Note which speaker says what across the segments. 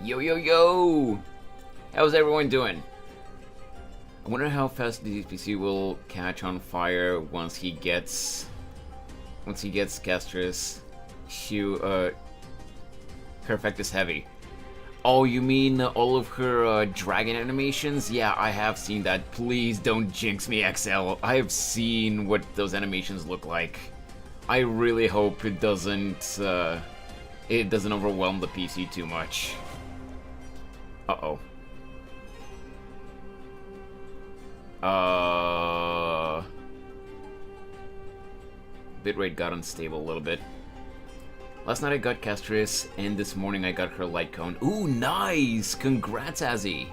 Speaker 1: Yo, yo, yo! How's everyone doing? I wonder how fast the PC will catch on fire once he gets Castorice. Her effect is heavy. Oh, you mean all of her dragon animations? Yeah, I have seen that. Please don't jinx me, XL. I have seen what those animations look like. I really hope it doesn't overwhelm the PC too much. Uh-oh. Bitrate got unstable a little bit. Last night I got Castorice, and this morning I got her light cone. Ooh, nice! Congrats, Azzy!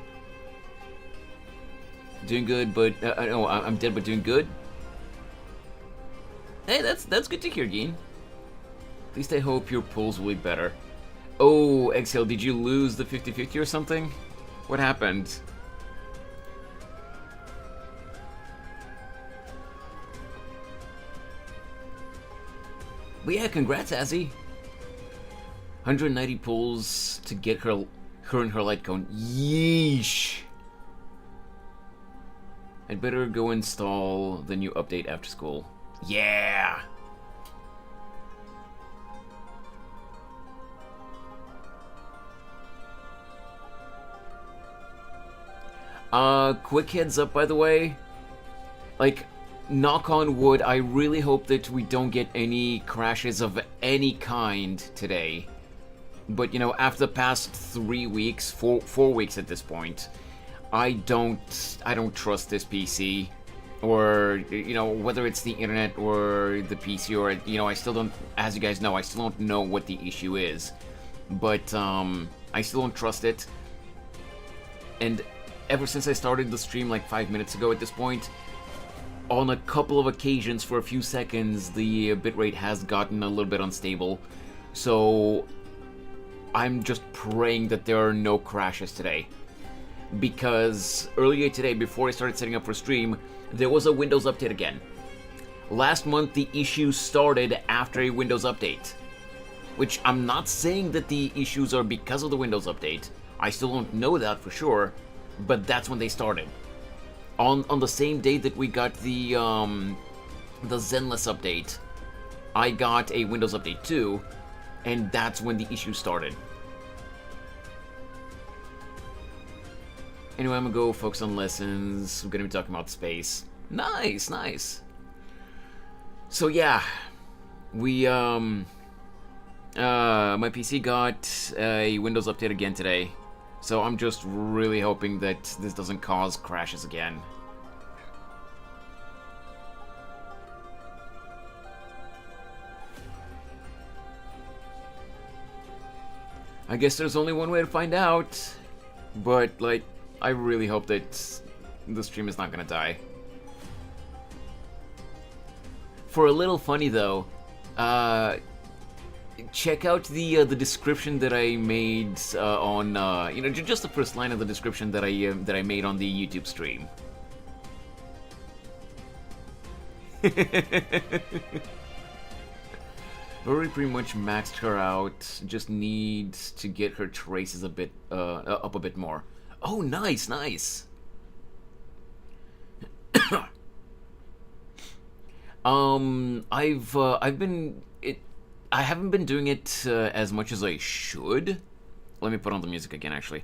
Speaker 1: Doing good, but... no, I'm dead, but doing good? Hey, that's good to hear, Geen. At least I hope your pulls will be better. Oh, Exhale, did you lose the 50-50 or something? What happened? But yeah, congrats, Azzy. 190 pulls to get her and her light cone. Yeesh. I'd better go install the new update after school. Yeah. Quick heads up, by the way. Like, knock on wood, I really hope that we don't get any crashes of any kind today. But, you know, after the past 3 weeks, four weeks at this point, I don't trust this PC. Or, you know, whether it's the internet or the PC or, you know, I still don't, as you guys know, I still don't know what the issue is. But, I still don't trust it. And ever since I started the stream like 5 minutes ago at this point, on a couple of occasions for a few seconds, the bitrate has gotten a little bit unstable. So I'm just praying that there are no crashes today. Because earlier today, before I started setting up for stream, there was a Windows update again. Last month, the issue started after a Windows update. Which I'm not saying that the issues are because of the Windows update. I still don't know that for sure. But that's when they started. On the same day that we got the Zenless update, I got a Windows update too, and that's when the issue started. Anyway, I'm gonna go focus on lessons. We're gonna be talking about space. Nice, nice. So yeah, we my PC got a Windows update again today. So I'm just really hoping that this doesn't cause crashes again. I guess there's only one way to find out, but like, I really hope that the stream is not gonna die. For a little funny though, check out the description that I made on you know, just the first line of the description that I made on the YouTube stream. Already pretty much maxed her out. Just need to get her traces a bit up a bit more. Oh, nice, nice. I haven't been doing it as much as I should. Let me put on the music again, actually.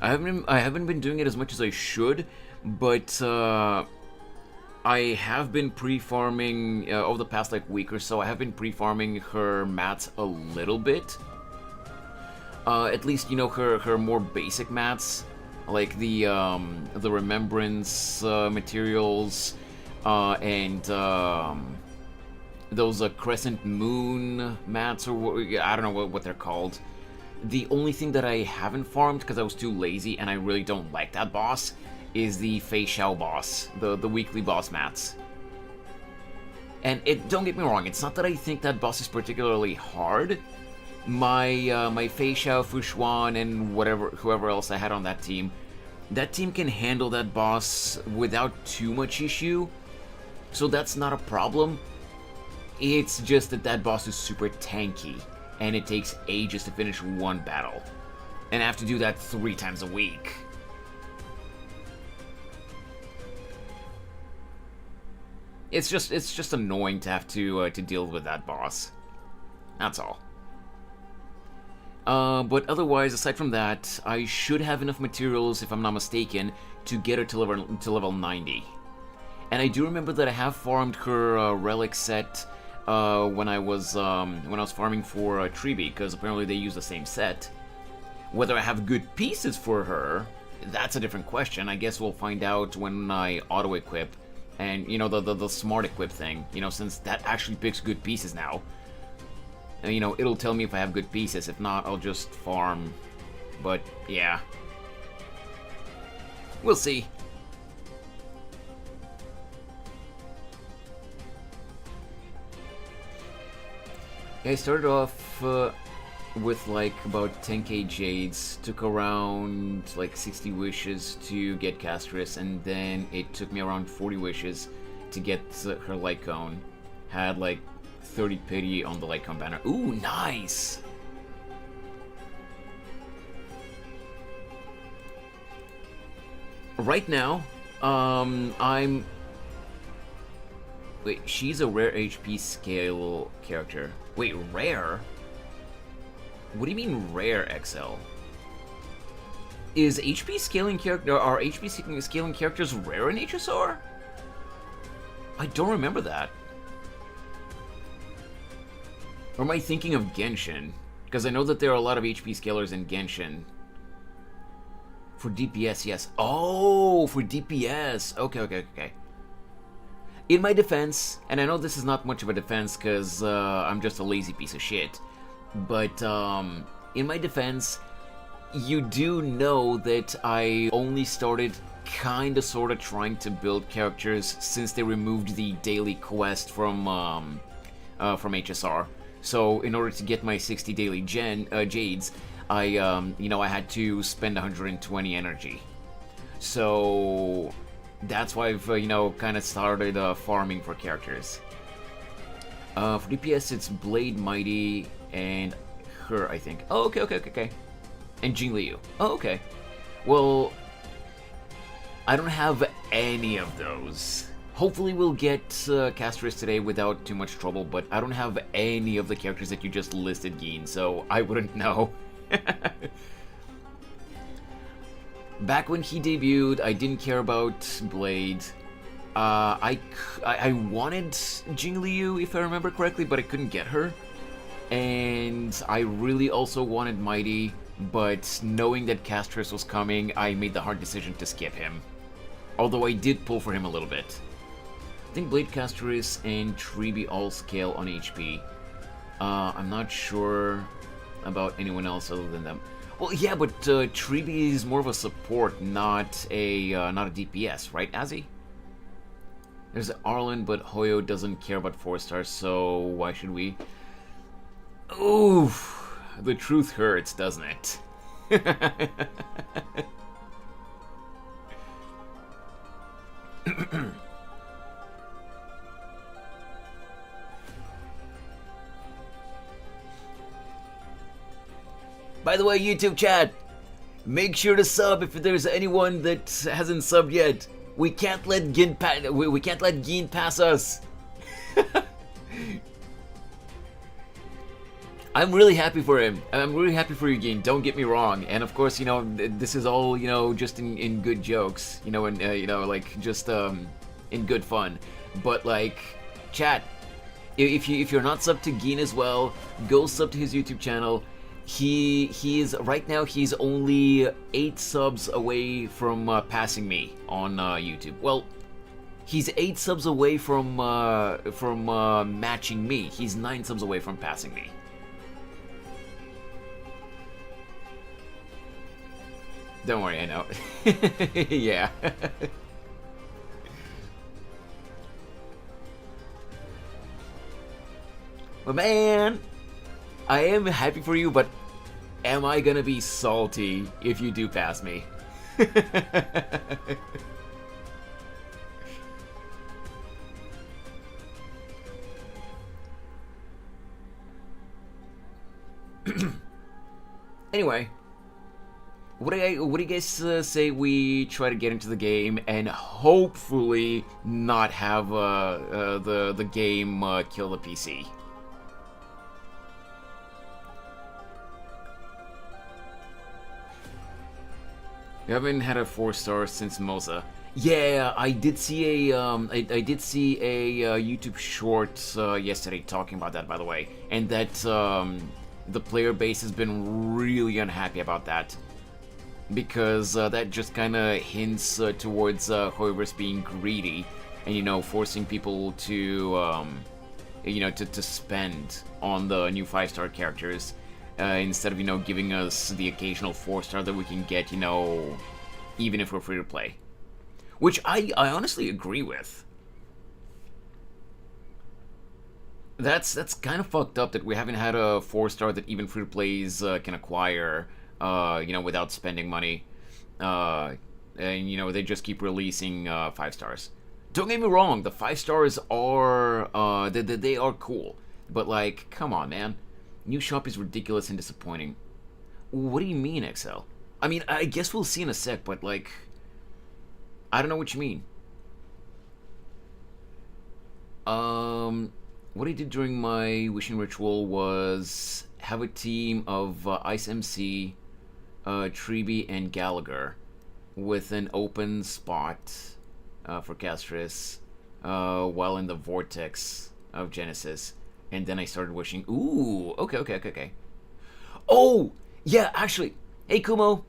Speaker 1: I haven't been doing it as much as I should, but I have been pre-farming over the past like week or so. I have been pre-farming her mats a little bit. At least, you know, her more basic mats, like the remembrance materials and those crescent moon mats, or I don't know what they're called. The only thing that I haven't farmed because I was too lazy and I really don't like that boss is the Fei Shao boss, the weekly boss mats. And don't get me wrong, it's not that I think that boss is particularly hard. My Fei Shao, Fushuan, and whoever else I had on that team can handle that boss without too much issue. So that's not a problem. It's just that boss is super tanky. and it takes ages to finish one battle. And I have to do that 3 times a week. It's just annoying to have to deal with that boss. That's all. But otherwise, aside from that, I should have enough materials, if I'm not mistaken, to get her to level 90. And I do remember that I have farmed her relic set when I was farming for Tribi, because apparently they use the same set. Whether I have good pieces for her, that's a different question. I guess we'll find out when I auto-equip, and you know, the smart equip thing. You know, since that actually picks good pieces now. You know, it'll tell me if I have good pieces. If not, I'll just farm. But yeah, we'll see. I started off with like about 10k jades, took around like 60 wishes to get Castorice, and then it took me around 40 wishes to get her light cone. Had like 30 pity on the light cone banner. Ooh, nice! Right now, I'm... Wait, she's a rare HP scale character. Wait, rare? What do you mean rare, XL? Is HP scaling character... Are HP scaling characters rare in HSR? I don't remember that. Or am I thinking of Genshin? Because I know that there are a lot of HP scalers in Genshin. For DPS, yes. Oh, for DPS. Okay. In my defense, and I know this is not much of a defense because I'm just a lazy piece of shit, but in my defense, you do know that I only started kinda sorta trying to build characters since they removed the daily quest from HSR. So in order to get my 60 daily jades, I had to spend 120 energy. So that's why I've kind of started farming for characters. For DPS, it's Blade, Mighty, and her, I think. Oh, okay. And Jing Liu. Oh, okay. Well, I don't have any of those. Hopefully we'll get Castorice today without too much trouble, but I don't have any of the characters that you just listed, Geen, so I wouldn't know. Back when he debuted, I didn't care about Blade. I wanted Jing Liu, if I remember correctly, but I couldn't get her. And I really also wanted Mighty, but knowing that Castorice was coming, I made the hard decision to skip him. Although I did pull for him a little bit. I think Blade, Castorice, and Tribi all scale on HP. I'm not sure about anyone else other than them. Well, yeah, but Tribi is more of a support, not a DPS, right, Azzy? There's Arlen, but Hoyo doesn't care about 4 stars, so why should we? Oof, the truth hurts, doesn't it? By the way, YouTube chat, make sure to sub if there's anyone that hasn't subbed yet. We can't let Gin pass us. I'm really happy for him. I'm really happy for you, Gin. Don't get me wrong. And of course, this is all just in good jokes, and like just in good fun. But like, chat, if you're not subbed to Gin as well, go sub to his YouTube channel. He is right now. He's only 8 subs away from passing me on YouTube. Well, he's 8 subs away from matching me. He's 9 subs away from passing me. Don't worry, I know. Yeah. But man, I am happy for you, but am I gonna be salty if you do pass me? Anyway, what do you guys say we try to get into the game and hopefully not have the game kill the PC? We haven't had a 4-star since Moza. Yeah, I did see a I did see a YouTube short yesterday talking about that, by the way, and that the player base has been really unhappy about that because that just kind of hints towards whoever's being greedy and forcing people to to spend on the new 5-star characters. Instead of giving us the occasional 4-star that we can get even if we're free to play, which I honestly agree with. That's kind of fucked up that we haven't had a 4-star that even free to plays can acquire without spending money, and they just keep releasing 5-stars. Don't get me wrong, the 5-stars are they are cool, but like, come on, man. New shop is ridiculous and disappointing. What do you mean, XL? I mean, I guess we'll see in a sec, but like, I don't know what you mean. What I did during my wishing ritual was have a team of Ice MC, Treeby, and Gallagher with an open spot for Castorice while in the vortex of Genesis. And then I started wishing. Ooh, okay. Oh, yeah, actually. Hey, Kumo.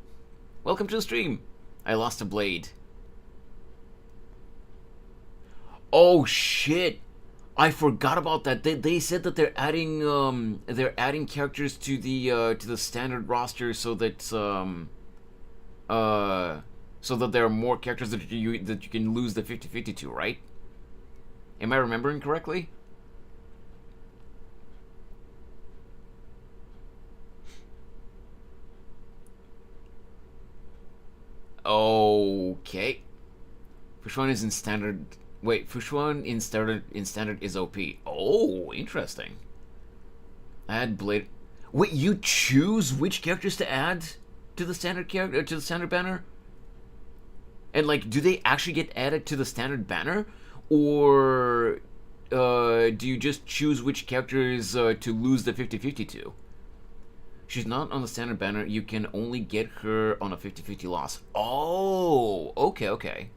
Speaker 1: Welcome to the stream. I lost a blade. Oh, shit. I forgot about that. They said that they're adding characters to the standard roster so that there are more characters that you can lose the 50-50 to, right? Am I remembering correctly? Okay. Fushuan is in standard. Wait, Fushuan in standard is OP. Oh, interesting. Add blade. Wait, you choose which characters to add to the standard banner? And like, do they actually get added to the standard banner, or do you just choose which characters to lose the 50-50 to? She's not on the standard banner. You can only get her on a 50-50 loss. Oh, okay.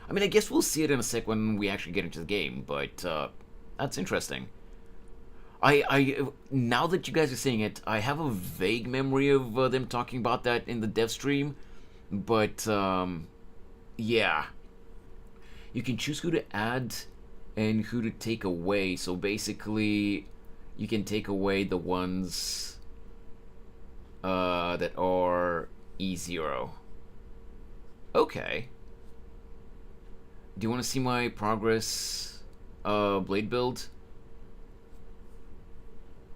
Speaker 1: I mean, I guess we'll see it in a sec when we actually get into the game, but that's interesting. I now that you guys are saying it, I have a vague memory of them talking about that in the dev stream, but yeah. You can choose who to add and who to take away, so basically you can take away the ones that are E0. Okay. Do you want to see my progress blade build?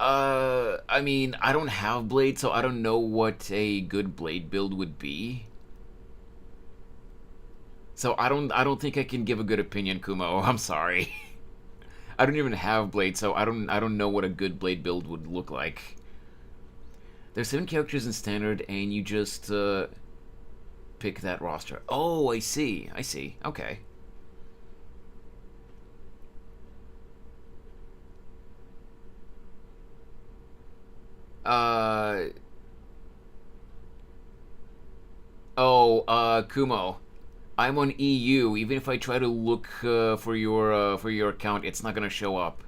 Speaker 1: I mean, I don't have blade, so I don't know what a good blade build would be. So I don't think I can give a good opinion, Kumo. I'm sorry. I don't even have blade, so I don't know what a good blade build would look like. There's 7 characters in standard, and you just pick that roster. Oh, I see. Okay. Kumo. I'm on EU. Even if I try to look for your account, it's not gonna show up.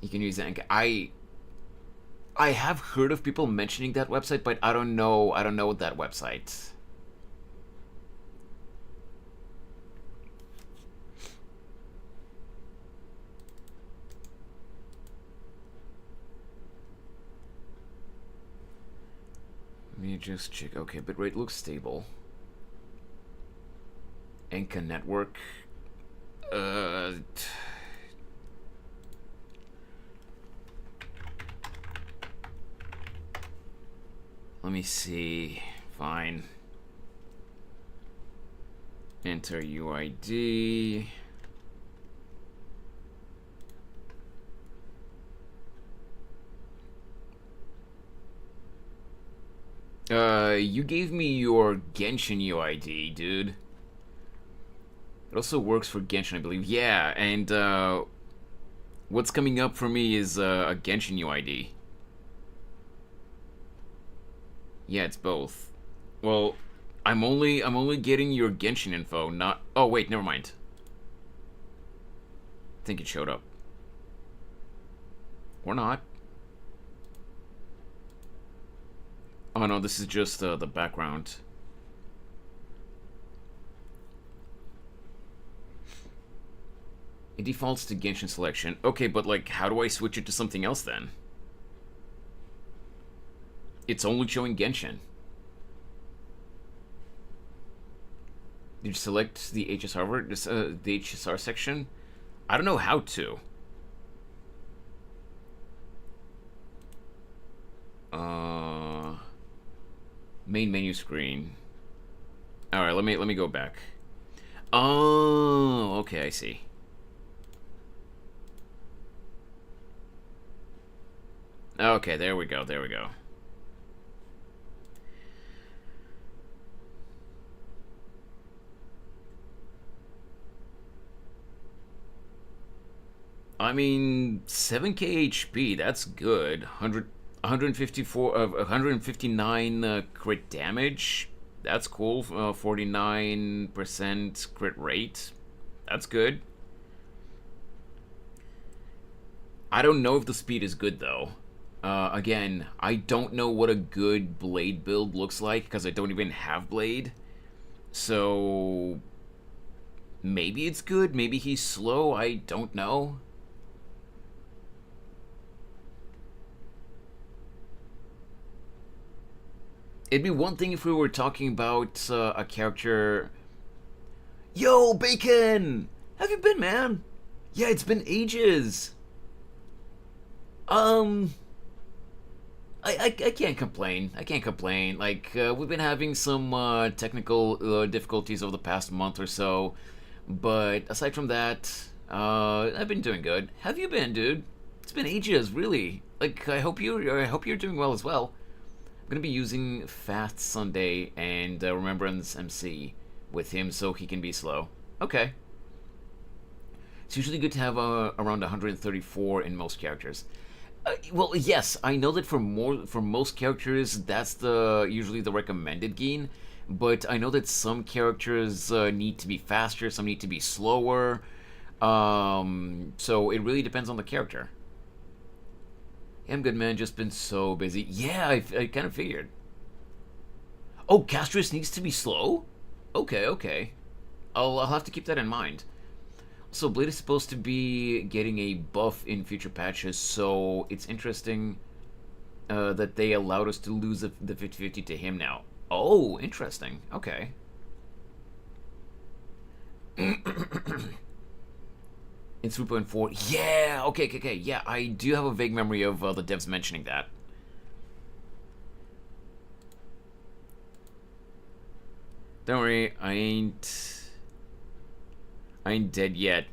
Speaker 1: You can use that. I have heard of people mentioning that website, but I don't know that website. Let me just check. Okay, bitrate looks stable. Enka network. Let me see. Fine. Enter UID. You gave me your Genshin UID, dude. It also works for Genshin, I believe. Yeah, and what's coming up for me is a Genshin UID. Yeah, it's both. Well, I'm only getting your Genshin info, not. Oh wait, never mind. I think it showed up. Or not. Oh no, this is just the background. It defaults to Genshin selection. Okay, but like, how do I switch it to something else then? It's only showing Genshin. Did you select the HSR, the HSR section? I don't know how to. Main menu screen. All right, let me go back. Oh, okay, I see. Okay, there we go. There we go. I mean, 7k HP, that's good. 159 crit damage. That's cool. 49% crit rate. That's good. I don't know if the speed is good, though. Again, I don't know what a good Blade build looks like, because I don't even have Blade. So, maybe it's good, maybe he's slow, I don't know. It'd be one thing if we were talking about a character... Yo, Bacon! Have you been, man? Yeah, it's been ages. I can't complain. I can't complain. Like, we've been having some technical difficulties over the past month or so. But aside from that, I've been doing good. Have you been, dude? It's been ages, really. Like, I hope you're doing well as well. I'm gonna be using Fast Sunday and Remembrance MC with him so he can be slow. Okay. It's usually good to have around 134 in most characters. Well, yes, I know that for most characters that's usually the recommended gain, but I know that some characters need to be faster, some need to be slower. So it really depends on the character. Yeah, I'm good, man. Just been so busy. Yeah, I kind of figured. Oh, Castorice needs to be slow? Okay, okay. I'll have to keep that in mind. So Blade is supposed to be getting a buff in future patches, so it's interesting that they allowed us to lose the 50-50 to him now. Oh, interesting. Okay. In 3.4, yeah, okay, yeah, I do have a vague memory of the devs mentioning that. Don't worry, I ain't dead yet.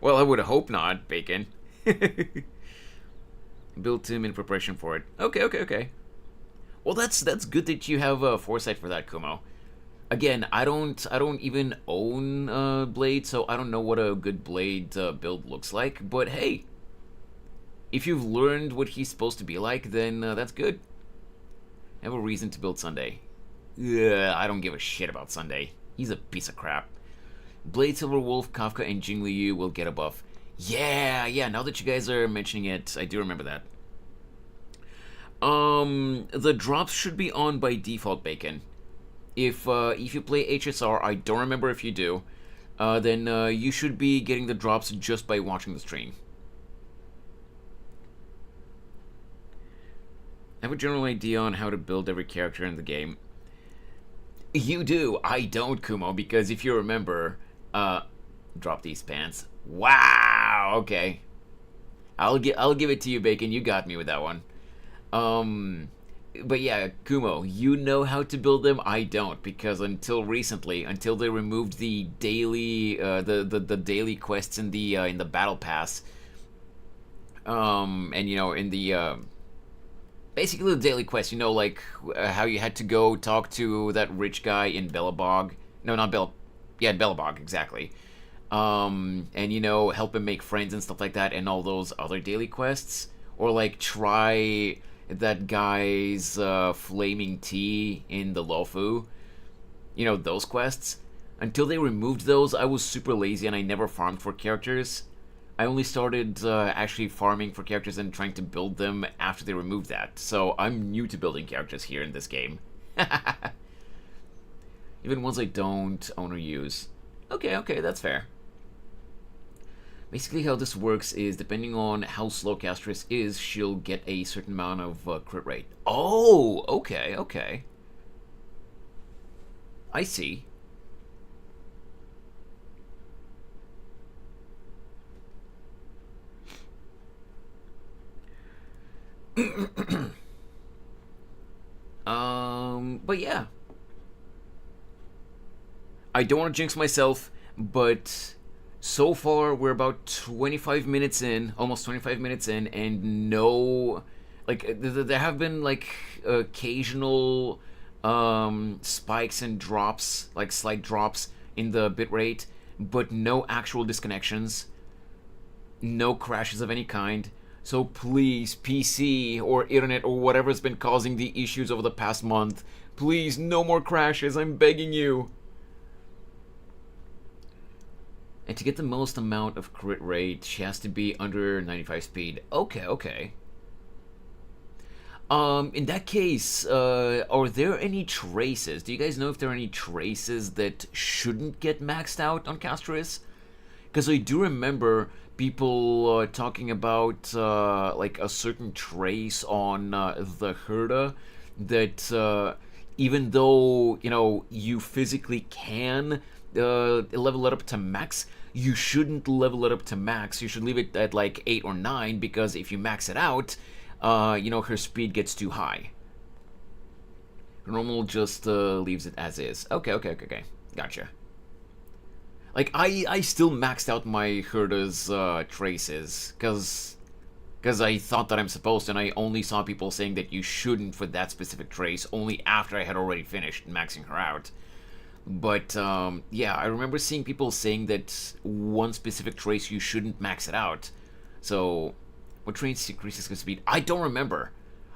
Speaker 1: Well, I would hope not, Bacon. Built him in preparation for it. Okay. Well, that's good that you have foresight for that, Kumo. Again, I don't even own Blade, so I don't know what a good Blade build looks like. But hey, if you've learned what he's supposed to be like, then that's good. I have a reason to build Sunday. Ugh, I don't give a shit about Sunday. He's a piece of crap. Blade, Silver Wolf, Kafka, and Jing Liu will get a buff. Yeah, now that you guys are mentioning it, I do remember that. The drops should be on by default, Bacon. If you play HSR, I don't remember if you do, then you should be getting the drops just by watching the stream. I have a general idea on how to build every character in the game. You do. I don't, Kumo, because if you remember, drop these pants. Wow. Okay. I'll give it to you, Bacon. You got me with that one. But yeah, Kumo, you know how to build them. I don't, because until recently, until they removed the daily, the daily quests in the battle pass, and in the basically the daily quest, like how you had to go talk to that rich guy in Bellabog. No, not Bell. Yeah, Bellabog, exactly. And help him make friends and stuff like that, and all those other daily quests, or like try that guy's flaming tea in the Lofu. Those quests. Until they removed those, I was super lazy and I never farmed for characters. I only started actually farming for characters and trying to build them after they removed that. So I'm new to building characters here in this game. Even ones I don't own or use. Okay, that's fair. Basically, how this works is depending on how slow Castorice is, she'll get a certain amount of crit rate. Oh, okay. I see. But yeah. I don't want to jinx myself, but so far we're about 25 minutes in, almost 25 minutes in, and no, like there have been like occasional spikes and drops, like slight drops in the bitrate, but no actual disconnections, no crashes of any kind. So please, PC or internet or whatever's been causing the issues over the past month, please, no more crashes, I'm begging you. And to get the most amount of crit rate, she has to be under 95 speed. Okay. In that case, are there any traces? Do you guys know if there are any traces that shouldn't get maxed out on Castorice? Because I do remember people talking about like a certain trace on the Herda that even though you physically can level it up to max, you shouldn't level it up to max. You should leave it at like 8 or 9, because if you max it out, her speed gets too high. Normal just leaves it as is. Okay. Gotcha. Like, I still maxed out my Herda's traces, because I thought that I'm supposed to, and I only saw people saying that you shouldn't for that specific trace only after I had already finished maxing her out. But, yeah, I remember seeing people saying that one specific trace you shouldn't max it out. So, what trace increases her speed? I don't remember.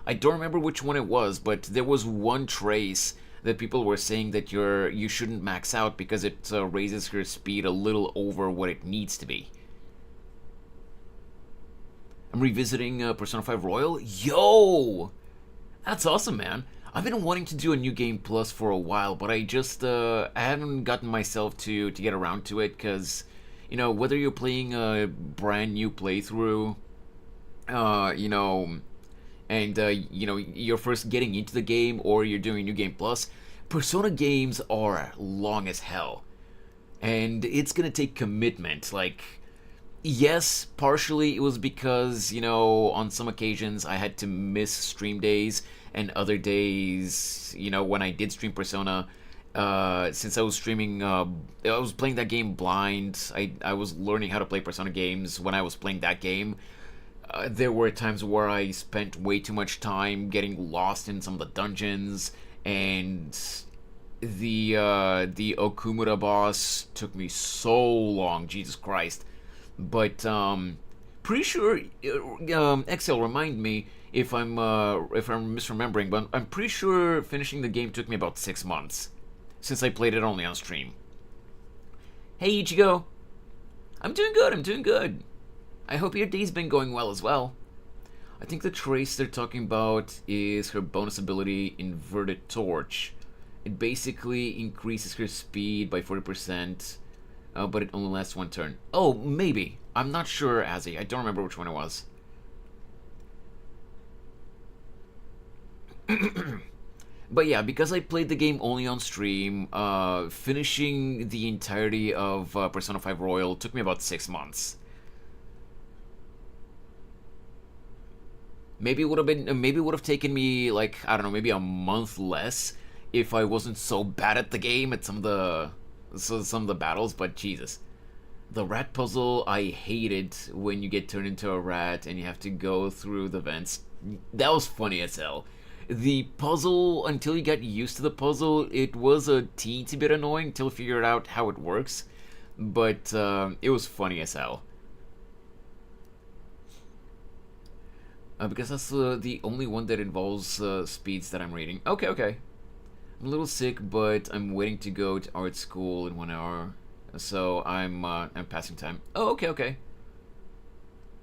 Speaker 1: I don't remember which one it was, but there was one trace that people were saying that you shouldn't max out because it raises her speed a little over what it needs to be. I'm revisiting Persona 5 Royal. Yo! That's awesome, man. I've been wanting to do a New Game Plus for a while, but I just I haven't gotten myself to get around to it, because whether you're playing a brand new playthrough, and you're first getting into the game, or you're doing New Game Plus, Persona games are long as hell, and it's gonna take commitment. Like, yes, partially it was because on some occasions I had to miss stream days, and other days, when I did stream Persona, since I was streaming, I was playing that game blind. I was learning how to play Persona games when I was playing that game. There were times where I spent way too much time getting lost in some of the dungeons, and the Okumura boss took me so long, Jesus Christ. But pretty sure Excel, remind me if I'm misremembering, but I'm pretty sure finishing the game took me about 6 months, since I played it only on stream. Hey Ichigo, I'm doing good. I hope your day's been going well as well. I think the trace they're talking about is her bonus ability, Inverted Torch. It basically increases her speed by 40%, but it only lasts one turn. Oh, maybe. I'm not sure, Azzy. I don't remember which one it was. But yeah, because I played the game only on stream, finishing the entirety of Persona 5 Royal took me about 6 months. Maybe it would have been, maybe it would have taken me like, I don't know, maybe a month less if I wasn't so bad at the game at some of the battles. But Jesus, the rat puzzle I hated when you get turned into a rat and you have to go through the vents. That was funny as hell. The puzzle, until you got used to the puzzle, it was a teensy bit annoying until you figured out how it works. But it was funny as hell. Because that's the only one that involves speeds that I'm reading. Okay, okay. I'm a little sick, but I'm waiting to go to art school in 1 hour. So I'm passing time. Oh, okay, okay.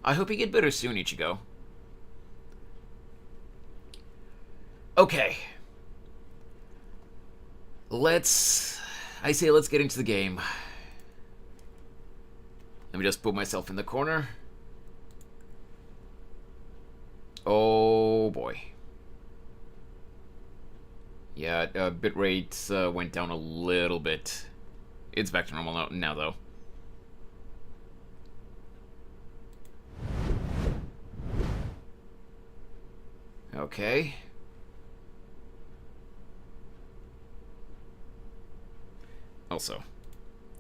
Speaker 1: I hope you get better soon, Ichigo. Okay. Let's get into the game. Let me just put myself in the corner. Oh boy. Yeah, bitrate went down a little bit. It's back to normal now though. Okay. Also,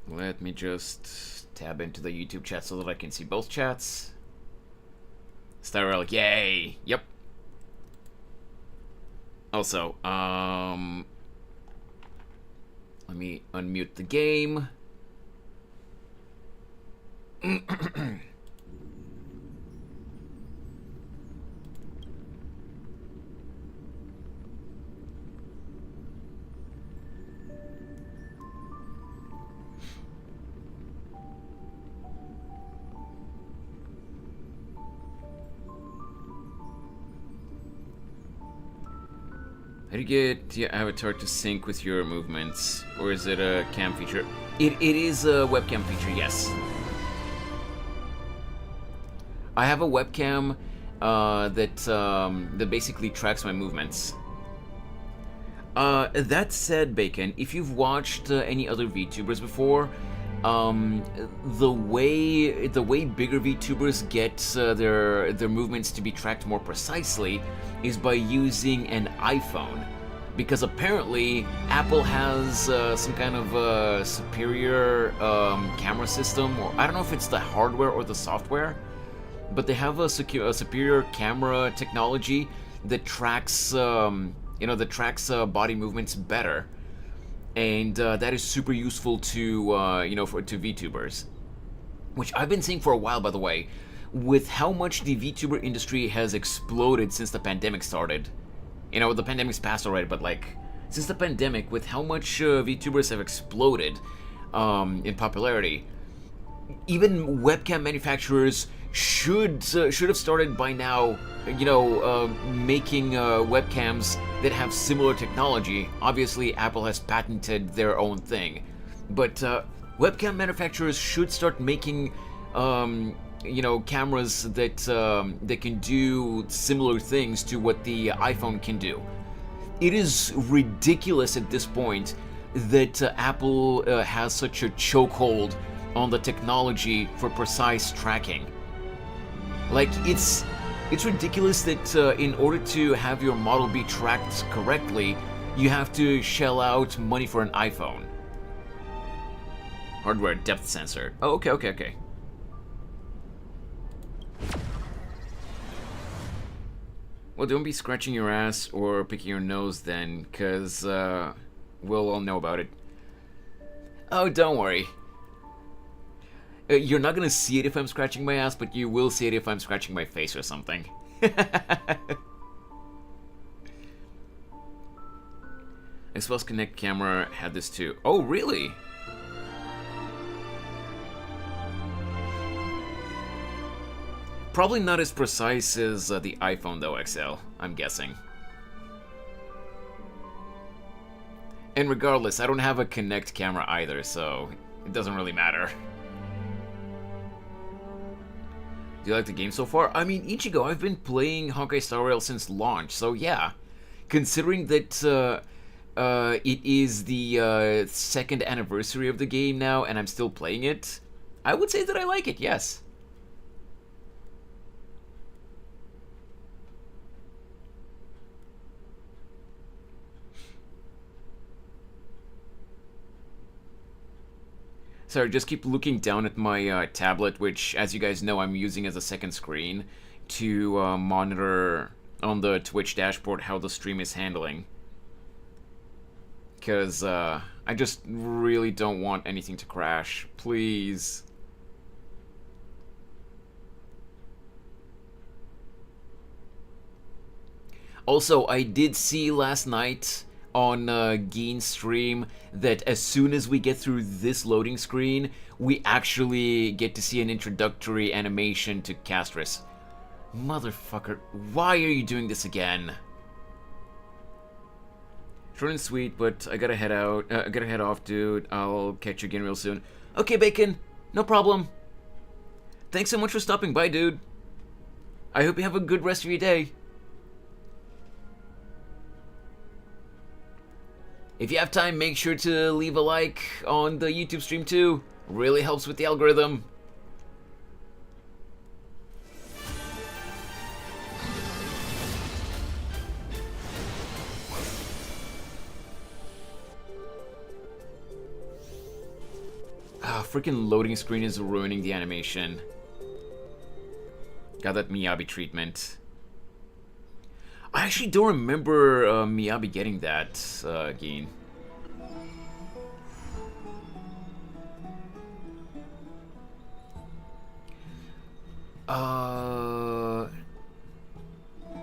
Speaker 1: let me just tab into the YouTube chat so that I can see both chats. Styrelic, yay! Yep. Also, let me unmute the game. How do you get your avatar to sync with your movements? Or is it a cam feature? It is a webcam feature, yes. I have a webcam that basically tracks my movements. That said, Bacon, if you've watched any other VTubers before, the way bigger VTubers get their movements to be tracked more precisely is by using an iPhone, because apparently Apple has some kind of superior camera system, or I don't know if it's the hardware or the software, but they have a superior camera technology that tracks body movements better. And that is super useful to to VTubers, which I've been seeing for a while, by the way, with how much the VTuber industry has exploded since the pandemic started. You know, the pandemic's passed already, but like since the pandemic, with how much VTubers have exploded in popularity, even webcam manufacturers should have started by now, making webcams that have similar technology. Obviously, Apple has patented their own thing, but webcam manufacturers should start making, cameras that can do similar things to what the iPhone can do. It is ridiculous at this point that Apple has such a chokehold on the technology for precise tracking. Like, it's ridiculous that in order to have your model be tracked correctly, you have to shell out money for an iPhone. Hardware depth sensor. Oh, okay. Well, don't be scratching your ass or picking your nose then, because we'll all know about it. Oh, don't worry. You're not gonna see it if I'm scratching my ass, but you will see it if I'm scratching my face or something. Xbox Connect camera had this too. Oh, really? Probably not as precise as the iPhone though, XL, I'm guessing. And regardless, I don't have a Connect camera either, so it doesn't really matter. Do you like the game so far? I mean, Ichigo, I've been playing Honkai Star Rail since launch, so yeah. Considering that it is the second anniversary of the game now, and I'm still playing it, I would say that I like it, yes. Sorry, just keep looking down at my tablet, which, as you guys know, I'm using as a second screen to monitor on the Twitch dashboard how the stream is handling. Because I just really don't want anything to crash. Please. Also, I did see last night on Gein's stream that as soon as we get through this loading screen, we actually get to see an introductory animation to Castorice. Motherfucker, why are you doing this again? Short and sweet, but I gotta head out. I gotta head off, dude. I'll catch you again real soon. Okay, Bacon, no problem. Thanks so much for stopping by, dude. I hope you have a good rest of your day. If you have time, make sure to leave a like on the YouTube stream too. Really helps with the algorithm. Ah, freaking loading screen is ruining the animation. Got that Miyabi treatment. I actually don't remember Miyabi getting that, Gein.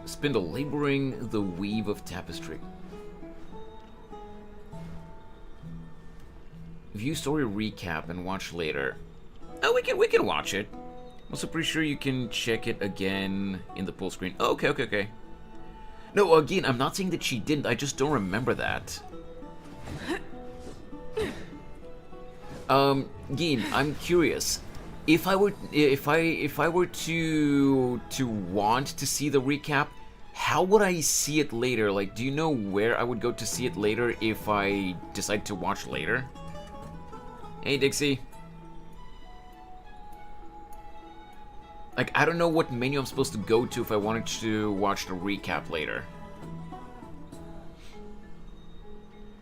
Speaker 1: Spindle laboring the weave of tapestry. View story recap and watch later. Oh, we can watch it. I'm also pretty sure you can check it again in the full screen. Oh, okay. No, again, I'm not saying that she didn't. I just don't remember that. Gein, I'm curious. If I were to want to see the recap, how would I see it later? Like, do you know where I would go to see it later if I decide to watch later? Hey, Dixie. Like, I don't know what menu I'm supposed to go to if I wanted to watch the recap later.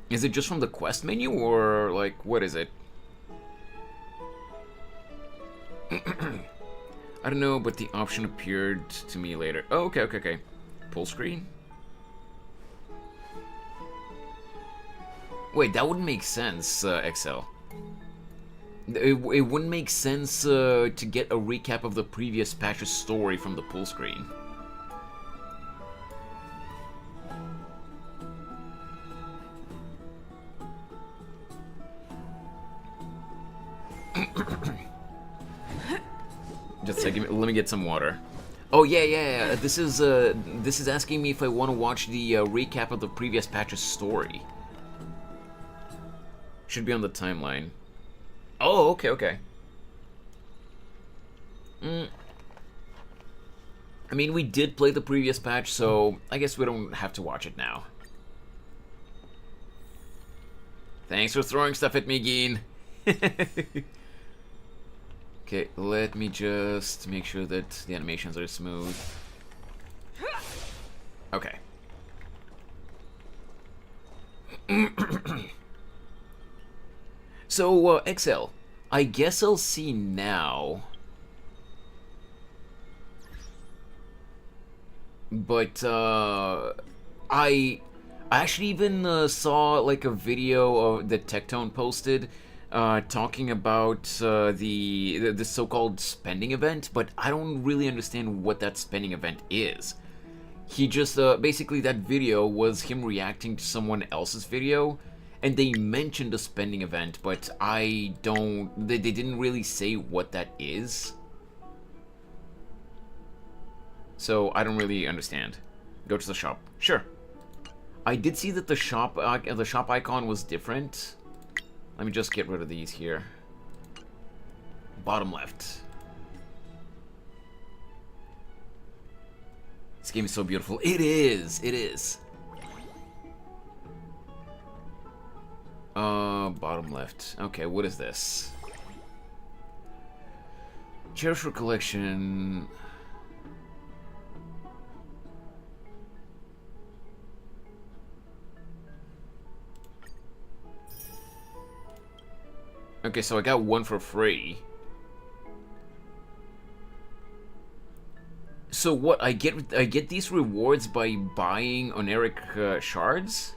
Speaker 1: Is it just from the quest menu, or, like, what is it? I don't know, but the option appeared to me later. Oh, okay. Full screen? Wait, that wouldn't make sense, XL. It wouldn't make sense to get a recap of the previous patch's story from the full screen. Just a second, let me get some water. Oh yeah. This is asking me if I want to watch the recap of the previous patch's story. Should be on the timeline. Oh, okay. I mean, we did play the previous patch, so I guess we don't have to watch it now. Thanks for throwing stuff at me, Gein. Okay, let me just make sure that the animations are smooth. Okay. So, XL, I guess I'll see now. But, I actually even saw, like, a video that Tectone posted talking about the so-called spending event, but I don't really understand what that spending event is. He just, basically that video was him reacting to someone else's video, and they mentioned a spending event, but they didn't really say what that is. So I don't really understand. Go to the shop. Sure. I did see that the shop icon was different. Let me just get rid of these here. Bottom left. This game is so beautiful. It is. Bottom left. Okay, what is this? Cherish recollection. Okay, so I got one for free. So what, I get these rewards by buying Oneric shards?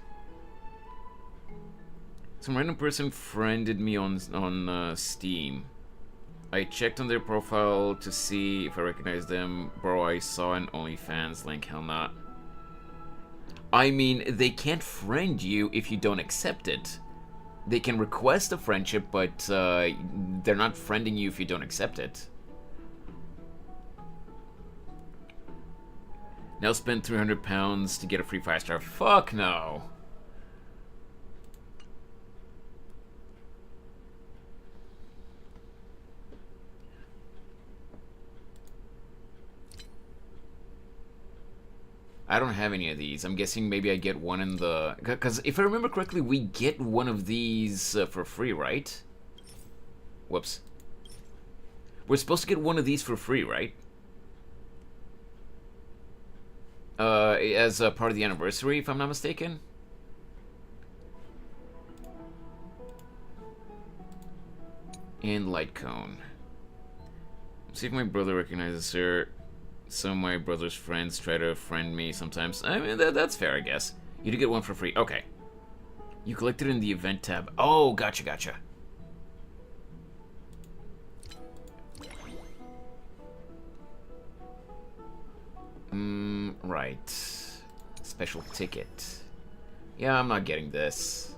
Speaker 1: Some random person friended me on Steam. I checked on their profile to see if I recognize them. Bro, I saw an OnlyFans link. Hell not. I mean, they can't friend you if you don't accept it. They can request a friendship, but they're not friending you if you don't accept it. Now spend £300 to get a free 5-star. Fuck no. I don't have any of these. I'm guessing maybe I get one in the... Because if I remember correctly, we get one of these for free, right? Whoops. We're supposed to get one of these for free, right? As a part of the anniversary, if I'm not mistaken. And light cone. See if my brother recognizes her. Some of my brother's friends try to friend me sometimes. I mean, that's fair, I guess. You did get one for free. Okay. You collected in the event tab. Oh, gotcha, gotcha. Right. Special ticket. Yeah, I'm not getting this.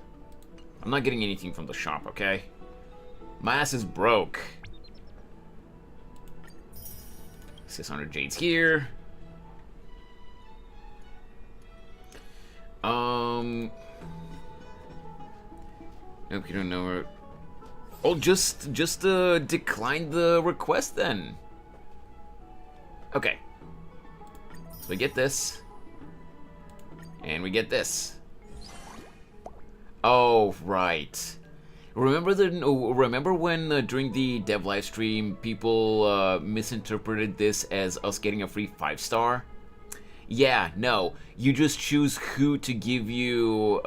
Speaker 1: I'm not getting anything from the shop, okay? My ass is broke. 600 jades here. Nope, you don't know her. Oh, just decline the request then. Okay. So we get this. And we get this. Oh, right. Remember when during the dev live stream people misinterpreted this as us getting a free 5-star? Yeah, no. You just choose who to give you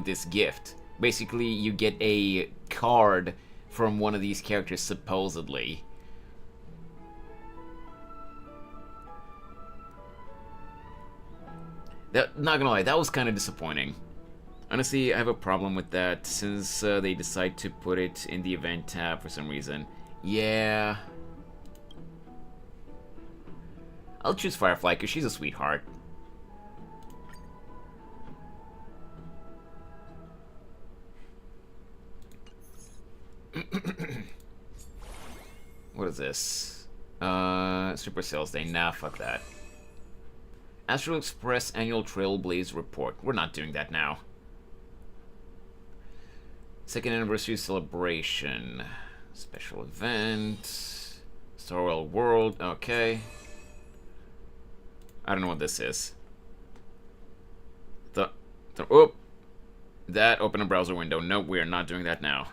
Speaker 1: this gift. Basically, you get a card from one of these characters, supposedly. Not gonna lie, that was kind of disappointing. Honestly, I have a problem with that since they decide to put it in the event tab for some reason. Yeah. I'll choose Firefly because she's a sweetheart. What is this? Super Sales Day. Nah, fuck that. Astral Express Annual Trailblaze Report. We're not doing that now. Second Anniversary Celebration. Special Event. Star Rail World. Okay. I don't know what this is. Oh! That, open a browser window. Nope, we are not doing that now.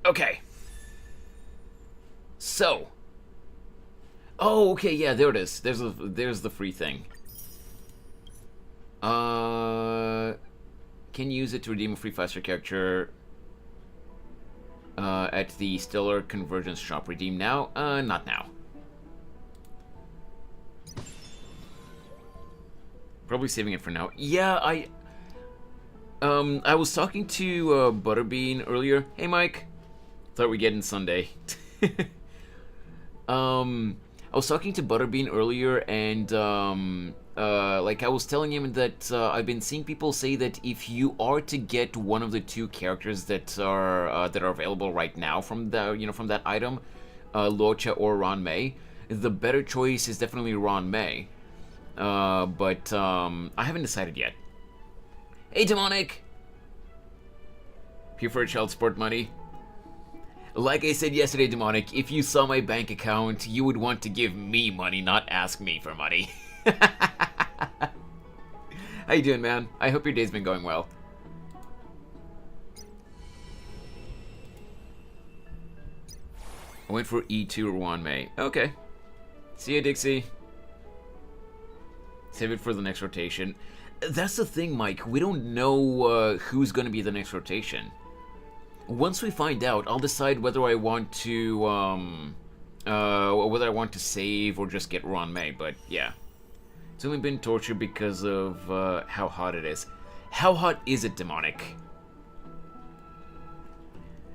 Speaker 1: Okay. So. Oh, okay, yeah, there it is. There's the free thing. Can use it to redeem a free 5-star character at the Stellar Convergence shop. Redeem now? Not now. Probably saving it for now. Yeah, I was talking to Butterbean earlier. Hey, Mike. Thought we'd get in Sunday. I was talking to Butterbean earlier, and like I was telling him that I've been seeing people say that if you are to get one of the two characters that are available right now from the from that item, Locha or Ron May, the better choice is definitely Ron May. But I haven't decided yet. Hey, Demonic. Here for child support money. Like I said yesterday, Demonic, if you saw my bank account, you would want to give me money, not ask me for money. How you doing, man? I hope your day's been going well. I went for E2 or Juan May. Okay. See ya, Dixie. Save it for the next rotation. That's the thing, Mike. We don't know who's going to be the next rotation. Once we find out, I'll decide whether I want to, whether I want to save or just get Ron May. But yeah, it's only been torture because of how hot it is. How hot is it, Demonic?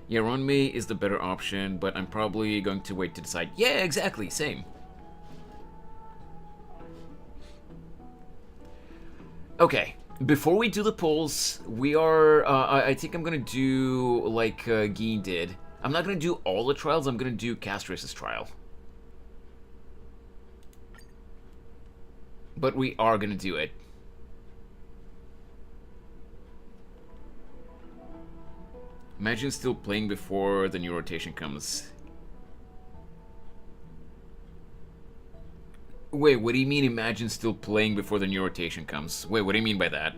Speaker 1: Yeah, Ron May is the better option, but I'm probably going to wait to decide. Yeah, exactly, same. Okay, before we do the polls, we are, I think I'm gonna do like Geen did. I'm not gonna do all the trials, I'm gonna do Castorice's trial. But we are gonna do it. Imagine still playing before the new rotation comes. Wait, what do you mean imagine still playing before the new rotation comes? Wait, what do you mean by that?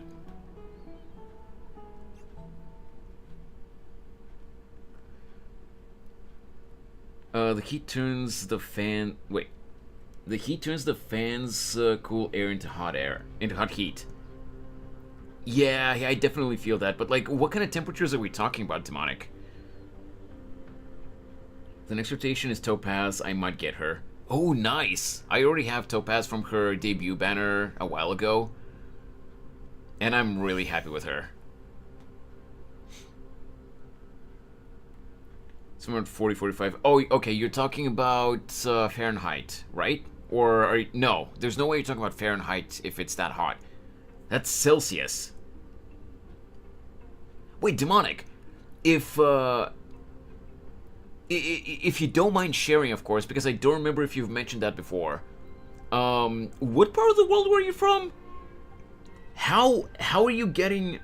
Speaker 1: The heat turns the fan... Wait. The heat turns the fan's cool air into hot heat. Yeah, I definitely feel that, but like, what kind of temperatures are we talking about, Demonic? The next rotation is Topaz, I might get her. Oh, nice! I already have Topaz from her debut banner a while ago, and I'm really happy with her. Somewhere at 40, 45. Oh, okay, you're talking about Fahrenheit, right? Or, no, there's no way you're talking about Fahrenheit if it's that hot. That's Celsius. Wait, Demonic, if you don't mind sharing, of course, because I don't remember if you've mentioned that before. What part of the world were you from? How are you getting?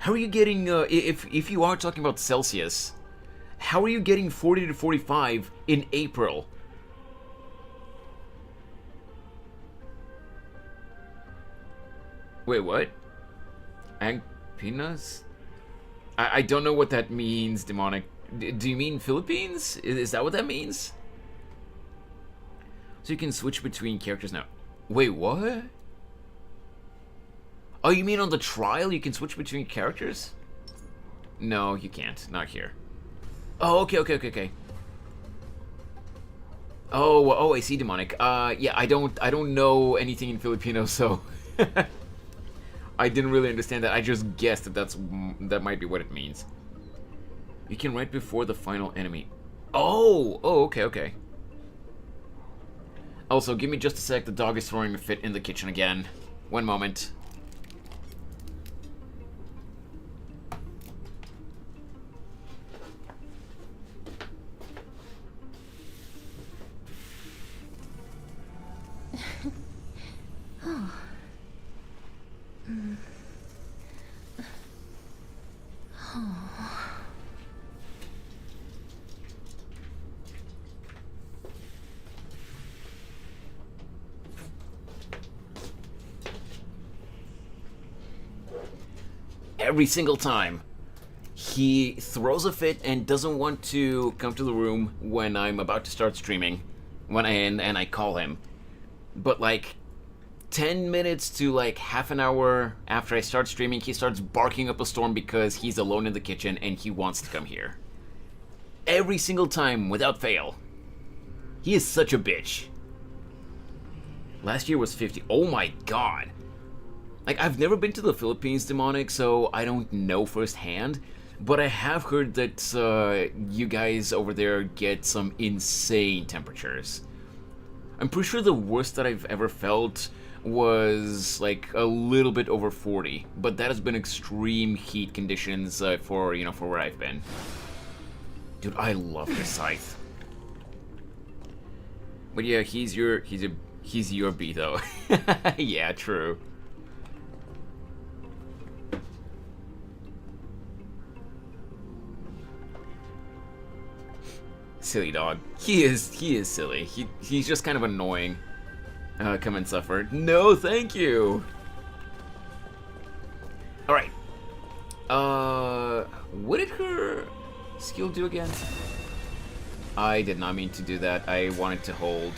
Speaker 1: If you are talking about Celsius, how are you getting 40 to 45 in April? Wait, what? Agpinas? I don't know what that means, Demonic. Do you mean Philippines? Is that what that means? So you can switch between characters now. Wait, what? Oh, you mean on the trial you can switch between characters? No, you can't. Not here. Oh, okay. Oh, I see, Demonic. Yeah, I don't know anything in Filipino, so I didn't really understand that. I just guessed that that might be what it means. You can right before the final enemy. Oh, okay. Also, give me just a sec. The dog is throwing a fit in the kitchen again. One moment. Every single time, he throws a fit and doesn't want to come to the room when I'm about to start streaming, and I call him. But like 10 minutes to like half an hour after I start streaming, he starts barking up a storm because he's alone in the kitchen and he wants to come here. Every single time, without fail. He is such a bitch. Last year was 50. Oh my god. Like, I've never been to the Philippines, Demonic, so I don't know firsthand, but I have heard that you guys over there get some insane temperatures. I'm pretty sure the worst that I've ever felt was like a little bit over 40, but that has been extreme heat conditions for where I've been. Dude, I love this scythe. But yeah, he's your B though. Yeah, true. Silly dog. He is silly. He's just kind of annoying. Come and suffer. No, thank you. All right. What did her skill do again? I did not mean to do that. I wanted to hold.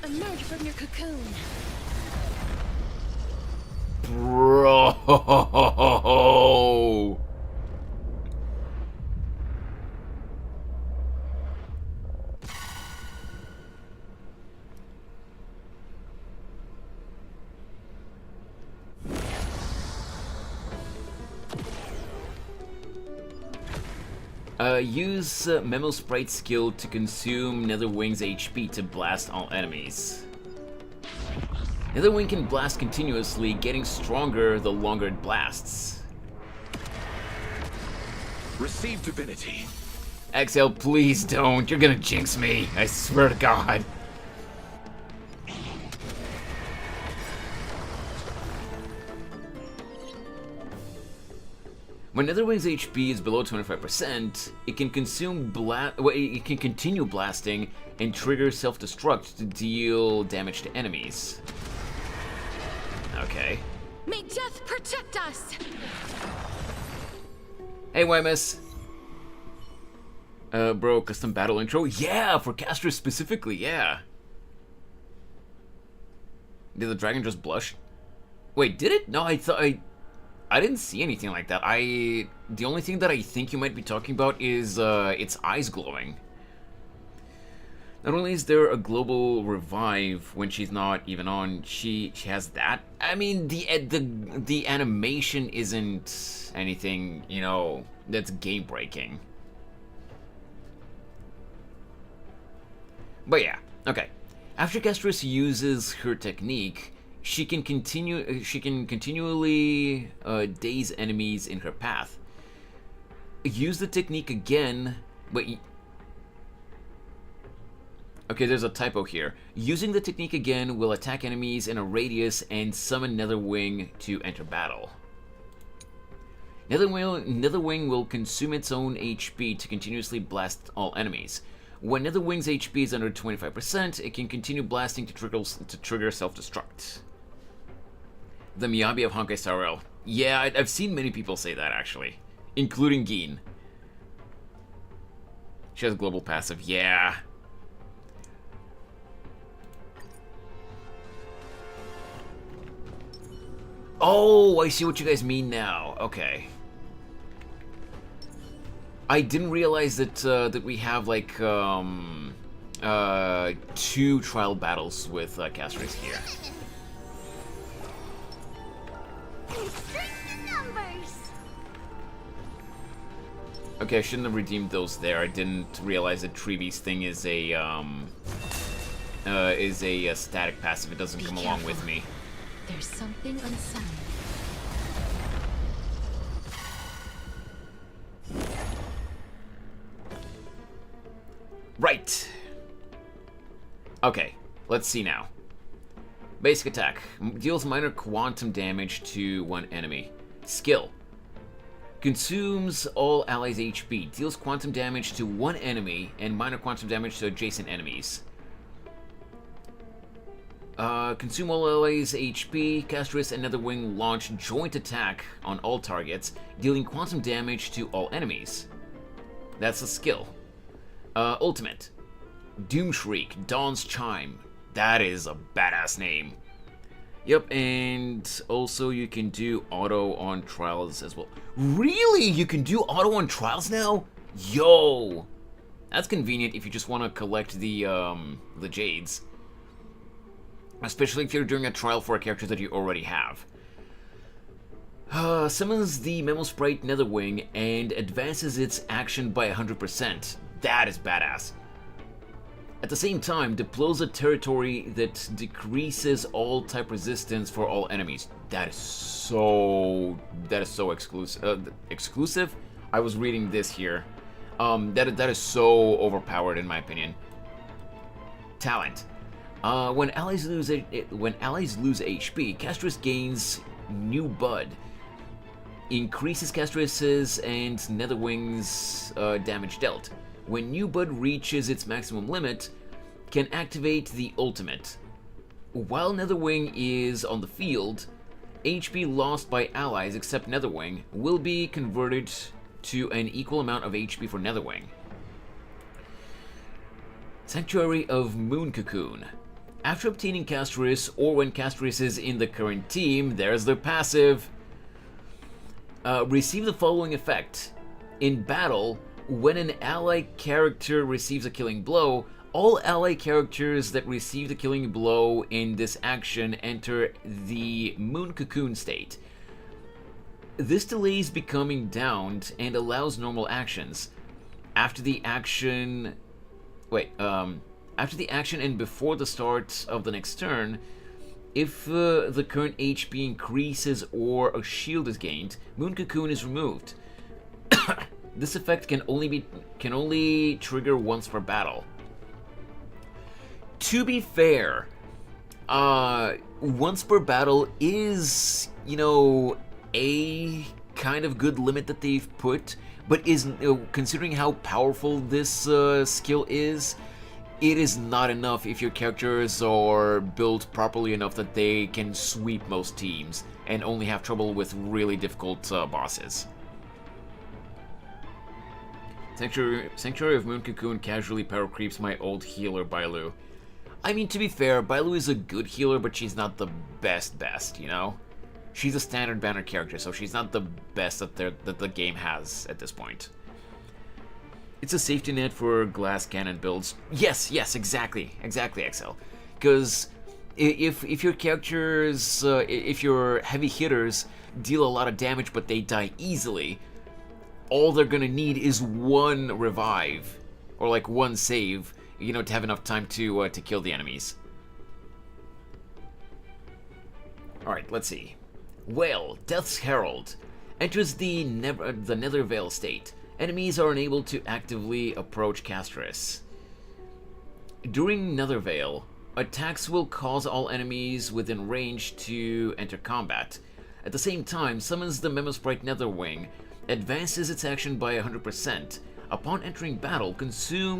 Speaker 2: Emerge from your cocoon.
Speaker 1: Bro! Use Memo Sprite skill to consume Netherwing's HP to blast all enemies. Netherwing can blast continuously, getting stronger the longer it blasts.
Speaker 3: Receive divinity.
Speaker 1: Exhale, please don't. You're gonna jinx me. I swear to God. When Netherwing's HP is below 25%, it can it can continue blasting and trigger self-destruct to deal damage to enemies. Okay.
Speaker 2: May death protect us.
Speaker 1: Hey, Wemus. Bro, custom battle intro? Yeah, for Castorice specifically, yeah. Did the dragon just blush? Wait, did it? No, I didn't see anything like that. The only thing that I think you might be talking about is its eyes glowing. Not only is there a global revive when she's not even on, she has that. I mean, the animation isn't anything, you know, that's game breaking. But yeah, okay. After Castorice uses her technique, she can continually daze enemies in her path. Use the technique again. Wait. Okay, there's a typo here. Using the technique again will attack enemies in a radius and summon Netherwing to enter battle. Netherwing will consume its own HP to continuously blast all enemies. When Netherwing's HP is under 25%, it can continue blasting to trigger self-destruct. The Miyabi of Honkai Star Rail. Yeah, I've seen many people say that, actually. Including Geen. She has global passive. Yeah. Oh, I see what you guys mean now. Okay. I didn't realize that that we have, like, 2 trial battles with Castorice here. Okay, I shouldn't have redeemed those there. I didn't realize that Treebee's thing is a static passive. It doesn't come along with me.
Speaker 2: There's something unsound.
Speaker 1: Right. Okay, let's see now. Basic attack. Deals minor quantum damage to one enemy. Skill. Consumes all allies' HP. Deals quantum damage to one enemy and minor quantum damage to adjacent enemies. Consume all allies' HP. Castorice and Netherwing launch joint attack on all targets, dealing quantum damage to all enemies. That's a skill. Ultimate. Doom Shriek, Dawn's Chime. That is a badass name. Yep, and also you can do auto on trials as well. Really? You can do auto on trials now? Yo! That's convenient if you just want to collect the jades. Especially if you're doing a trial for a character that you already have. Summons the Memo Sprite Netherwing and advances its action by 100%. That is badass. At the same time, deploys a territory that decreases all type resistance for all enemies. That is so exclusive. I was reading this here. That is so overpowered in my opinion. Talent. When allies lose HP, Castorice gains New Bud. Increases Castorice's and Netherwing's damage dealt. When New Bud reaches its maximum limit, can activate the ultimate. While Netherwing is on the field, HP lost by allies except Netherwing will be converted to an equal amount of HP for Netherwing. Sanctuary of Moon Cocoon. After obtaining Castorice, or when Castorice is in the current team, there's their passive. Receive the following effect. In battle, when an ally character receives a killing blow, all ally characters that receive the killing blow in this action enter the Moon Cocoon state. This delays becoming downed and allows normal actions. After the action... after the action and before the start of the next turn, if the current HP increases or a shield is gained, Moon Cocoon is removed. This effect can only trigger once per battle. To be fair, once per battle is, you know, a kind of good limit that they've put, but is, considering how powerful this skill is, it is not enough if your characters are built properly enough that they can sweep most teams and only have trouble with really difficult bosses. Sanctuary of Moon Cocoon casually power creeps my old healer Bailu. I mean, to be fair, Bailu is a good healer, but she's not the best, you know? She's a standard banner character, so she's not the best that the game has at this point. It's a safety net for glass cannon builds. Yes, exactly, XL. Because if your characters, if your heavy hitters deal a lot of damage but they die easily, all they're gonna need is one revive, or like one save, you know, to have enough time to kill the enemies. Alright, let's see. Whale, Death's Herald, enters the Nethervale state. Enemies are unable to actively approach Castorice. During Nethervale, attacks will cause all enemies within range to enter combat. At the same time, summons the Memosprite Netherwing, advances its action by 100%. Upon entering battle, consume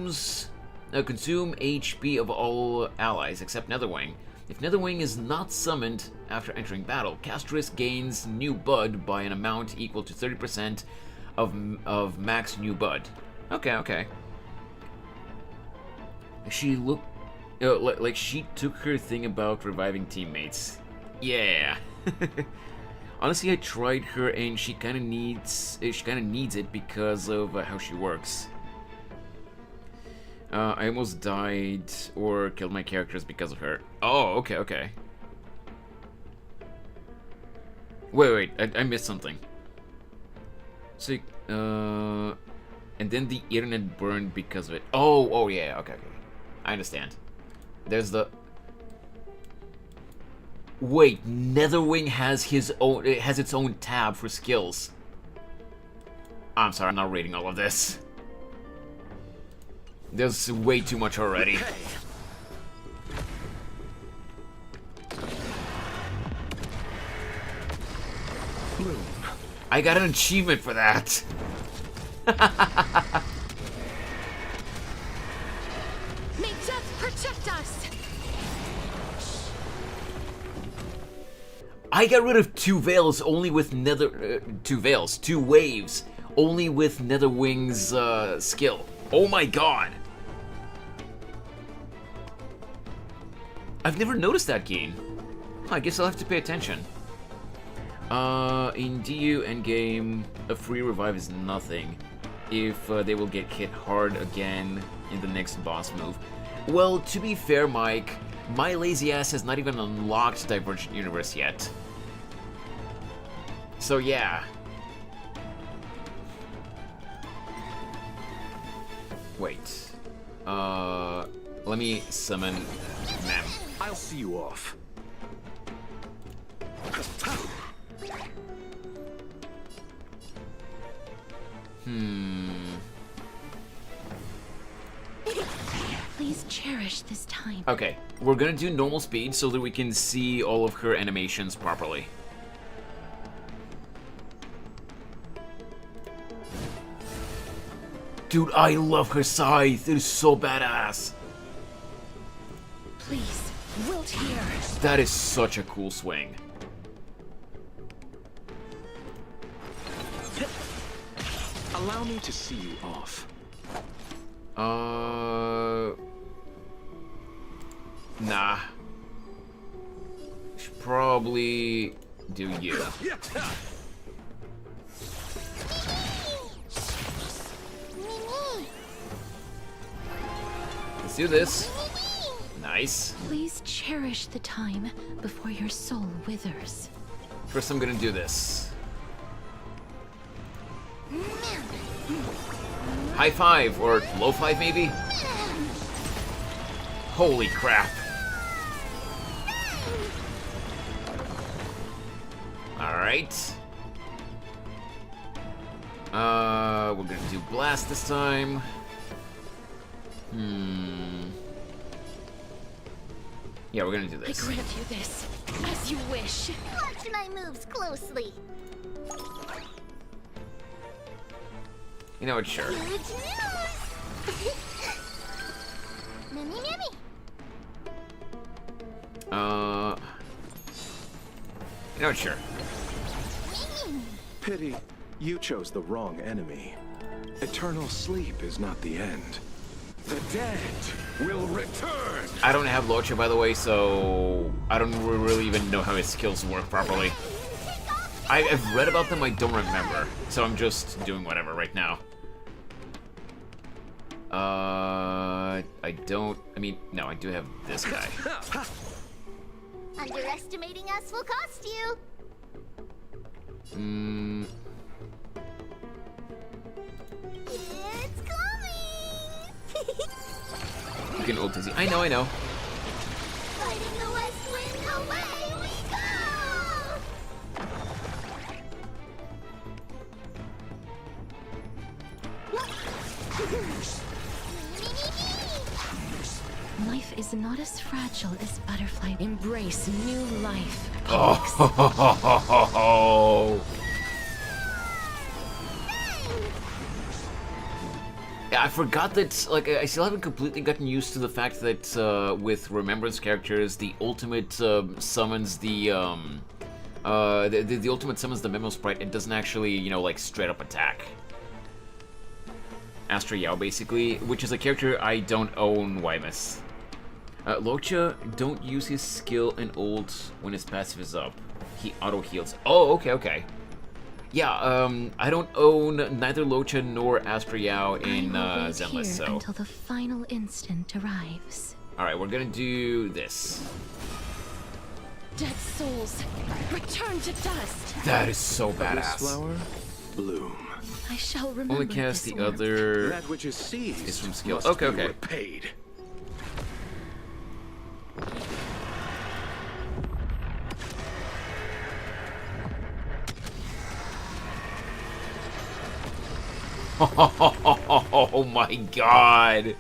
Speaker 1: HP of all allies except Netherwing. If Netherwing is not summoned after entering battle, Castorice gains New Bud by an amount equal to 30% of max New Bud. Okay. She looked like she took her thing about reviving teammates. Yeah. Honestly, I tried her and she kind of needs it because of how she works. I almost died or killed my characters because of her. Oh, okay. Wait, I missed something. So, and then the internet burned because of it. Oh yeah, okay. I understand. There's the... Wait, Netherwing has its own tab for skills. I'm sorry, I'm not reading all of this. There's way too much already.
Speaker 3: Okay. Bloom.
Speaker 1: I got an achievement for that.
Speaker 2: May death protect us!
Speaker 1: I got rid of two veils only with two waves only with Netherwing's skill. Oh my god. I've never noticed that gain. I guess I'll have to pay attention. In DU endgame, a free revive is nothing if they will get hit hard again in the next boss move. Well, to be fair, Mike, my lazy ass has not even unlocked Divergent Universe yet. So yeah. Wait. Let me summon Mem.
Speaker 3: I'll see you off.
Speaker 2: Please cherish this time.
Speaker 1: Okay, we're gonna do normal speed so that we can see all of her animations properly. Dude, I love her scythe. It is so badass.
Speaker 2: Please, wilt here.
Speaker 1: That is such a cool swing.
Speaker 3: Allow me to see you off.
Speaker 1: Nah. Should probably do you. Let's do this. Nice.
Speaker 2: Please cherish the time before your soul withers.
Speaker 1: First, I'm gonna do this. High five, or low five, maybe? Holy crap. Alright. We're gonna do blast this time. Yeah, we're gonna do this.
Speaker 2: I grant you this, as you wish.
Speaker 4: Watch my moves closely.
Speaker 1: You know what, sure.
Speaker 4: Good news. Mimi, Mimi.
Speaker 1: You know what, sure.
Speaker 3: Pity, you chose the wrong enemy. Eternal sleep is not the end. The dead will return!
Speaker 1: I don't have Locha, by the way, so I don't really even know how his skills work properly. I've read about them, I don't remember, so I'm just doing whatever right now. No, I do have this guy.
Speaker 4: Underestimating us will cost you. It's coming.
Speaker 1: You can ult Dizzy. I know.
Speaker 4: Fighting the west wind, away we
Speaker 2: Life is not as fragile as butterfly. Embrace new life.
Speaker 1: Oh. Yeah, I forgot that, like, I still haven't completely gotten used to the fact that, with Remembrance characters, the ultimate, summons the ultimate summons the Memo Sprite. It doesn't actually, you know, like, straight up attack. Astra Yao, basically, which is a character I don't own, Wymus. Locha, don't use his skill and ult when his passive is up. He auto-heals. Oh, okay. Yeah, I don't own neither Locha nor Astra Yao in Zenless, so...
Speaker 2: until the final instant arrives.
Speaker 1: Alright, we're gonna do this.
Speaker 2: Dead souls, return to dust!
Speaker 1: That is so
Speaker 3: This
Speaker 1: badass.
Speaker 3: flower, bloom.
Speaker 2: I shall remember
Speaker 1: Only cast
Speaker 2: this
Speaker 1: the
Speaker 2: orb.
Speaker 1: other...
Speaker 3: That which is seized
Speaker 1: Is from skills.
Speaker 3: must
Speaker 1: Okay.
Speaker 3: be repaid.
Speaker 1: Oh my god!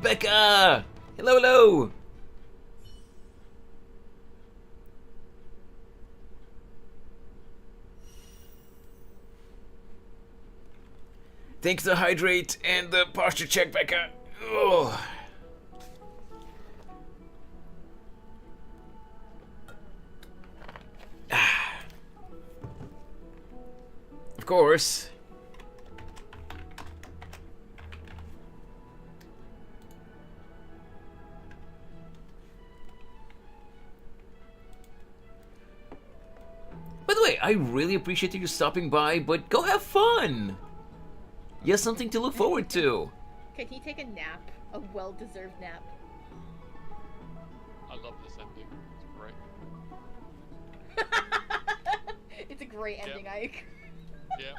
Speaker 1: Becca! Hello! Thanks the hydrate and the posture check, Becca. Ugh. Of course. By the way, I really appreciate you stopping by, but go have fun! You have something to look forward to.
Speaker 5: Can he take a nap? A well-deserved nap.
Speaker 6: I love this ending. It's great.
Speaker 5: It's a great ending,
Speaker 6: Yep.
Speaker 5: Ike.
Speaker 6: Yeah,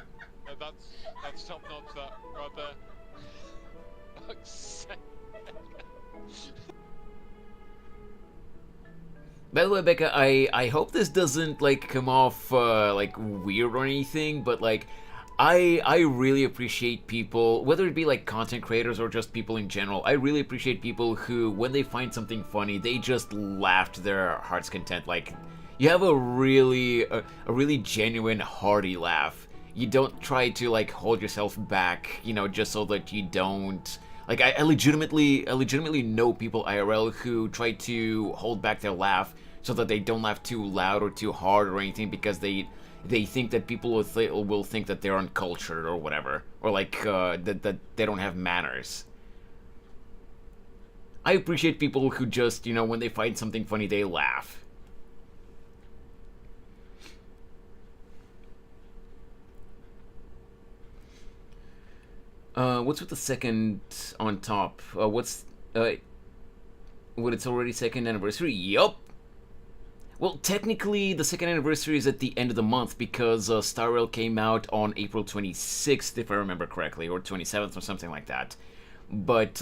Speaker 6: that's top notch that right there. Fuck's sake.
Speaker 1: By the way, Becca, I hope this doesn't, like, come off, like, weird or anything, but, like, I really appreciate people, whether it be, like, content creators or just people in general, I really appreciate people who, when they find something funny, they just laugh to their heart's content. Like, you have a really genuine, hearty laugh. You don't try to, like, hold yourself back, you know, just so that you don't... Like, I legitimately know people IRL who try to hold back their laugh so that they don't laugh too loud or too hard or anything because they think that people will think that they're uncultured or whatever, or like that they don't have manners. I appreciate people who just, you know, when they find something funny, they laugh. What's with the second on top? What, it's already second anniversary? Yup! Well, technically, the second anniversary is at the end of the month because Star Rail came out on April 26th, if I remember correctly, or 27th or something like that. But,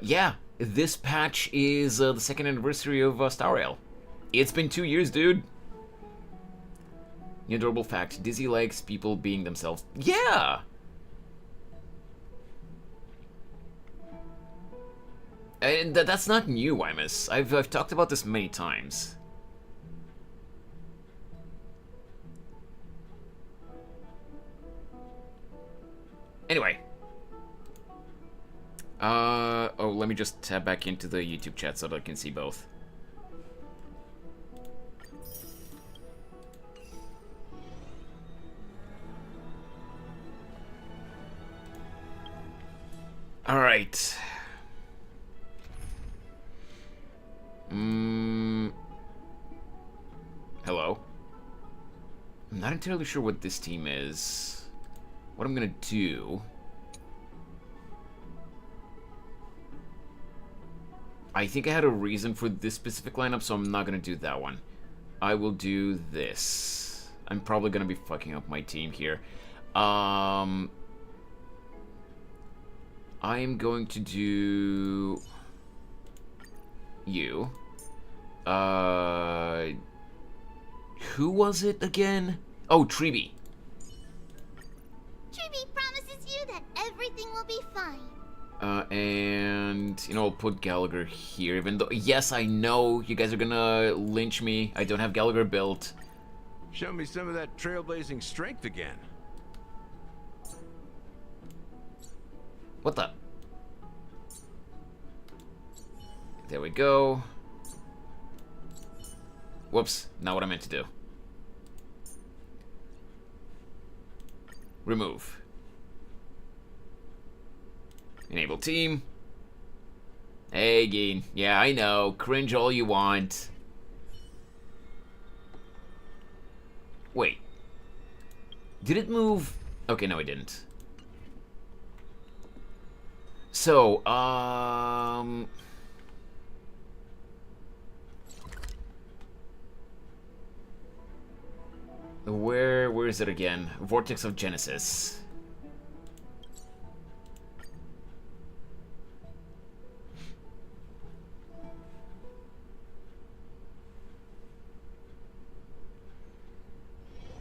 Speaker 1: yeah, this patch is the second anniversary of Star Rail. It's been 2 years, dude! The adorable fact, Dizzy likes people being themselves. Yeah! And that's not new, Imus. I've talked about this many times. Anyway. Oh, let me just tab back into the YouTube chat so that I can see both. Alright. Hello. I'm not entirely sure what this team is. What I'm gonna do... I think I had a reason for this specific lineup, so I'm not gonna do that one. I will do this. I'm probably gonna be fucking up my team here. I am going to do... you. Who was it again? Oh, Treeby.
Speaker 4: Chibi promises you that everything will be fine.
Speaker 1: And, you know, I'll put Gallagher here, even though, yes, I know you guys are gonna lynch me. I don't have Gallagher built.
Speaker 3: Show me some of that trailblazing strength again.
Speaker 1: What the? There we go. Whoops, not what I meant to do. Remove. Enable team. Hey, Geen. Yeah, I know. Cringe all you want. Wait. Did it move? Okay, no, it didn't. So, Where is it again? Vortex of Genesis.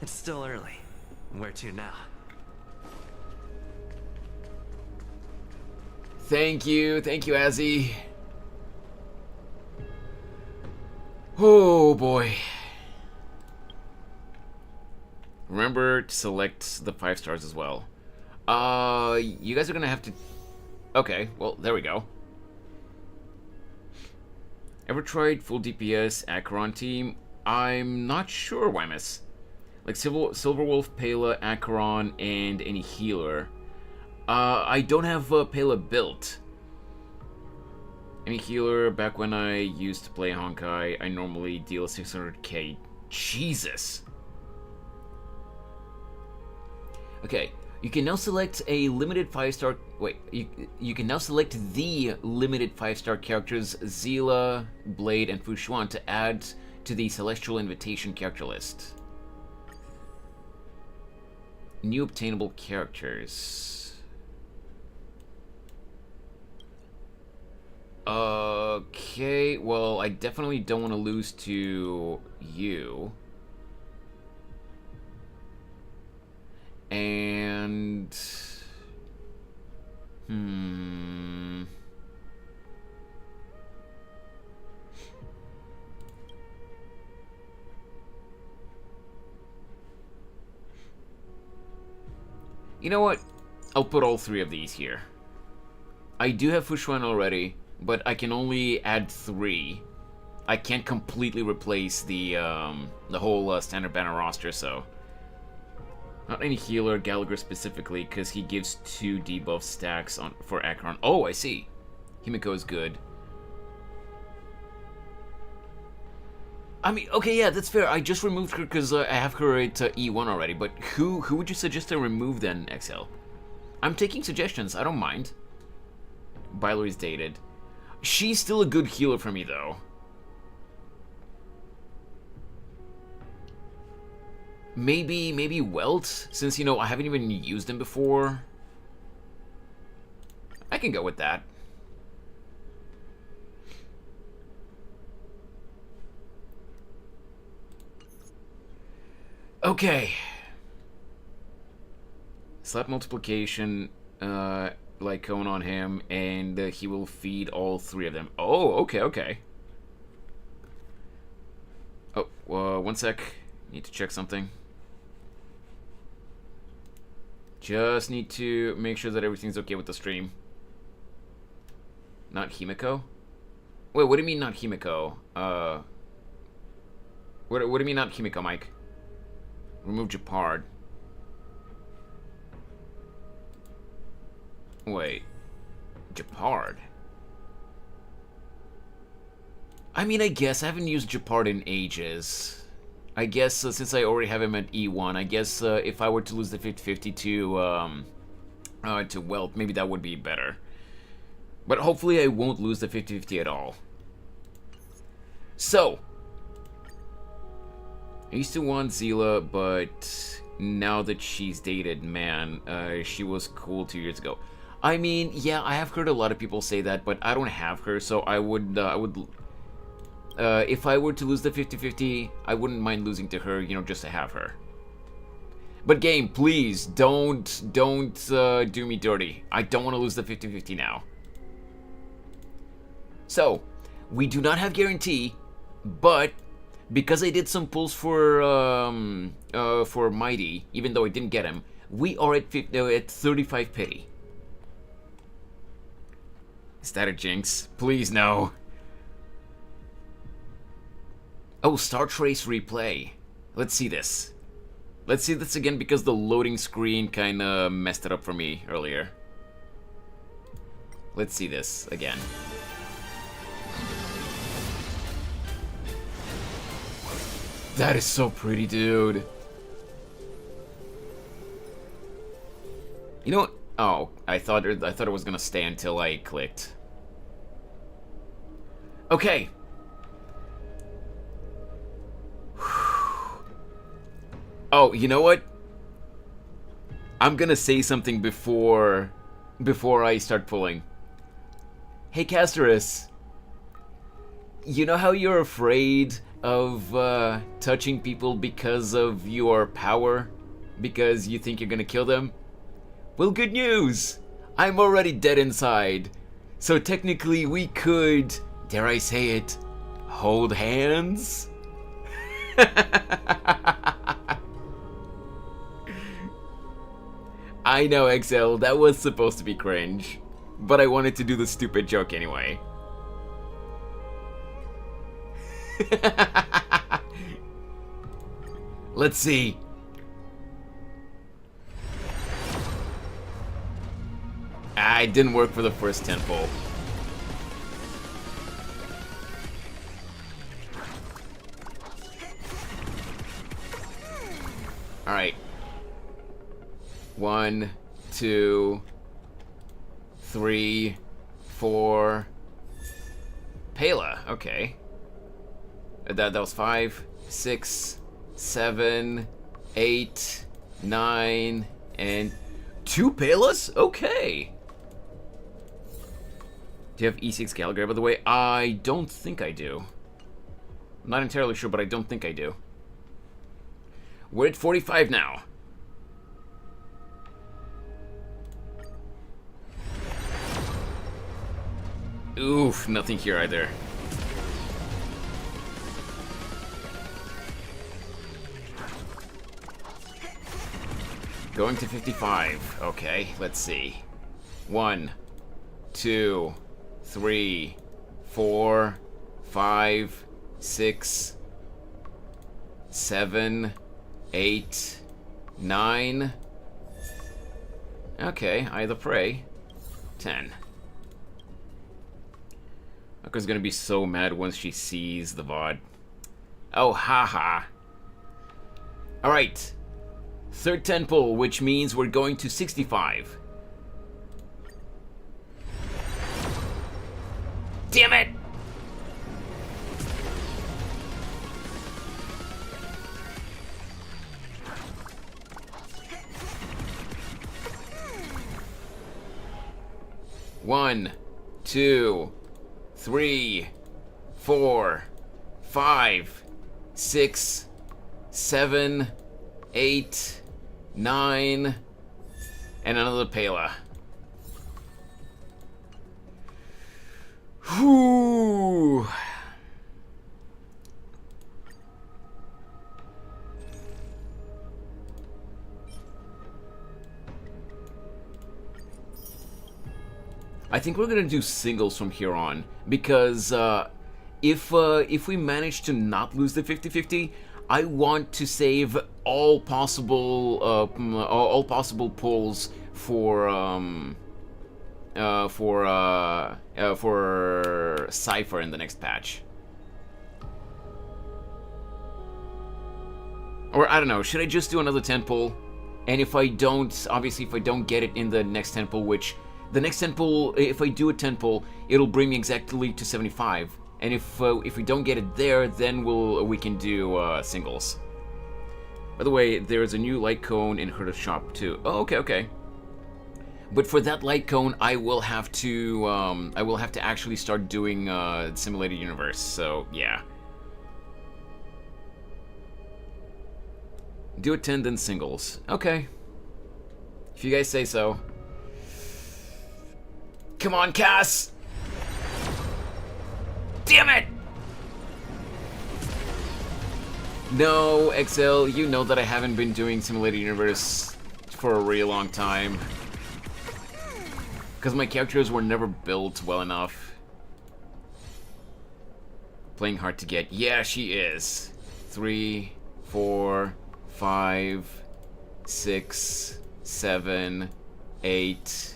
Speaker 7: It's still early. Where to now?
Speaker 1: Thank you, Azzy. Oh boy. Remember to select the 5 stars as well. You guys are gonna have to... Okay, well, there we go. Ever tried full DPS Acheron team? I'm not sure, Wymus. Like Silverwolf, Pela, Acheron, and any healer. I don't have Pela built. Any healer, back when I used to play Honkai, I normally deal 600k. Jesus! Okay, you can now select a limited 5-star... Wait, you can now select the limited 5-star characters Zila, Blade, and Fushuan to add to the Celestial Invitation character list. New obtainable characters. Okay, well, I definitely don't want to lose to you. And... You know what? I'll put all 3 of these here. I do have Fushuan already, but I can only add 3. I can't completely replace the whole standard banner roster, so... Not any healer, Gallagher specifically, because he gives 2 debuff stacks for Acheron. Oh, I see. Himiko is good. I mean, okay, yeah, that's fair. I just removed her because I have her at E1 already. But who would you suggest I remove then, XL? I'm taking suggestions. I don't mind. Byler's dated. She's still a good healer for me, though. Maybe Welt, since, you know, I haven't even used him before. I can go with that. Okay. Slap multiplication, like cone on him, and he will feed all three of them. Oh, okay. Oh, one sec. Need to check something. Just need to make sure that everything's okay with the stream. Not Himiko? Wait, what do you mean not Himiko? What do you mean not Himiko, Mike? Remove Japard. Wait. Japard? I mean, I guess I haven't used Japard in ages. I guess since I already have him at E1, I guess if I were to lose the 50-50 to Welt, maybe that would be better. But hopefully I won't lose the 50-50 at all. So, I used to want Zila, but now that she's dated, man, she was cool 2 years ago. I mean, yeah, I have heard a lot of people say that, but I don't have her, so I would if I were to lose the 50-50, I wouldn't mind losing to her, you know, just to have her. But game, please, don't do me dirty. I don't want to lose the 50-50 now. So, we do not have guarantee, but because I did some pulls for Mighty, even though I didn't get him, we are at 35 pity. Is that a jinx? Please, no. Oh, Star Trace replay. Let's see this. Let's see this again because the loading screen kind of messed it up for me earlier. Let's see this again. That is so pretty, dude. You know what? Oh, I thought it was gonna stay until I clicked. Okay. Oh, you know what? I'm gonna say something before I start pulling. Hey, Castorice. You know how you're afraid of touching people because of your power? Because you think you're gonna kill them? Well, good news! I'm already dead inside. So technically we could, dare I say it, hold hands? I know, XL, that was supposed to be cringe. But I wanted to do the stupid joke anyway. Let's see. It didn't work for the first 10 pull. Alright. 1, 2, 3, 4. Pela, okay. That was 5, 6, 7, 8, 9, and 2 Pelas? Okay. Do you have E6 Gallagher, by the way? I don't think I do. I'm not entirely sure, but I don't think I do. We're at 45 now. Oof, nothing here either. Going to 55. Okay, let's see. 1, 2, 3, 4, 5, 6, 7, 8, 9. Okay, Eye of the Prey. 10. Aka's gonna be so mad once she sees the VOD. Oh, haha. Alright. Third 10 pull, which means we're going to 65. Damn it! One, 2, 3, 4, 5, 6, 7, 8, 9, and another Pela. Whew. I think we're gonna do singles from here on, because if we manage to not lose the 50-50, I want to save all possible pulls for Cypher in the next patch. Or I don't know, should I just do another 10 pull? And if I don't, obviously if I don't get it in the next 10 pull, which the next 10 pull, if I do a 10 pull, it'll bring me exactly to 75. And if we don't get it there, then we can do singles. By the way, there's a new light cone in her shop too. Oh, okay. But for that light cone, I will have to actually start doing Simulated Universe. So yeah. Do a 10 then singles. Okay. If you guys say so. Come on, Cass! Damn it! No, XL, you know that I haven't been doing Simulated Universe for a really long time. Because my characters were never built well enough. Playing hard to get. Yeah, she is. 3, 4, 5, 6, 7, 8,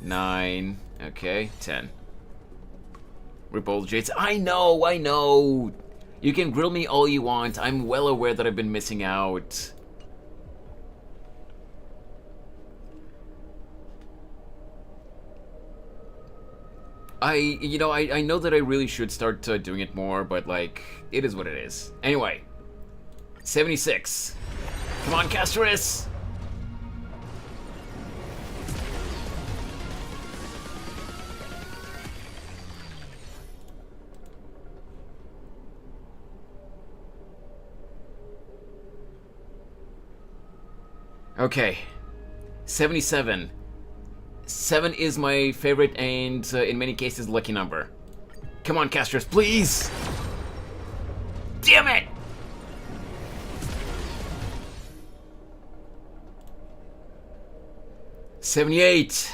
Speaker 1: 9... Okay, 10. Repose Jades. I know! You can grill me all you want. I'm well aware that I've been missing out. I know that I really should start doing it more, but like, it is what it is. Anyway, 76. Come on, Castorice! Okay, 77. 7 is my favorite and, in many cases, lucky number. Come on, Castorice, please! Damn it! $78.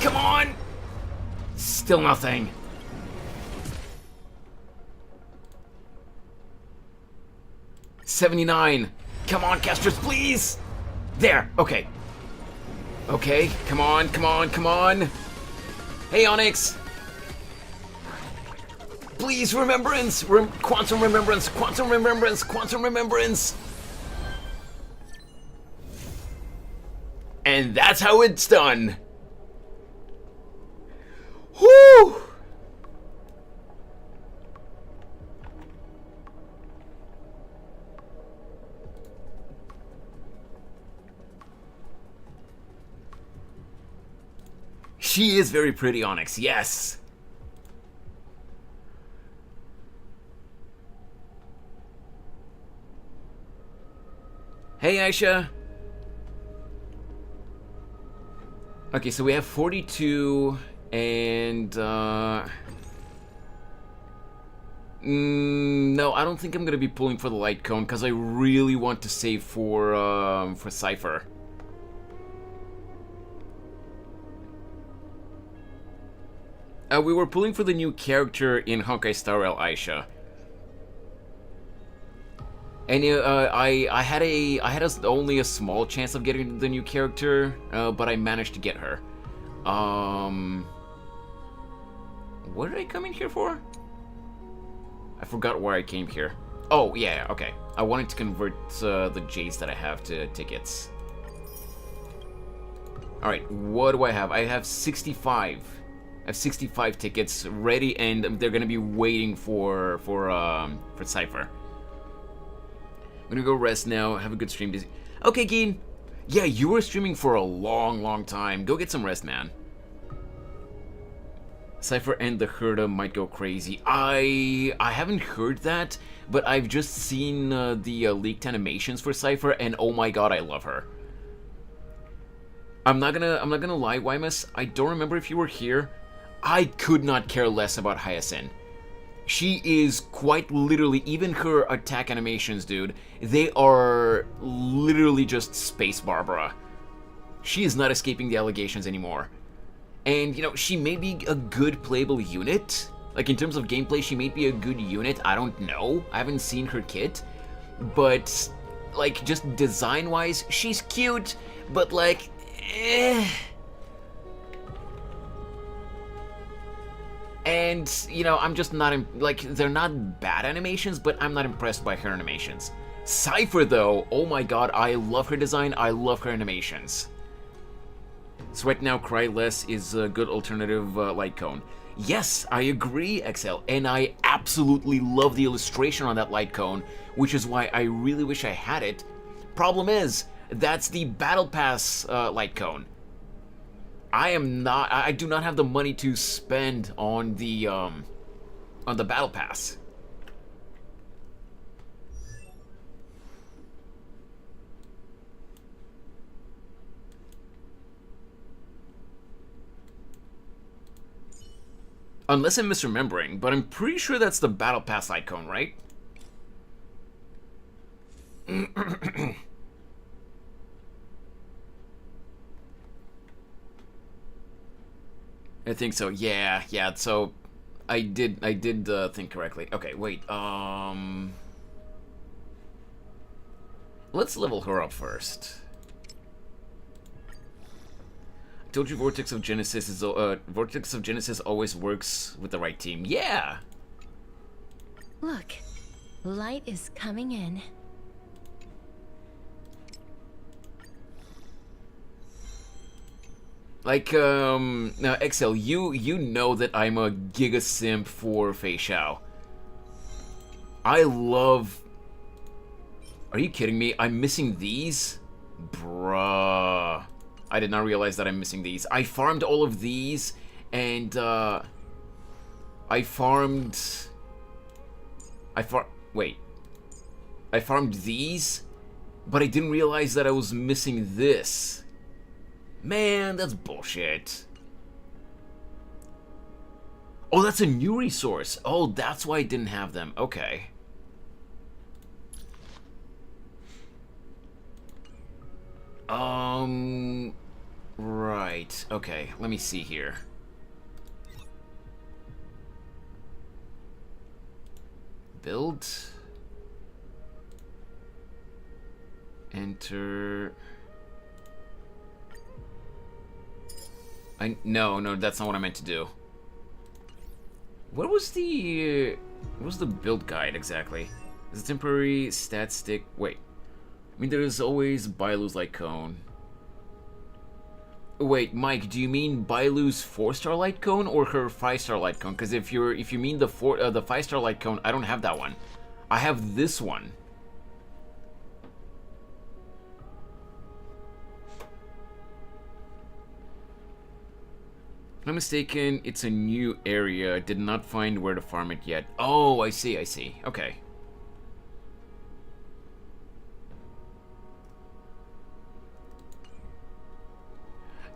Speaker 1: Come on! Still nothing. $79. Come on, Castorice, please! There, okay. Okay, come on. Hey, Onyx! Please, remembrance! Quantum remembrance! And that's how it's done! Whoo! She is very pretty, Onyx, yes! Hey, Aisha! Okay, so we have 42, and, no, I don't think I'm gonna be pulling for the light cone, because I really want to save for Cypher. We were pulling for the new character in Honkai Star Rail, Aisha. And I had only a small chance of getting the new character, but I managed to get her. What did I come in here for? I forgot why I came here. Oh, yeah, okay. I wanted to convert the J's that I have to tickets. Alright, what do I have? I have 65. I have 65 tickets ready, and they're gonna be waiting for Cypher. I'm gonna go rest now, have a good stream. Okay, Geen. Yeah, you were streaming for a long time. Go get some rest, man. Cypher and the Herda might go crazy. I haven't heard that, but I've just seen the leaked animations for Cypher, and oh my god, I love her. I'm not gonna lie, Wymus. I don't remember if you were here. I could not care less about Hyacinth. She is quite literally, even her attack animations, dude, they are literally just Space Barbara. She is not escaping the allegations anymore. And, you know, she may be a good playable unit. Like, in terms of gameplay, she may be a good unit. I don't know. I haven't seen her kit. But, like, just design-wise, she's cute, but, like, eh. And, you know, I'm just not, like, they're not bad animations, but I'm not impressed by her animations. Cypher, though, oh my god, I love her design, I love her animations. Sweat Now, Cry Less is a good alternative light cone. Yes, I agree, XL, and I absolutely love the illustration on that light cone, which is why I really wish I had it. Problem is, that's the Battle Pass light cone. I do not have the money to spend on the Battle Pass. Unless I'm misremembering, but I'm pretty sure that's the Battle Pass icon, right? I think so. Yeah. So I did think correctly. Okay, wait. Let's level her up first. I told you Vortex of Genesis always works with the right team. Yeah.
Speaker 2: Look, light is coming in.
Speaker 1: Like, now, XL, you know that I'm a giga simp for Fei Xiao. I love... Are you kidding me? I'm missing these? Bruh. I did not realize that I'm missing these. I farmed all of these, and, I farmed these, but I didn't realize that I was missing this. Man, that's bullshit. Oh, that's a new resource. Oh, that's why I didn't have them. Okay. Right. Okay, let me see here. Build. Enter. No, that's not what I meant to do. What was the build guide exactly? Is it temporary stat stick? Wait. I mean, there is always Bailu's light cone. Wait, Mike, do you mean Bailu's 4-star light cone or her 5-star light cone? Because if you mean the 5-star light cone, I don't have that one. I have this one. If I'm mistaken, it's a new area. Did not find where to farm it yet. Oh, I see. Okay.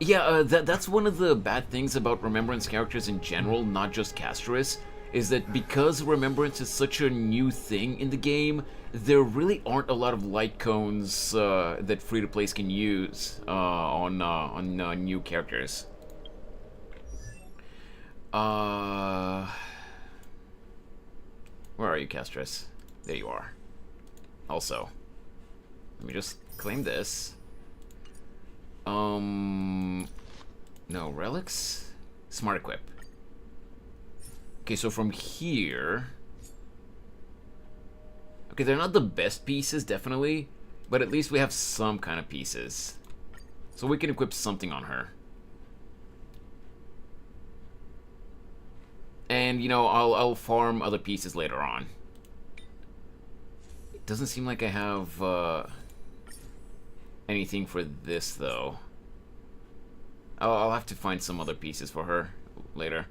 Speaker 1: Yeah, that's one of the bad things about Remembrance characters in general, not just Castorice, is that because Remembrance is such a new thing in the game, there really aren't a lot of light cones that free-to-plays can use on new characters. Where are you, Castorice? There you are. Also, let me just claim this. No, relics? Smart equip. Okay, so from here... Okay, they're not the best pieces, definitely, but at least we have some kind of pieces. So we can equip something on her. And, you know, I'll farm other pieces later on. It doesn't seem like I have anything for this, though. I'll have to find some other pieces for her later.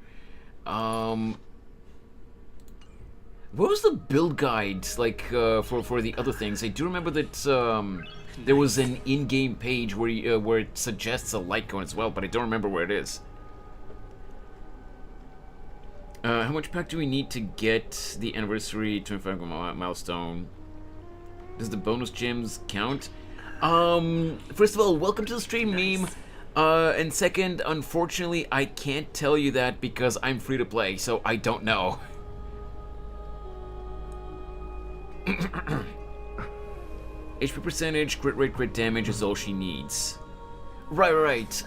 Speaker 1: What was the build guide like for the other things? I do remember that there was an in-game page where it suggests a light cone as well, but I don't remember where it is. How much pack do we need to get the anniversary 25 milestone? Does the bonus gems count? First of all, welcome to the stream, meme. And second, unfortunately, I can't tell you that because I'm free to play, so I don't know. HP percentage, crit rate, crit damage is all she needs. Right.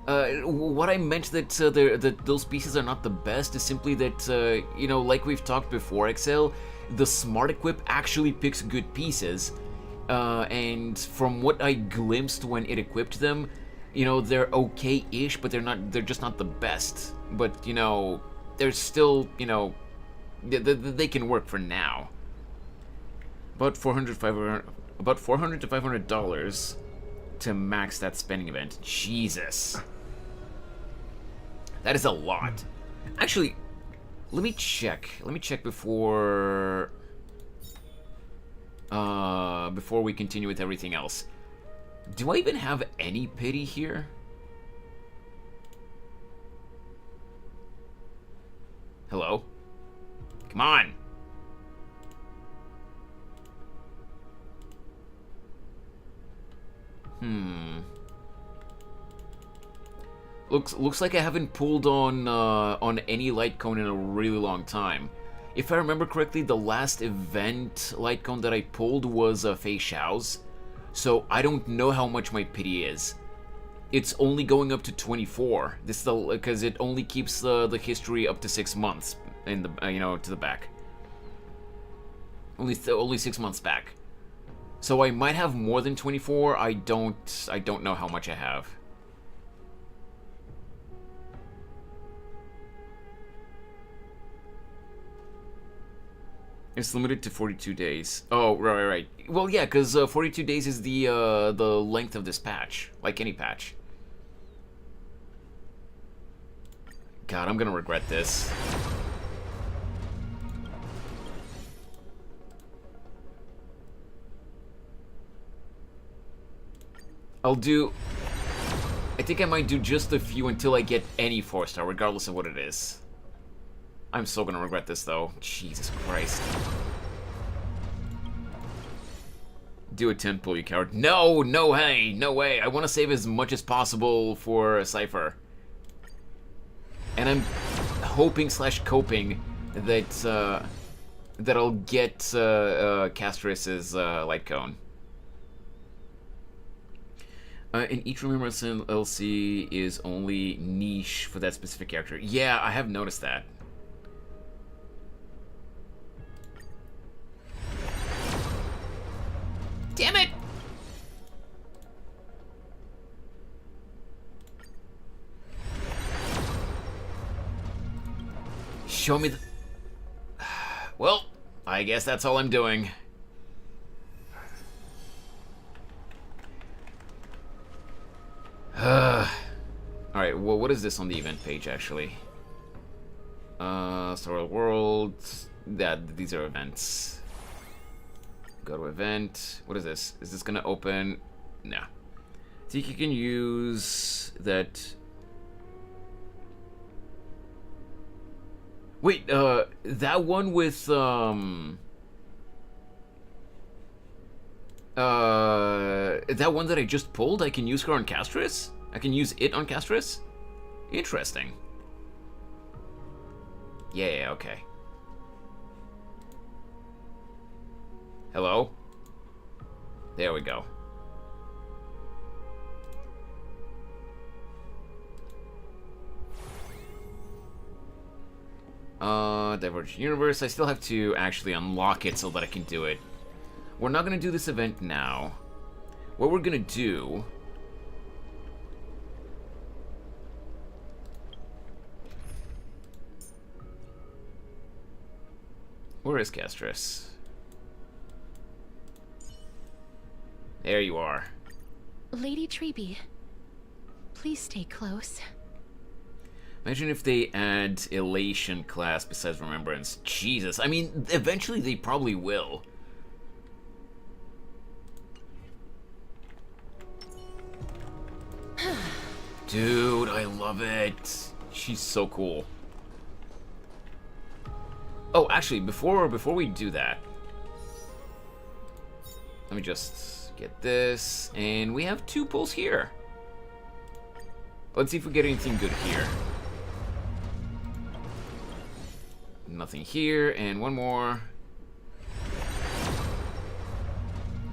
Speaker 1: What I meant that those pieces are not the best is simply that, you know, like we've talked before, Excel, the smart equip actually picks good pieces. And from what I glimpsed when it equipped them, you know, they're okay-ish, but they're just not the best. But, you know, they're still, you know, they can work for now. About $400 to $500 to max that spending event. Jesus. That is a lot. Actually, let me check. Let me check before we continue with everything else. Do I even have any pity here? Hello? Come on. Looks like I haven't pulled on any light cone in a really long time. If I remember correctly, the last event light cone that I pulled was Fei Xiao's, so I don't know how much my pity is. It's only going up to 24. This is because it only keeps the history up to 6 months in the you know, to the back. Only 6 months back. So I might have more than 24. I don't know how much I have. It's limited to 42 days. Oh, right. Well, yeah, because 42 days is the length of this patch, like any patch. God, I'm gonna regret this. I think I might do just a few until I get any 4-star, regardless of what it is. I'm so gonna regret this, though. Jesus Christ. Do a 10 pull, you coward. No way. I want to save as much as possible for Cypher. And I'm hoping / coping that that I'll get Castorice's light cone. And each remembrance in LC is only niche for that specific character. Yeah, I have noticed that. Damn it! Show me the... Well, I guess that's all I'm doing. Alright, well, what is this on the event page, actually? Star World... these are events. Go to event. What is this? Is this gonna open? No. I think you can use that... Wait, that one with, that one that I just pulled, I can use her on Castorice? I can use it on Castorice? Interesting. Yeah, okay. Hello? There we go. Divergent Universe. I still have to actually unlock it so that I can do it. We're not gonna do this event now. What we're gonna do... Where is Castorice? There you are.
Speaker 2: Lady Treby, please stay close.
Speaker 1: Imagine if they add Elation class besides Remembrance. Jesus, I mean, eventually they probably will. Dude, I love it. She's so cool. Oh, actually, before we do that, let me just get this, and we have 2 pulls here. Let's see if we get anything good here. Nothing here, and one more.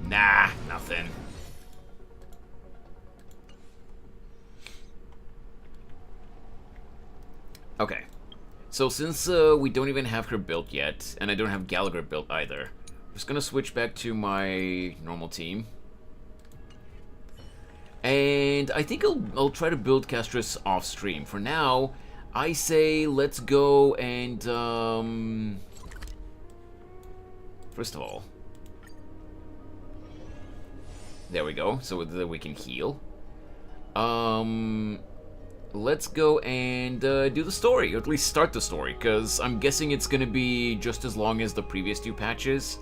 Speaker 1: Nah, nothing. Okay. So since we don't even have her built yet, and I don't have Gallagher built either, I'm just gonna switch back to my normal team. And I think I'll try to build Castorice off stream. For now, I say let's go and first of all, there we go, so that we can heal. Let's go and do the story, or at least start the story, because I'm guessing it's gonna be just as long as the previous 2 patches.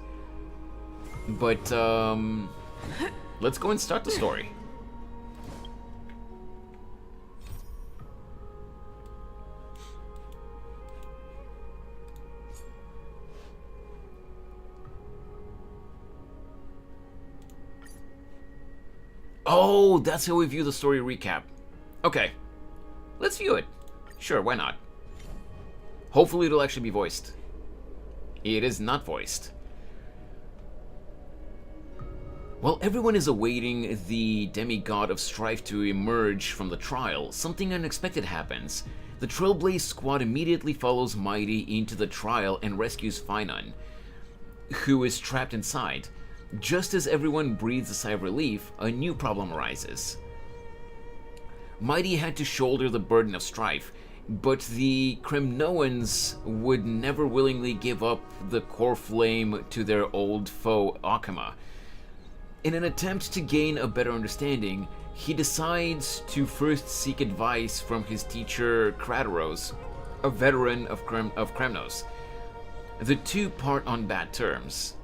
Speaker 1: But let's go and start the story. Oh, that's how we view the story recap. Okay. Let's view it. Sure, why not? Hopefully it'll actually be voiced. It is not voiced. While everyone is awaiting the demigod of strife to emerge from the trial, something unexpected happens. The Trailblaze squad immediately follows Mighty into the trial and rescues Finon, who is trapped inside. Just as everyone breathes a sigh of relief, a new problem arises. Mighty had to shoulder the burden of strife, but the Kremnoans would never willingly give up the core flame to their old foe, Akama. In an attempt to gain a better understanding, he decides to first seek advice from his teacher, Kratoros, a veteran of Kremnos. The 2 part on bad terms.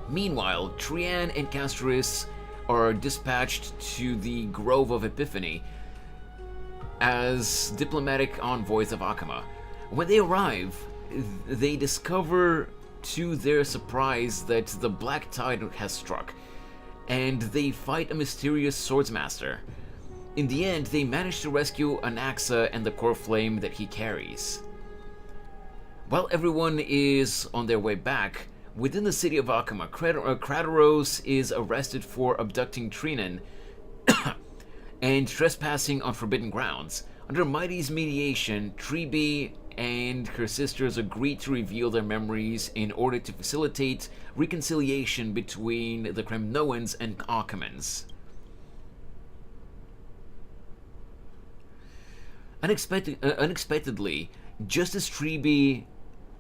Speaker 1: Meanwhile, Trian and Castorice are dispatched to the Grove of Epiphany as diplomatic envoys of Akama. When they arrive, they discover to their surprise that the Black Tide has struck, and they fight a mysterious swordsmaster. In the end, they manage to rescue Anaxa and the core flame that he carries. While everyone is on their way back, within the city of Akama, Kratoros is arrested for abducting Trinan and trespassing on forbidden grounds. Under Mighty's mediation, Treby and her sisters agree to reveal their memories in order to facilitate reconciliation between the Kremnoans and Akamans. Unexpectedly, just as Treby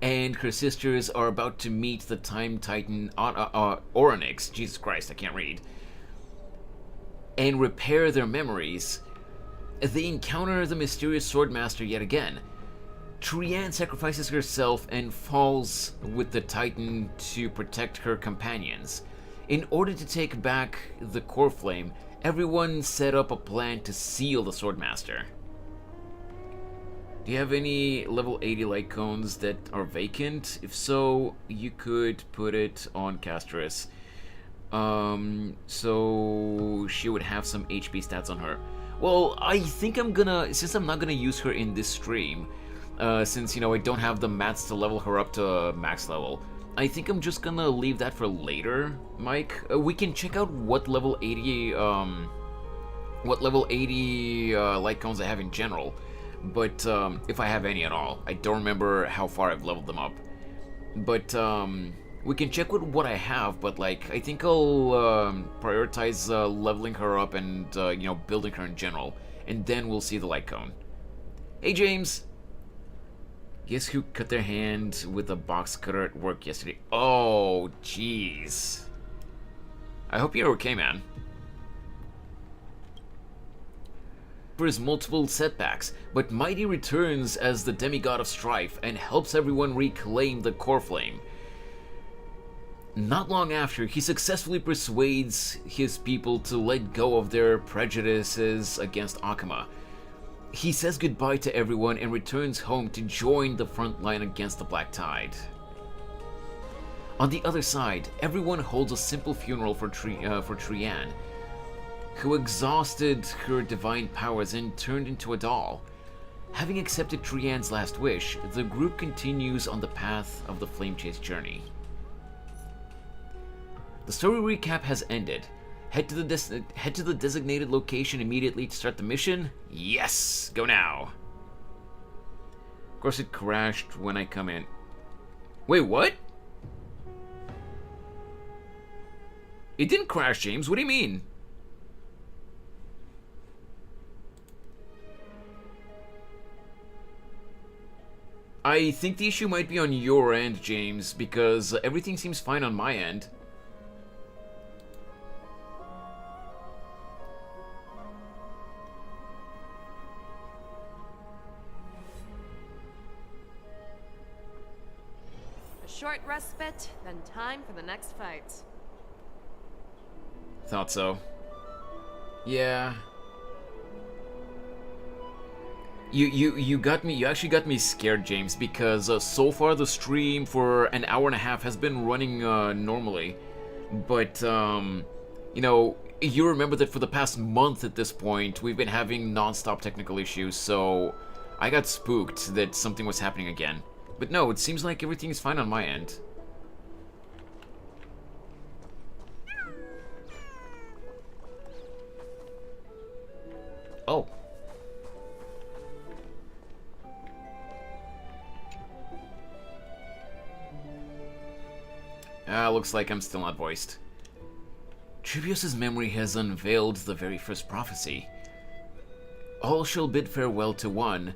Speaker 1: and her sisters are about to meet the Time Titan Oronix, Jesus Christ, I can't read, and repair their memories, they encounter the mysterious Swordmaster yet again. Trian sacrifices herself and falls with the Titan to protect her companions. In order to take back the core flame, everyone set up a plan to seal the Swordmaster. Do you have any level 80 light cones that are vacant? If so, you could put it on Castorice. So she would have some HP stats on her. Well, I think I'm gonna, since I'm not gonna use her in this stream, since, you know, I don't have the mats to level her up to max level, I think I'm just gonna leave that for later, Mike. We can check out what level 80 light cones I have in general. but if I have any at all. I don't remember how far I've leveled them up. But we can check with what I have, but like I think I'll prioritize leveling her up and you know, building her in general, and then we'll see the light cone. Hey James! Guess who cut their hand with a box cutter at work yesterday? Oh, jeez. I hope you're okay, man. For his multiple setbacks, but Mighty returns as the demigod of strife and helps everyone reclaim the core flame. Not long after, he successfully persuades his people to let go of their prejudices against Akuma. He says goodbye to everyone and returns home to join the front line against the Black Tide. On the other side, everyone holds a simple funeral for Trian, who exhausted her divine powers and turned into a doll. Having accepted Trian's last wish, the group continues on the path of the Flame Chase journey. The story recap has ended. Head to the designated location immediately to start the mission? Yes! Go now! Of course it crashed when I come in. Wait, what? It didn't crash, James. What do you mean? I think the issue might be on your end, James, because everything seems fine on my end.
Speaker 8: A short respite, then time for the next fight.
Speaker 1: Thought so. Yeah. You got me. You actually got me scared, James, because so far the stream for an hour and a half has been running normally, but you know, you remember that for the past month at this point we've been having non-stop technical issues, so I got spooked that something was happening again. But no, it seems like everything's fine on my end. Oh. Looks like I'm still not voiced. Trivius's memory has unveiled the very first prophecy. All shall bid farewell to one,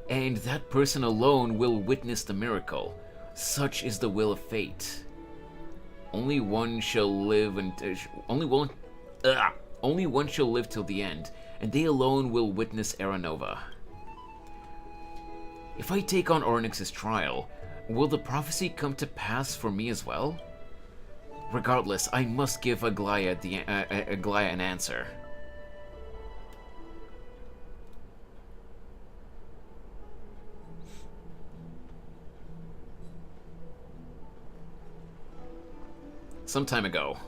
Speaker 1: and that person alone will witness the miracle. Such is the will of fate. Only one shall live and only one shall live till the end, and they alone will witness Era Nova. If I take on Ornyx's trial, will the prophecy come to pass for me as well? Regardless, I must give Aglaia an answer. Some time ago.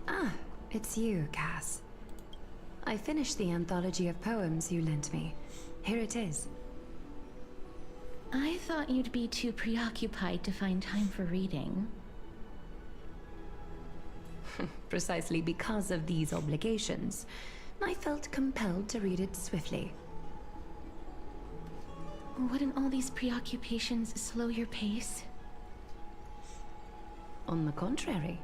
Speaker 2: Ah, it's you, Cass. I finished the anthology of poems you lent me. Here it is. I thought you'd be too preoccupied to find time for reading. Precisely because of these obligations, I felt compelled to read it swiftly. Wouldn't all these preoccupations slow your pace? On the contrary.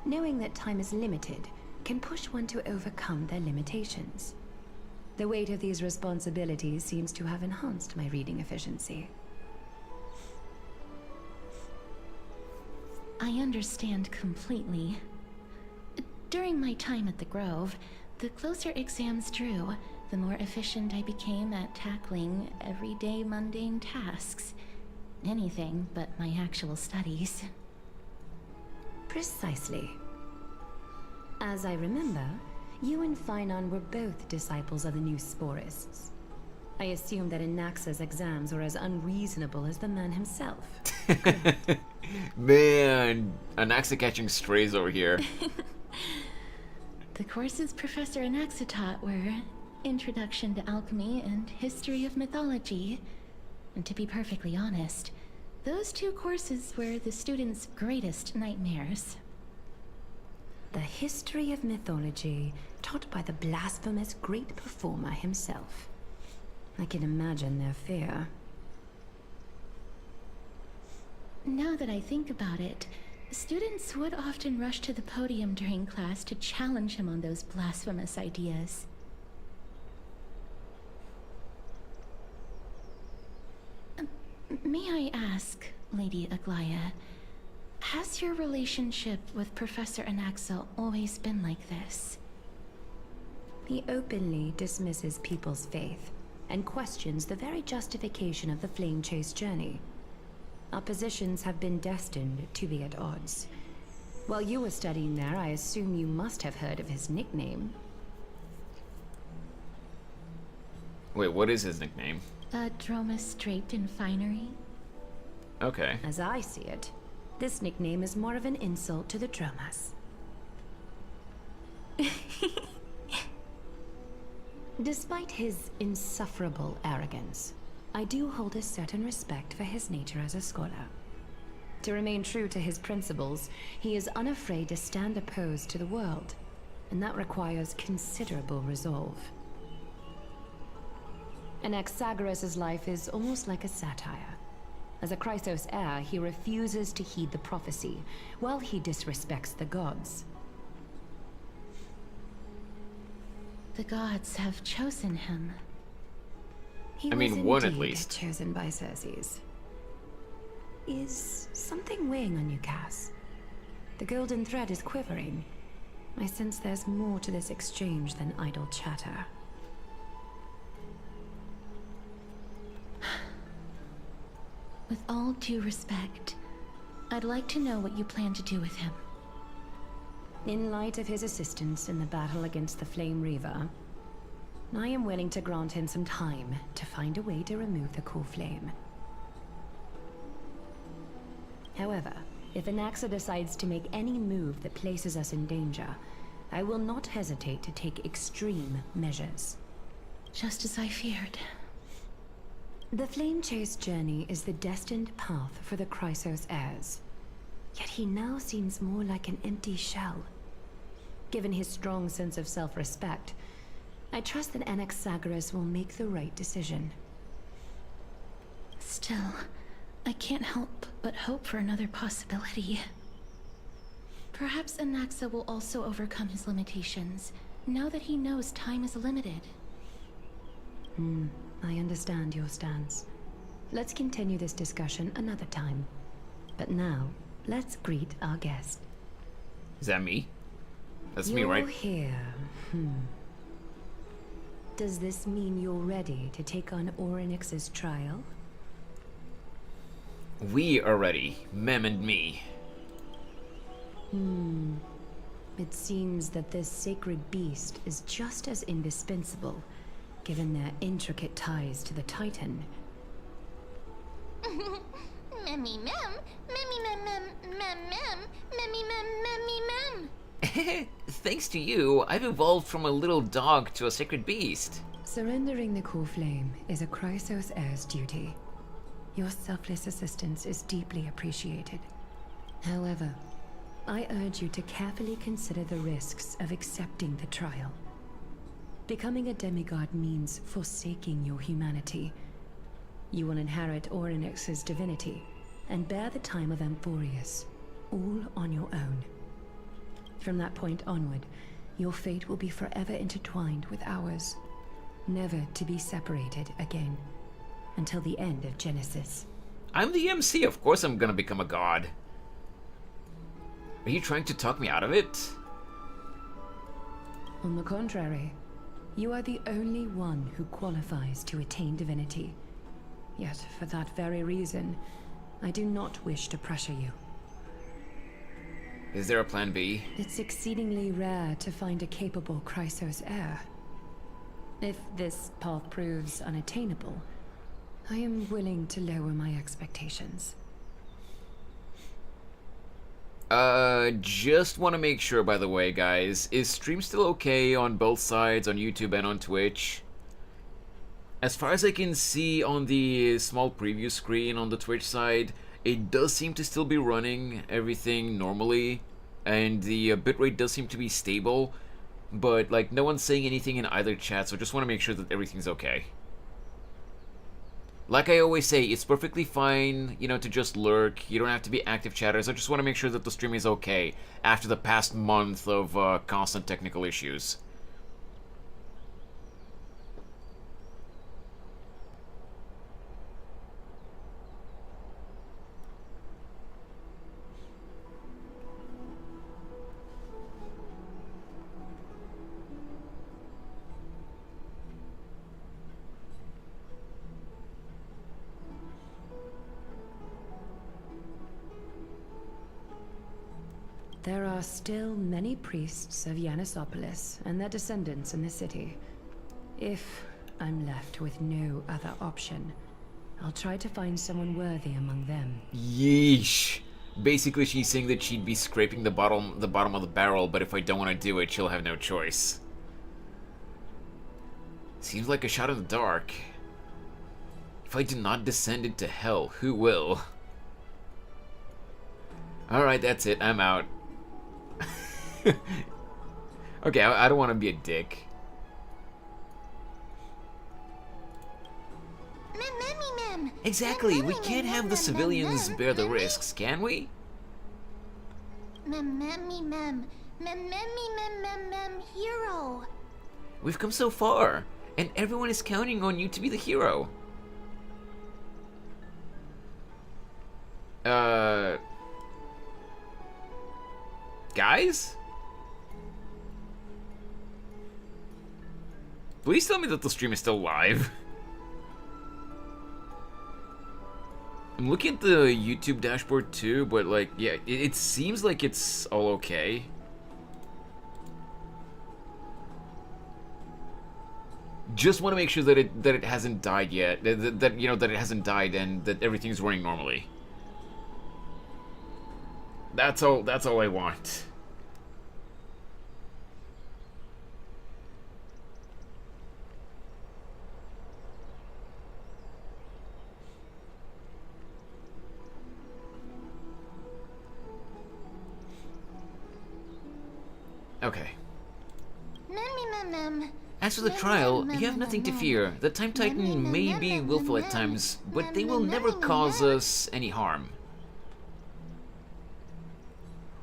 Speaker 2: Knowing that time is limited can push one to overcome their limitations. The weight of these responsibilities seems to have enhanced my reading efficiency. I understand completely. During my time at the Grove, the closer exams drew, the more efficient I became at tackling everyday mundane tasks. Anything but my actual studies. Precisely. As I remember, you and Phainon were both disciples of the new Sporists. I assume that Anaxa's exams were as unreasonable as the man himself.
Speaker 1: Man, Anaxa catching strays over here.
Speaker 2: The courses Professor Anaxa taught were Introduction to Alchemy and History of Mythology. And to be perfectly honest, those two courses were the students' greatest nightmares.
Speaker 9: The history of mythology taught by the blasphemous great performer himself. I can imagine their fear.
Speaker 2: Now that I think about it, students would often rush to the podium during class to challenge him on those blasphemous ideas. May I ask, Lady Aglaya, has your relationship with Professor Anaxa always been like this?
Speaker 9: He openly dismisses people's faith and questions the very justification of the Flame Chase journey. Our positions have been destined to be at odds. While you were studying there, I assume you must have heard of his nickname.
Speaker 1: Wait, what is his nickname?
Speaker 2: A Dromus draped in finery?
Speaker 1: Okay.
Speaker 9: As I see it, this nickname is more of an insult to the Dromas. Despite his insufferable arrogance, I do hold a certain respect for his nature as a scholar. To remain true to his principles, he is unafraid to stand opposed to the world, and that requires considerable resolve. Anaxagoras' life is almost like a satire. As a Chrysos heir, he refuses to heed the prophecy, while he disrespects the gods.
Speaker 2: The gods have chosen him.
Speaker 9: He
Speaker 1: I mean,
Speaker 9: was
Speaker 1: one at
Speaker 9: indeed
Speaker 1: least.
Speaker 9: chosen by Circes. Is something weighing on you, Cass? The golden thread is quivering. I sense there's more to this exchange than idle chatter.
Speaker 2: With all due respect, I'd like to know what you plan to do with him.
Speaker 9: In light of his assistance in the battle against the Flame Reaver, I am willing to grant him some time to find a way to remove the core flame. However, if Anaxa decides to make any move that places us in danger, I will not hesitate to take extreme measures.
Speaker 2: Just as I feared.
Speaker 9: The Flame Chase journey is the destined path for the Chrysos heirs. Yet he now seems more like an empty shell. Given his strong sense of self-respect, I trust that Anaxagoras will make the right decision.
Speaker 2: Still, I can't help but hope for another possibility. Perhaps Anaxa will also overcome his limitations, now that he knows time is limited.
Speaker 9: I understand your stance. Let's continue this discussion another time. But now, let's greet our guest.
Speaker 1: Is that me? That's me, right?
Speaker 9: You're here. Does this mean you're ready to take on Orynyx's trial?
Speaker 1: We are ready, Mem and me.
Speaker 9: It seems that this sacred beast is just as indispensable, given their intricate ties to the Titan.
Speaker 4: Memmy mem, memmy mem mem mem mem, memmy mem memmy mem.
Speaker 1: Thanks to you, I've evolved from a little dog to a sacred beast.
Speaker 9: Surrendering the core flame is a Chrysos heir's duty. Your selfless assistance is deeply appreciated. However, I urge you to carefully consider the risks of accepting the trial. Becoming a demigod means forsaking your humanity. You will inherit Orynyx's divinity and bear the time of Amphorius, all on your own. From that point onward, your fate will be forever intertwined with ours, never to be separated again, until the end of Genesis.
Speaker 1: I'm the MC, of course I'm gonna become a god. Are you trying to talk me out of it?
Speaker 9: On the contrary, you are the only one who qualifies to attain divinity. Yet, for that very reason, I do not wish to pressure you.
Speaker 1: Is there a plan B?
Speaker 9: It's exceedingly rare to find a capable Chrysos heir. If this path proves unattainable, I am willing to lower my expectations.
Speaker 1: Just want to make sure, by the way, guys, is stream still okay on both sides, on YouTube and on Twitch? As far as I can see on the small preview screen on the Twitch side, it does seem to still be running everything normally. and the bitrate does seem to be stable, but like no one's saying anything in either chat, so I just want to make sure that everything's okay. Like I always say, it's perfectly fine, you know, to just lurk. You don't have to be active chatters. I just want to make sure that the stream is okay after the past month of constant technical issues.
Speaker 9: There are still many priests of Yanissopolis and their descendants in the city. If I'm left with no other option, I'll try to find someone worthy among them.
Speaker 1: Yeesh. Basically, she's saying that she'd be scraping the bottom of the barrel, but if I don't want to do it, she'll have no choice. Seems like a shot in the dark. If I do not descend into hell, who will? Alright, that's it. I'm out. Okay, I don't want to be a dick. Exactly, we can't have the civilians bear the risks, can we?
Speaker 4: Hero.
Speaker 1: We've come so far, and everyone is counting on you to be the hero. Guys? Please tell me that the stream is still live. I'm looking at the YouTube dashboard too, but like, yeah, it seems like it's all okay. Just want to make sure that it hasn't died yet, that you know that it hasn't died and that everything's running normally. That's all I want. Okay. As for the trial, you have nothing to fear. The Time Titan may be willful at times, but they will never cause us any harm.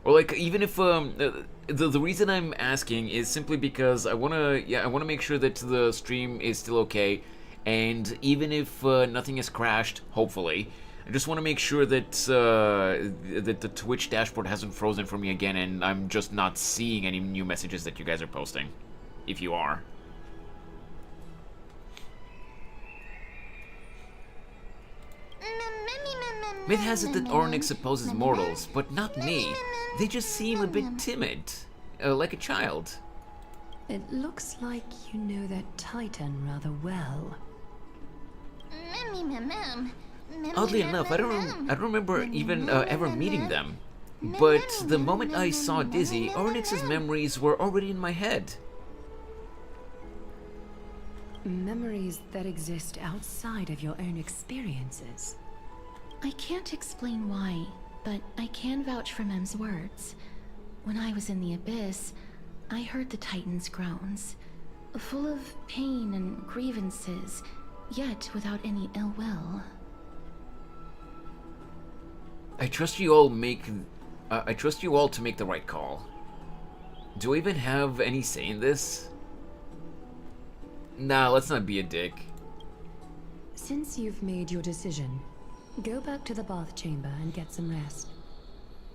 Speaker 1: Or like, even if the reason I'm asking is simply because I wanna make sure that the stream is still okay, and even if nothing has crashed, hopefully, I just want to make sure that that the Twitch dashboard hasn't frozen for me again, and I'm just not seeing any new messages that you guys are posting, if you are. Myth has it that Ornyx opposes mortals, but not me. They just seem a bit timid, like a child.
Speaker 9: It looks like you know that Titan rather well.
Speaker 1: Oddly enough, I don't remember even ever meeting them. But the moment I saw Dizzy, Ornyx's memories were already in my head.
Speaker 9: Memories that exist outside of your own experiences.
Speaker 2: I can't explain why, but I can vouch for Mem's words. When I was in the Abyss, I heard the Titan's groans, full of pain and grievances, yet without any ill will.
Speaker 1: I trust you all to make the right call. Do I even have any say in this? Nah, let's not be a dick.
Speaker 9: Since you've made your decision, go back to the bath chamber and get some rest.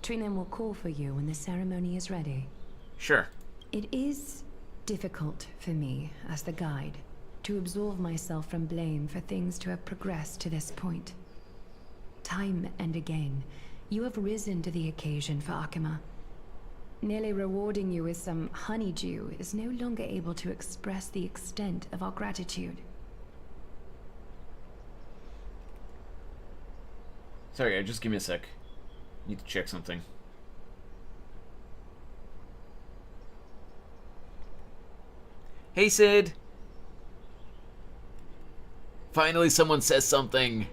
Speaker 9: Trinem will call for you when the ceremony is ready.
Speaker 1: Sure.
Speaker 9: It is difficult for me, as the guide, to absolve myself from blame for things to have progressed to this point. Time and again, you have risen to the occasion for Akima. Nearly rewarding you with some honeydew is no longer able to express the extent of our gratitude.
Speaker 1: Sorry, just give me a sec. Need to check something. Hey, Sid! Finally someone says something!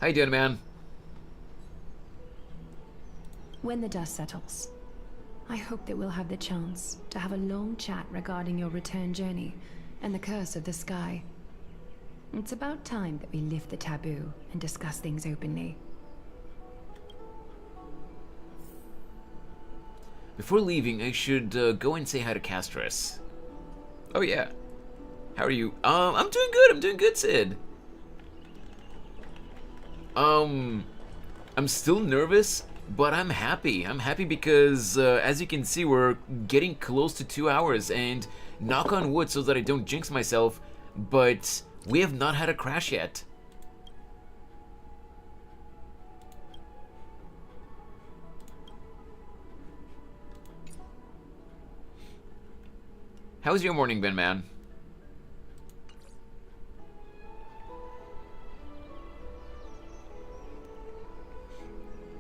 Speaker 1: How you doing, man?
Speaker 9: When the dust settles, I hope that we'll have the chance to have a long chat regarding your return journey and the curse of the sky. It's about time that we lift the taboo and discuss things openly.
Speaker 1: Before leaving, I should go and say hi to Castorice. Oh yeah. How are you? I'm doing good, Sid. I'm still nervous, but I'm happy. I'm happy because, as you can see, we're getting close to 2 hours, and knock on wood so that I don't jinx myself, but we have not had a crash yet. How's your morning been, man?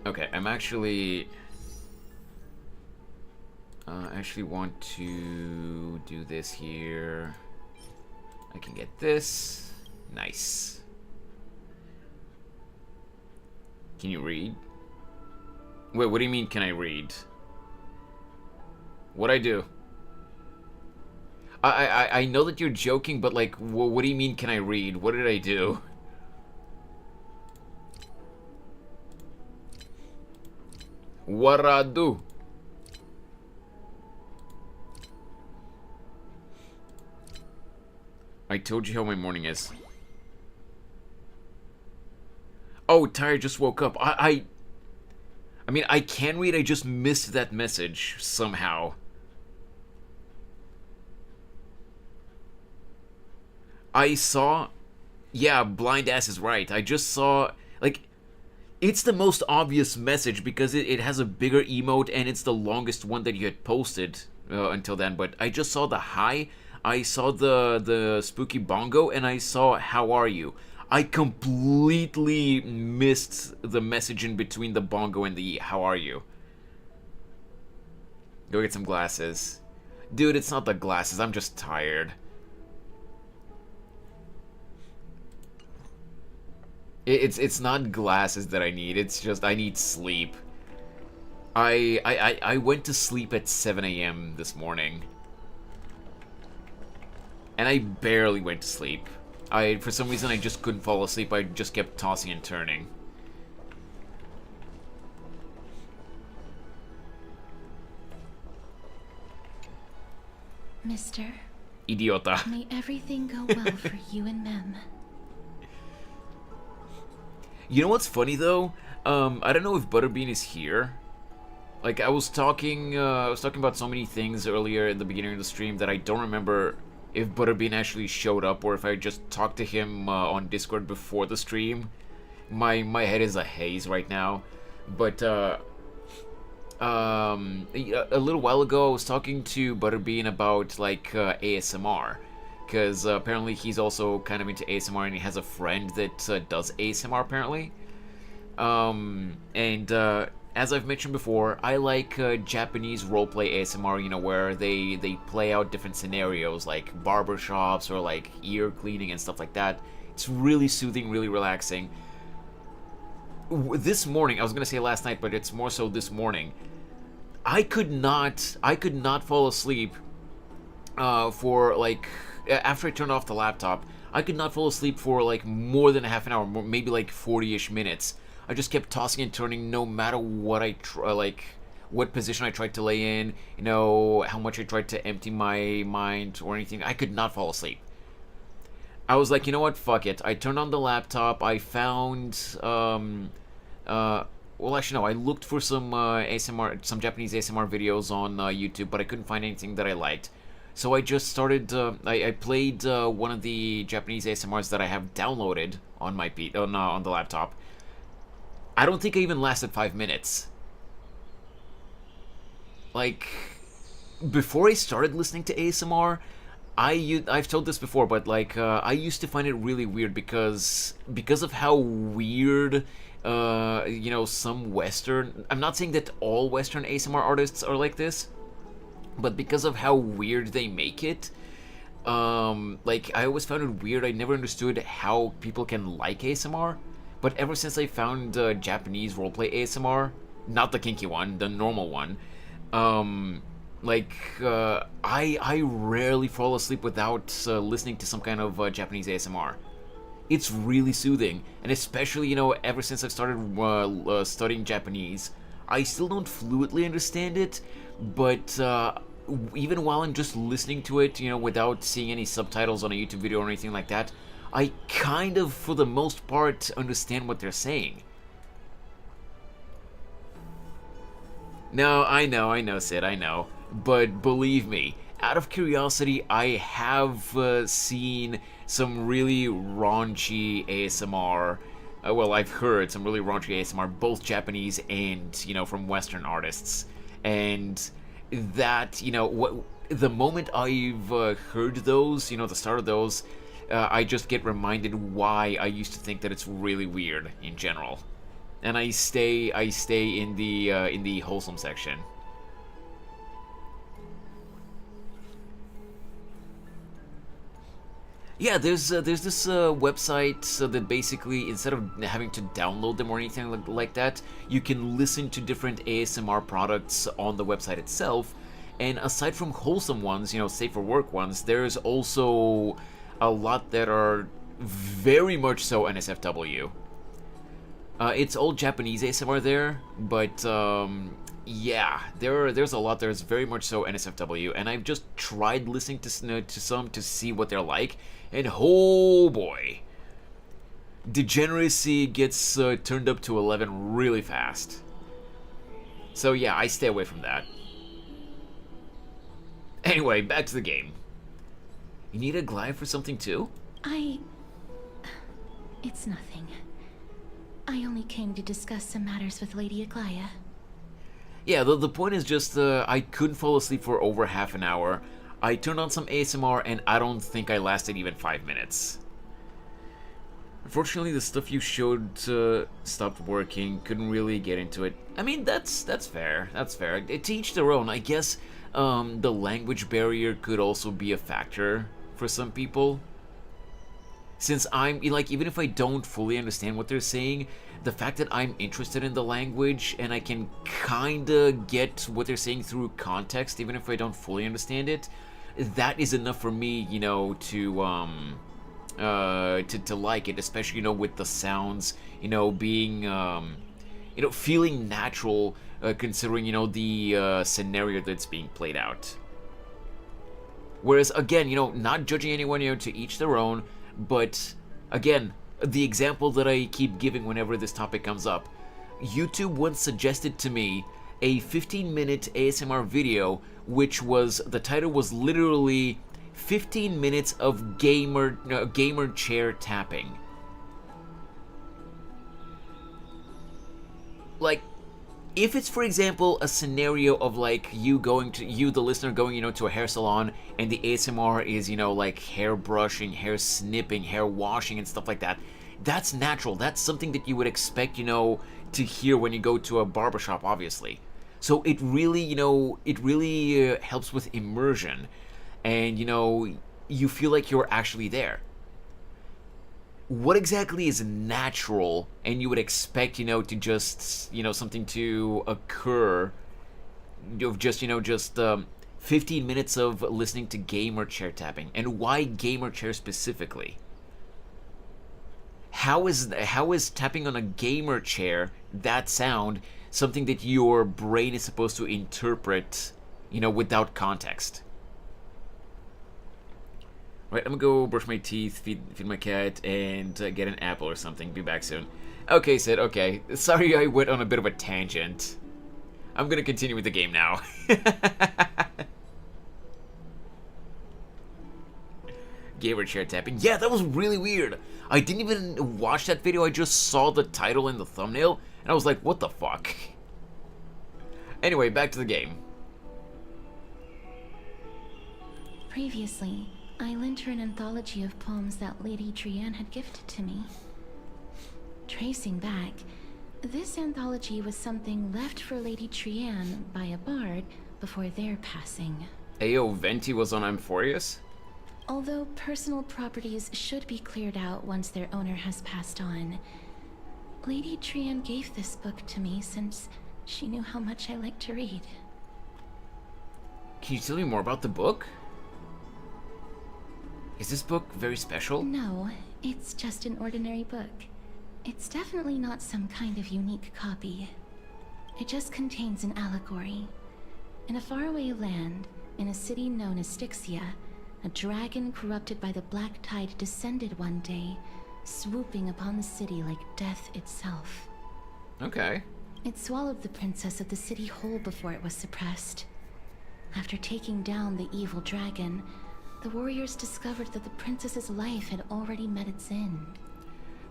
Speaker 1: Okay, I'm actually want to do this here. I can get this. Nice. Can you read? Wait, what do you mean, can I read? What'd I do? I know that you're joking, but like, what do you mean, can I read? What did I do? What'd I do? I told you how my morning is. Oh, tired, just woke up. I mean, I can read, I just missed that message somehow. I saw... Yeah, blind ass is right. I just saw... Like, it's the most obvious message because it has a bigger emote and it's the longest one that you had posted until then. But I just saw the hi, I saw the spooky bongo, and I saw how are you. I completely missed the message in between the bongo and the how are you. Go get some glasses. Dude, it's not the glasses, I'm just tired. It's not glasses that I need, it's just I need sleep. I went to sleep at 7 a.m. this morning. And I barely went to sleep. For some reason I just couldn't fall asleep, I just kept tossing and turning.
Speaker 2: Mister.
Speaker 1: Idiota.
Speaker 2: May everything go well for you and Mem.
Speaker 1: You know what's funny though? I don't know if Butterbean is here. Like I was talking about so many things earlier in the beginning of the stream that I don't remember if Butterbean actually showed up or if I just talked to him on Discord before the stream. My head is a haze right now. But a little while ago I was talking to Butterbean about like ASMR. Because apparently he's also kind of into ASMR and he has a friend that does ASMR apparently. As I've mentioned before, I like Japanese roleplay ASMR, you know, where they play out different scenarios like barbershops or like ear cleaning and stuff like that. It's really soothing, really relaxing. This morning, I was gonna say last night, but it's more so this morning, I could not fall asleep for like... After I turned off the laptop, I could not fall asleep for like more than a half an hour, maybe like 40-ish minutes. I just kept tossing and turning no matter what I what position I tried to lay in, you know, how much I tried to empty my mind or anything. I could not fall asleep. I was like, you know what, fuck it. I turned on the laptop, I found, well actually no, I looked for some ASMR, some Japanese ASMR videos on YouTube, but I couldn't find anything that I liked. So I just started, I played one of the Japanese ASMRs that I have downloaded on my on the laptop. I don't think I even lasted 5 minutes. Like, before I started listening to ASMR, I've told this before, but like, I used to find it really weird because of how weird, you know, some Western, I'm not saying that all Western ASMR artists are like this, but because of how weird they make it, like, I always found it weird. I never understood how people can like ASMR, but ever since I found Japanese roleplay ASMR, not the kinky one, the normal one, I rarely fall asleep without listening to some kind of Japanese ASMR. It's really soothing, and especially, you know, ever since I've started studying Japanese, I still don't fluently understand it, but even while I'm just listening to it, you know, without seeing any subtitles on a YouTube video or anything like that, I kind of, for the most part, understand what they're saying. No, I know, Sid, I know. But believe me, out of curiosity, I have seen some really raunchy ASMR. Well, I've heard some really raunchy ASMR, both Japanese and, you know, from Western artists. And that, you know, the moment I've heard those, you know, the start of those, I just get reminded why I used to think that it's really weird in general. And I stay in the wholesome section. Yeah, there's this website that basically, instead of having to download them or anything like that, you can listen to different ASMR products on the website itself. And aside from wholesome ones, you know, safe for work ones, there's also a lot that are very much so NSFW. It's all Japanese ASMR there, but yeah, there's a lot that's very much so NSFW, and I've just tried listening to some to see what they're like, and oh boy, degeneracy gets turned up to 11 really fast. So yeah, I stay away from that. Anyway, back to the game. You need a glide for something too?
Speaker 2: It's nothing. I only came to discuss some matters with Lady Aglaya.
Speaker 1: Yeah, the point is just I couldn't fall asleep for over half an hour. I turned on some ASMR and I don't think I lasted even 5 minutes. Unfortunately, the stuff you showed stopped working. Couldn't really get into it. I mean, that's fair. That's fair. To each their own. I guess the language barrier could also be a factor for some people. Since I'm, like, even if I don't fully understand what they're saying, the fact that I'm interested in the language and I can kinda get what they're saying through context, even if I don't fully understand it, that is enough for me, you know, to like it, especially, you know, with the sounds, you know, being, you know, feeling natural, considering, you know, the scenario that's being played out. Whereas, again, you know, not judging anyone, you know, to each their own, but, again, the example that I keep giving whenever this topic comes up, YouTube once suggested to me a 15-minute ASMR video, which was, the title was literally 15 minutes of gamer chair tapping. Like, if it's, for example, a scenario of, like, you, the listener, going, you know, to a hair salon, and the ASMR is, you know, like, hair brushing, hair snipping, hair washing, and stuff like that, that's natural. That's something that you would expect, you know, to hear when you go to a barbershop, obviously. So it really, you know, helps with immersion, and, you know, you feel like you're actually there. What exactly is natural and you would expect, you know, to just, you know, something to occur of just, you know, just 15 minutes of listening to gamer chair tapping? And why gamer chair specifically? How is tapping on a gamer chair, that sound, something that your brain is supposed to interpret, you know, without context? Right, I'm gonna go brush my teeth, feed my cat, and get an apple or something. Be back soon. Okay, Sid, okay. Sorry I went on a bit of a tangent. I'm gonna continue with the game now. Gamer chair tapping. Yeah, that was really weird. I didn't even watch that video, I just saw the title and the thumbnail, and I was like, what the fuck? Anyway, back to the game.
Speaker 2: Previously, I lent her an anthology of poems that Lady Trianne had gifted to me. Tracing back, this anthology was something left for Lady Trianne by a bard before their passing.
Speaker 1: Ayo, Venti was on Amphorius?
Speaker 2: Although personal properties should be cleared out once their owner has passed on, Lady Trian gave this book to me since she knew how much I like to read.
Speaker 1: Can you tell me more about the book? Is this book very special?
Speaker 2: No, it's just an ordinary book. It's definitely not some kind of unique copy. It just contains an allegory. In a faraway land, in a city known as Styxia, a dragon corrupted by the Black Tide descended one day, swooping upon the city like death itself.
Speaker 1: Okay.
Speaker 2: It swallowed the princess of the city whole before it was suppressed. After taking down the evil dragon, the warriors discovered that the princess's life had already met its end.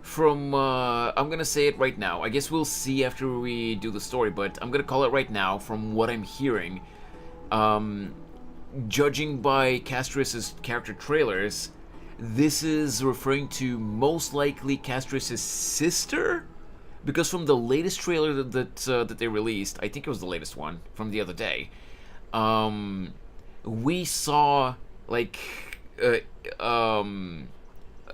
Speaker 1: From, I'm gonna say it right now. I guess we'll see after we do the story, but I'm gonna call it right now from what I'm hearing. Judging by Castorice's character trailers, this is referring to most likely Castorice's sister? Because from the latest trailer that they released, I think it was the latest one from the other day, we saw like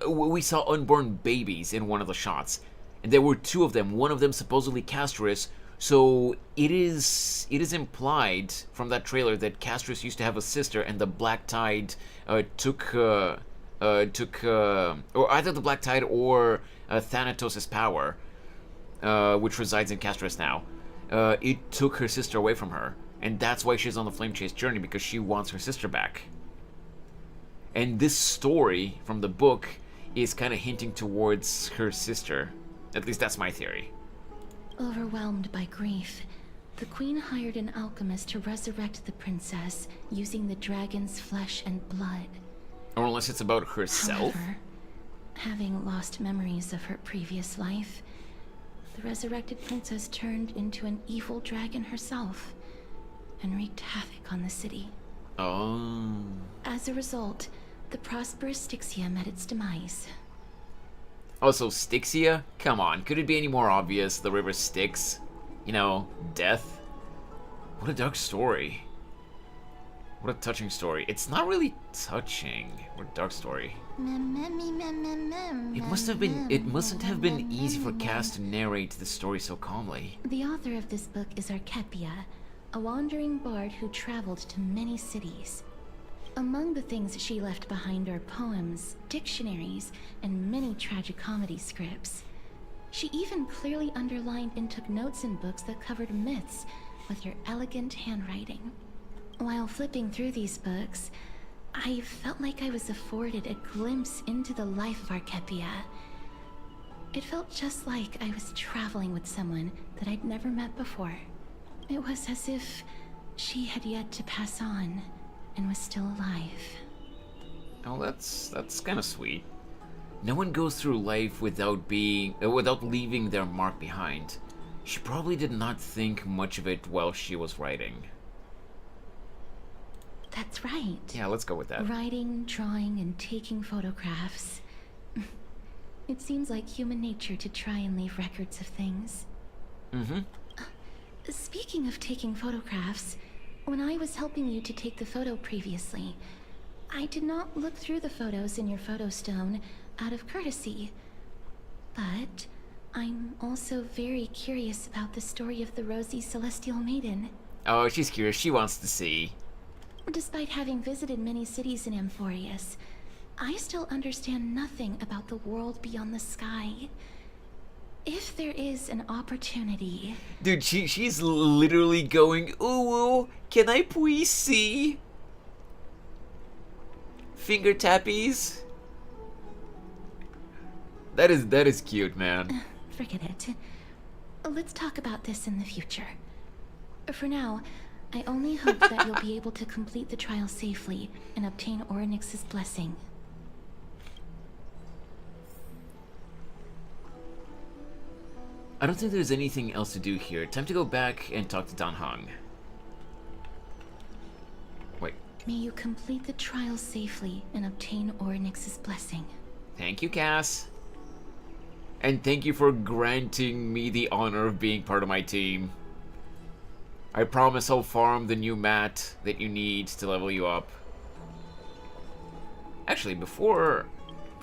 Speaker 1: we saw unborn babies in one of the shots, and there were two of them. One of them supposedly Castorice. So it is implied from that trailer that Castorice used to have a sister, and the Black Tide took or either the Black Tide or Thanatos' power, which resides in Castorice now. It took her sister away from her, and that's why she's on the Flame Chase journey, because she wants her sister back. And this story from the book is kind of hinting towards her sister. At least that's my theory.
Speaker 2: Overwhelmed by grief, the queen hired an alchemist to resurrect the princess using the dragon's flesh and blood.
Speaker 1: Or unless it's about herself?
Speaker 2: However, having lost memories of her previous life, the resurrected princess turned into an evil dragon herself and wreaked havoc on the city.
Speaker 1: Oh.
Speaker 2: As a result, the prosperous Styxia met its demise.
Speaker 1: Also, Styxia? Come on, could it be any more obvious? The river Styx? You know, death? What a dark story. What a touching story. It's not really touching. What a dark story. It mustn't have been easy for Cass to narrate the story so calmly.
Speaker 2: The author of this book is Archepia, a wandering bard who traveled to many cities. Among the things she left behind are poems, dictionaries, and many tragicomedy scripts. She even clearly underlined and took notes in books that covered myths with her elegant handwriting. While flipping through these books, I felt like I was afforded a glimpse into the life of Archepia. It felt just like I was traveling with someone that I'd never met before. It was as if she had yet to pass on and was still alive.
Speaker 1: Oh, that's kind of sweet. No one goes through life without leaving their mark behind. She probably did not think much of it while she was writing.
Speaker 2: That's right.
Speaker 1: Yeah, let's go with that.
Speaker 2: Writing, drawing, and taking photographs. It seems like human nature to try and leave records of things.
Speaker 1: Mm-hmm.
Speaker 2: Speaking of taking photographs, when I was helping you to take the photo previously, I did not look through the photos in your photo stone out of courtesy. But I'm also very curious about the story of the Rosy Celestial Maiden.
Speaker 1: Oh, she's curious. She wants to see.
Speaker 2: Despite having visited many cities in Amphorius, I still understand nothing about the world beyond the sky. If there is an opportunity...
Speaker 1: Dude, she's literally going, ooh, can I please see? Finger tappies? That is cute, man.
Speaker 2: Forget it. Let's talk about this in the future. For now, I only hope that you'll be able to complete the trial safely and obtain Orynyx's blessing.
Speaker 1: I don't think there's anything else to do here. Time to go back and talk to Dan Heng. Wait.
Speaker 2: May you complete the trial safely and obtain Orynyx's blessing.
Speaker 1: Thank you, Cass. And thank you for granting me the honor of being part of my team. I promise I'll farm the new mat that you need to level you up. Actually, before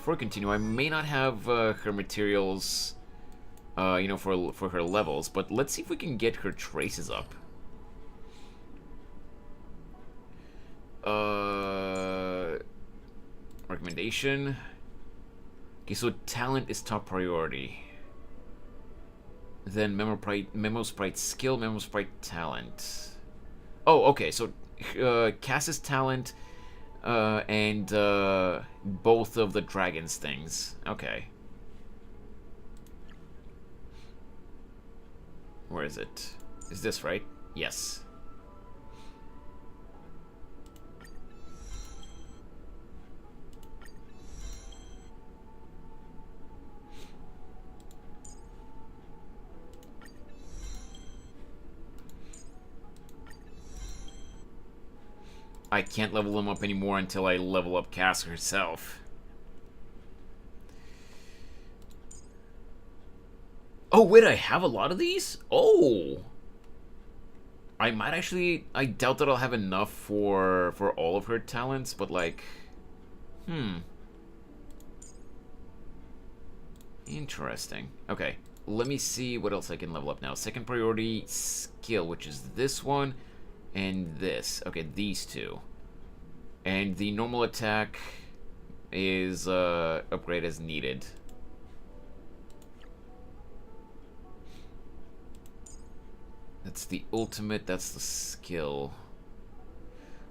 Speaker 1: I continue, I may not have her materials you know, for her levels. But let's see if we can get her traces up. Recommendation. Okay, so talent is top priority. Then Memo Sprite skill, Memo Sprite talent. Oh, okay, so Cass's talent and both of the dragon's things. Okay. Where is it? Is this right? Yes. I can't level them up anymore until I level up Cass herself. Oh, wait, I have a lot of these? Oh! I might actually... I doubt that I'll have enough for all of her talents, but like... Interesting. Okay, let me see what else I can level up now. Second priority skill, which is this one. And this. Okay, these two. And the normal attack is upgrade as needed. That's the ultimate, that's the skill.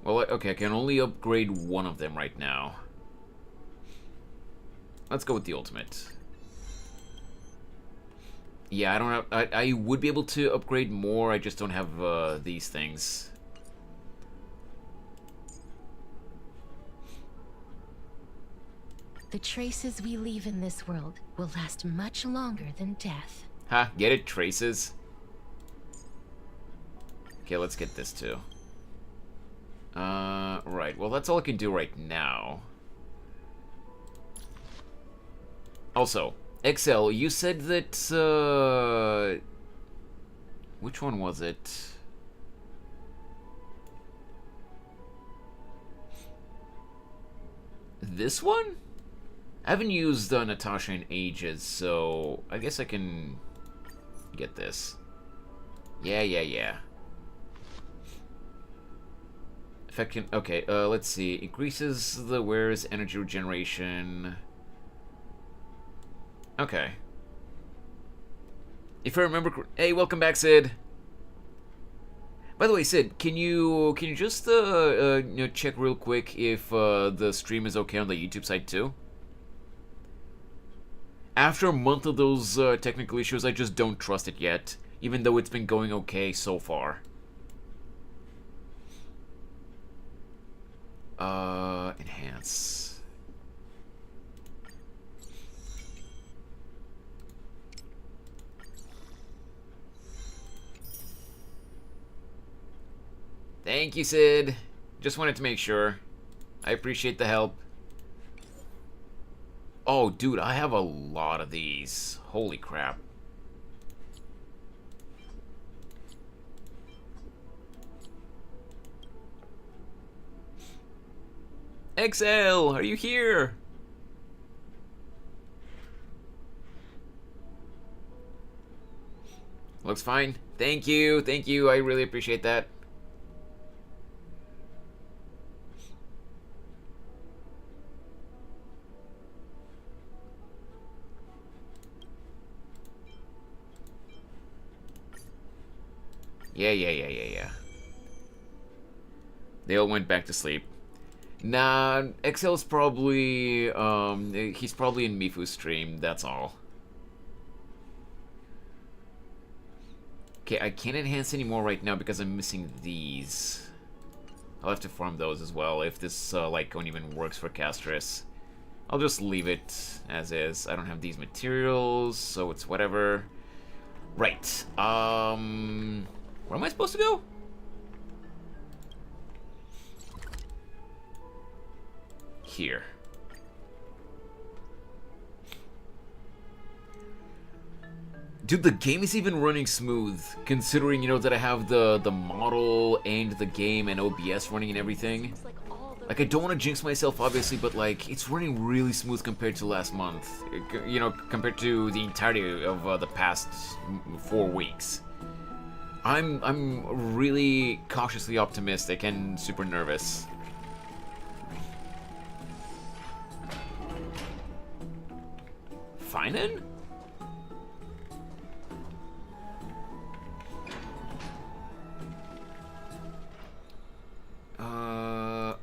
Speaker 1: Well, okay, I can only upgrade one of them right now. Let's go with the ultimate. Yeah, I don't have... I would be able to upgrade more, I just don't have these things.
Speaker 2: The traces we leave in this world will last much longer than death.
Speaker 1: Ha, get it? Traces? Okay, let's get this too. Right. Well, that's all I can do right now. Also, XL, you said that, which one was it? This one? I haven't used Natasha in ages, so I guess I can get this. Yeah. Okay, let's see. Increases the wearer's energy regeneration. Okay. If I remember, hey, welcome back, Sid. By the way, Sid, can you just you know, check real quick if the stream is okay on the YouTube side too? After a month of those technical issues, I just don't trust it yet, even though it's been going okay so far. Enhance. Thank you, Sid. Just wanted to make sure. I appreciate the help. Oh, dude, I have a lot of these. Holy crap. XL, are you here? Looks fine. Thank you, I really appreciate that. Yeah. They all went back to sleep. Nah, XL's probably, he's probably in Mifu's stream, that's all. Okay, I can't enhance anymore right now because I'm missing these. I'll have to farm those as well if this, light cone even works for Castorice. I'll just leave it as is. I don't have these materials, so it's whatever. Right, where am I supposed to go? Here. Dude, the game is even running smooth, considering, you know, that I have the model and the game and OBS running and everything.
Speaker 8: It's like all
Speaker 1: Like, I don't want to jinx myself, obviously, but, like, it's running really smooth compared to last month. You know, compared to the entirety of the past 4 weeks. I'm really cautiously optimistic and super nervous. Finan?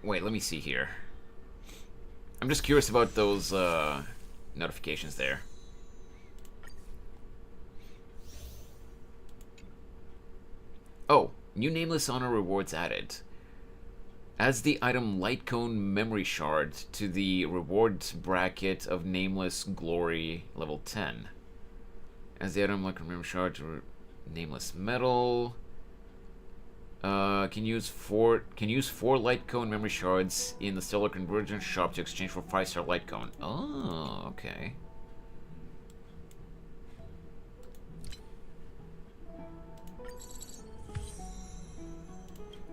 Speaker 1: Wait, let me see here. I'm just curious about those notifications there. Oh, new nameless honor rewards added. Adds the item Light Cone Memory Shard to the rewards bracket of Nameless Glory level 10. As the item Light Cone Memory Shard to Nameless Metal. Can use four Light Cone Memory Shards in the Stellar Convergence shop to exchange for 5-star Light Cone. Oh, okay.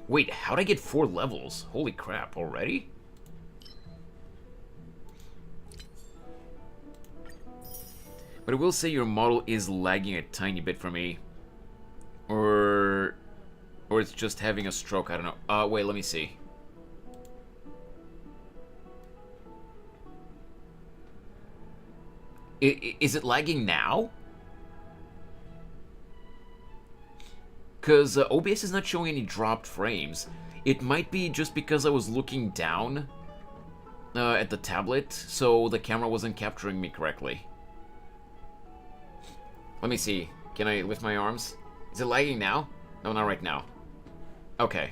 Speaker 1: Wait, how'd I get 4 levels? Holy crap, already? But I will say your model is lagging a tiny bit for me. Or it's just having a stroke, I don't know. Wait, let me see. Is it lagging now? Because OBS is not showing any dropped frames. It might be just because I was looking down at the tablet, so the camera wasn't capturing me correctly. Let me see. Can I lift my arms? Is it lagging now? No, not right now. Okay.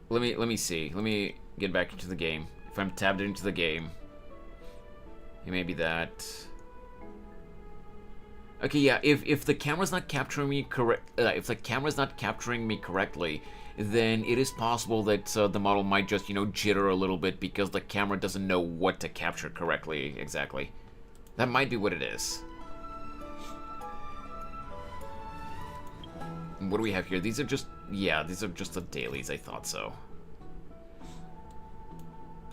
Speaker 1: Let me see. Let me get back into the game. If I'm tabbed into the game, it may be that. Okay, yeah. If the camera's not capturing me correctly, then it is possible that the model might just, you know, jitter a little bit because the camera doesn't know what to capture correctly exactly. That might be what it is. What do we have here? These are just, yeah, these are just the dailies. I thought so.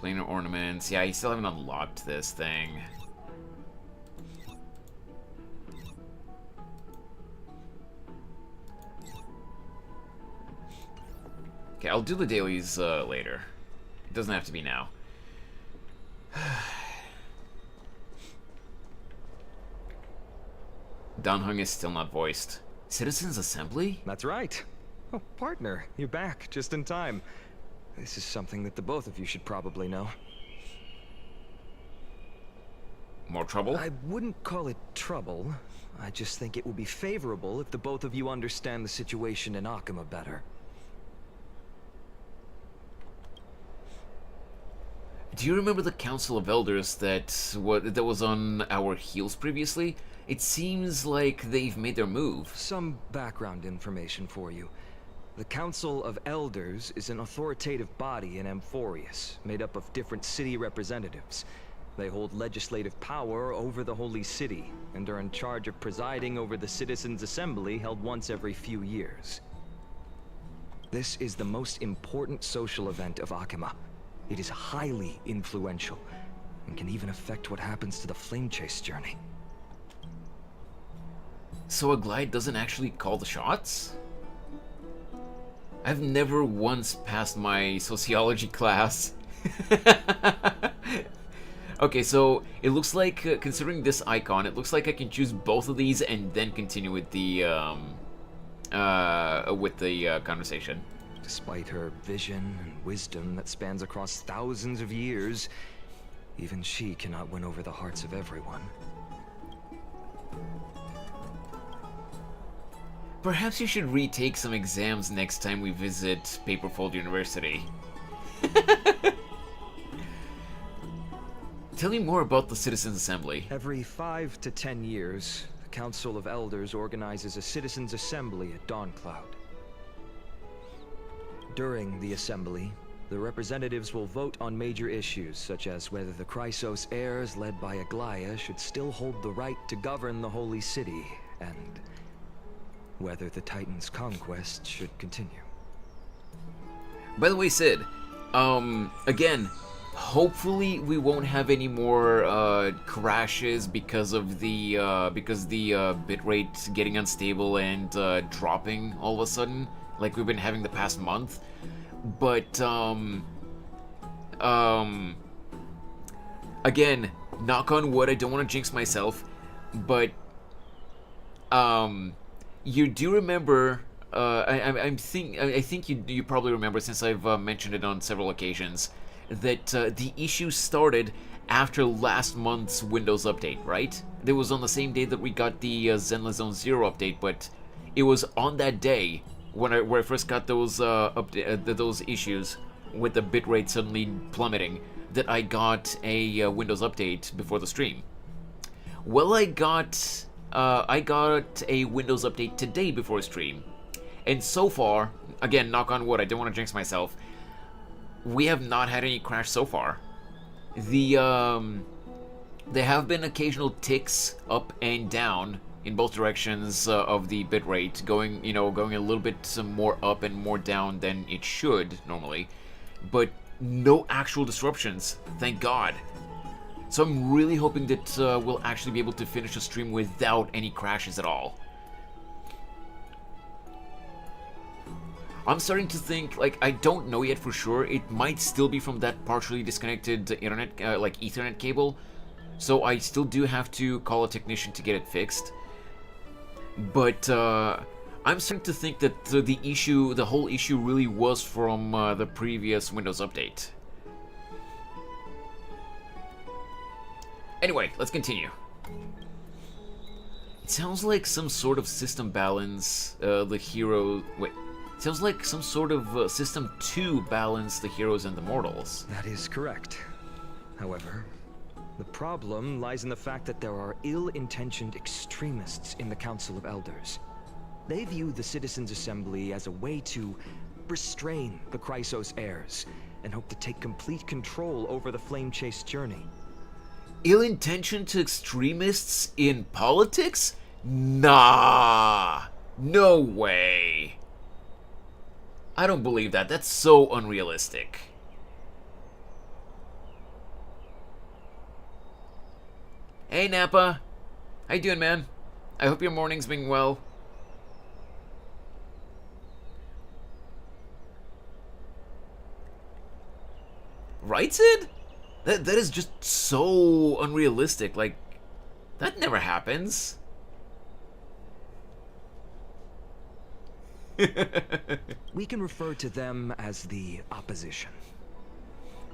Speaker 1: Planar ornaments. Yeah, you still haven't unlocked this thing. Okay, I'll do the dailies later. It doesn't have to be now. Danhung is still not voiced. Citizens Assembly?
Speaker 10: That's right. Oh, partner, you're back just in time. This is something that the both of you should probably know.
Speaker 1: More trouble?
Speaker 10: I wouldn't call it trouble. I just think it will be favorable if the both of you understand the situation in Akima better.
Speaker 1: Do you remember the Council of Elders that was on our heels previously? It seems like they've made their move.
Speaker 10: Some background information for you. The Council of Elders is an authoritative body in Amphorius, made up of different city representatives. They hold legislative power over the Holy City, and are in charge of presiding over the Citizens' Assembly held once every few years. This is the most important social event of Akima. It is highly influential, and can even affect what happens to the Flame Chase journey.
Speaker 1: So a glide doesn't actually call the shots? I've never once passed my sociology class. Okay, so it looks like, considering this icon, it looks like I can choose both of these and then continue with the conversation.
Speaker 10: Despite her vision and wisdom that spans across thousands of years, even she cannot win over the hearts of everyone.
Speaker 1: Perhaps you should retake some exams next time we visit Paperfold University. Tell me more about the Citizens' Assembly.
Speaker 10: Every 5 to 10 years, the Council of Elders organizes a Citizens' Assembly at Dawncloud. During the assembly, the representatives will vote on major issues, such as whether the Chrysos heirs led by Aglaya should still hold the right to govern the Holy City, and whether the Titan's conquest should continue.
Speaker 1: By the way, Sid, again, hopefully we won't have any more crashes because the bitrate getting unstable and dropping all of a sudden, like we've been having the past month. But again, knock on wood, I don't want to jinx myself, but you do remember. I think you probably remember, since I've mentioned it on several occasions, that the issue started after last month's Windows update, right? It was on the same day that we got the Zenless Zone Zero update, but it was on that day where I first got those those issues with the bitrate suddenly plummeting that I got a Windows update before the stream. Well, I got a Windows update today before stream. And so far, again, knock on wood, I don't want to jinx myself, we have not had any crash so far. There have been occasional ticks up and down in both directions of the bitrate, going a little bit more up and more down than it should normally, but no actual disruptions, thank God. So I'm really hoping that we'll actually be able to finish the stream without any crashes at all. I'm starting to think, like, I don't know yet for sure, it might still be from that partially disconnected internet, like Ethernet cable, so I still do have to call a technician to get it fixed. But I'm starting to think that the whole issue really was from the previous Windows update. Anyway, let's continue. It sounds like some sort of system balance, sounds like some sort of system to balance the heroes and the mortals.
Speaker 10: That is correct. However, the problem lies in the fact that there are ill-intentioned extremists in the Council of Elders. They view the Citizens' Assembly as a way to restrain the Chrysos heirs, and hope to take complete control over the Flame Chase journey.
Speaker 1: Ill-intentioned extremists in politics? Nah! No way! I don't believe that. That's so unrealistic. Hey, Nappa. How you doing, man? I hope your morning's been well. Right, Sid? That is just so unrealistic. Like, that never happens.
Speaker 10: We can refer to them as the opposition.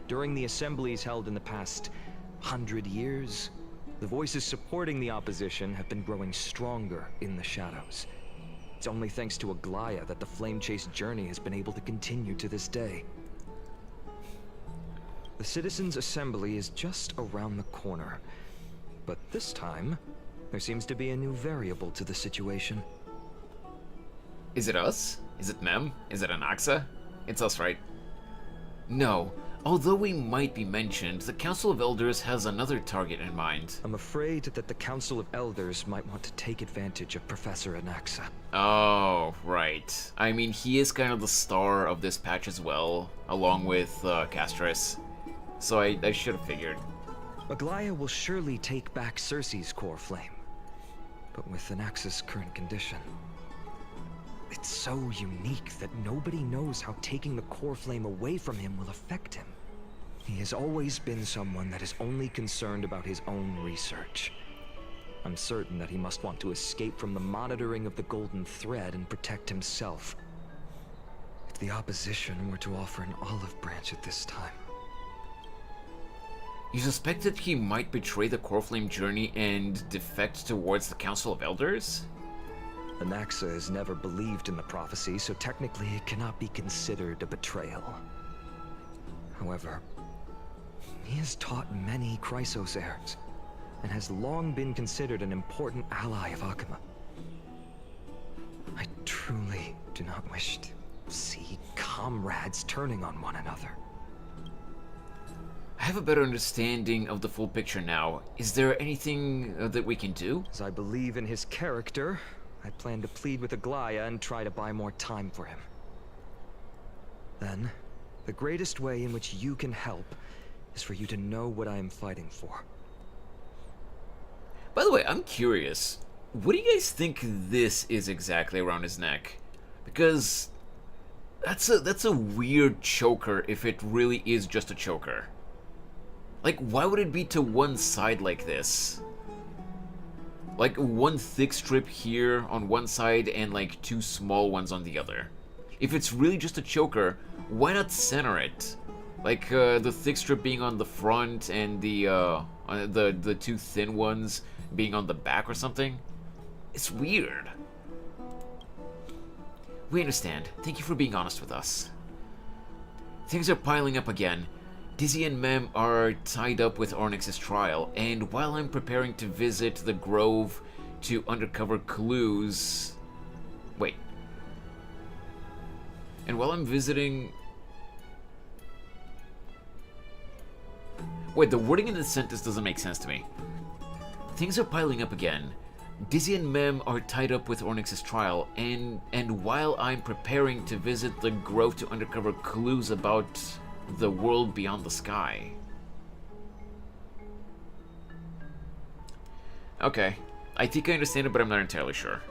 Speaker 10: During the assemblies held in the past 100 years, the voices supporting the opposition have been growing stronger in the shadows. It's only thanks to Aglaya that the Flame Chase journey has been able to continue to this day. The Citizens' Assembly is just around the corner, but this time, there seems to be a new variable to the situation.
Speaker 1: Is it us? Is it Mem? Is it Anaxa? It's us, right? No. Although we might be mentioned, the Council of Elders has another target in mind.
Speaker 10: I'm afraid that the Council of Elders might want to take advantage of Professor Anaxa.
Speaker 1: Oh, right. I mean, he is kind of the star of this patch as well, along with Castorice. So I should have figured.
Speaker 10: Aglaya will surely take back Cersei's core flame. But with Anaxa's current condition, it's so unique that nobody knows how taking the core flame away from him will affect him. He has always been someone that is only concerned about his own research. I'm certain that he must want to escape from the monitoring of the Golden Thread and protect himself. If the opposition were to offer an olive branch at this time...
Speaker 1: You suspect that he might betray the core flame journey and defect towards the Council of Elders?
Speaker 10: Anaxa has never believed in the prophecy, so technically it cannot be considered a betrayal. However, he has taught many Chrysos heirs, and has long been considered an important ally of Akuma. I truly do not wish to see comrades turning on one another.
Speaker 1: I have a better understanding of the full picture now. Is there anything that we can do?
Speaker 10: As I believe in his character, I plan to plead with Aglaya and try to buy more time for him. Then, The greatest way in which you can help is for you to know what I am fighting for.
Speaker 1: By the way, I'm curious. What do you guys think this is exactly around his neck? Because that's a weird choker if it really is just a choker. Like, why would it be to one side like this? Like, one thick strip here on one side and like two small ones on the other. If it's really just a choker, why not center it? Like, the thick strip being on the front and the two thin ones being on the back or something? It's weird. We understand. Thank you for being honest with us. Things are piling up again. Dizzy and Mem are tied up with Onyx's trial, and while I'm preparing to visit the Grove to uncover clues... Wait. And while I'm visiting... Wait, the wording in the sentence doesn't make sense to me. Things are piling up again. Dizzy and Mem are tied up with Onyx's trial, and while I'm preparing to visit the Grove to uncover clues about the world beyond the sky. Okay, I think I understand it, but I'm not entirely sure.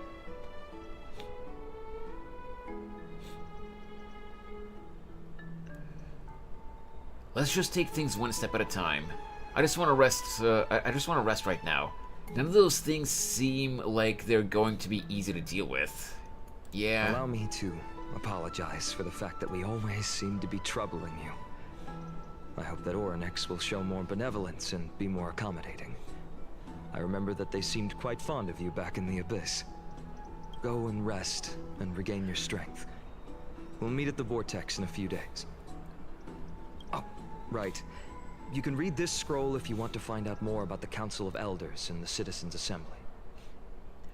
Speaker 1: Let's just take things one step at a time. I just want to rest. I just want to rest right now. None of those things seem like they're going to be easy to deal with. Yeah.
Speaker 10: Allow me to apologize for the fact that we always seem to be troubling you. I hope that Onyx will show more benevolence and be more accommodating. I remember that they seemed quite fond of you back in the Abyss. Go and rest and regain your strength. We'll meet at the Vortex in a few days. Oh, right. You can read this scroll if you want to find out more about the Council of Elders and the Citizens' Assembly.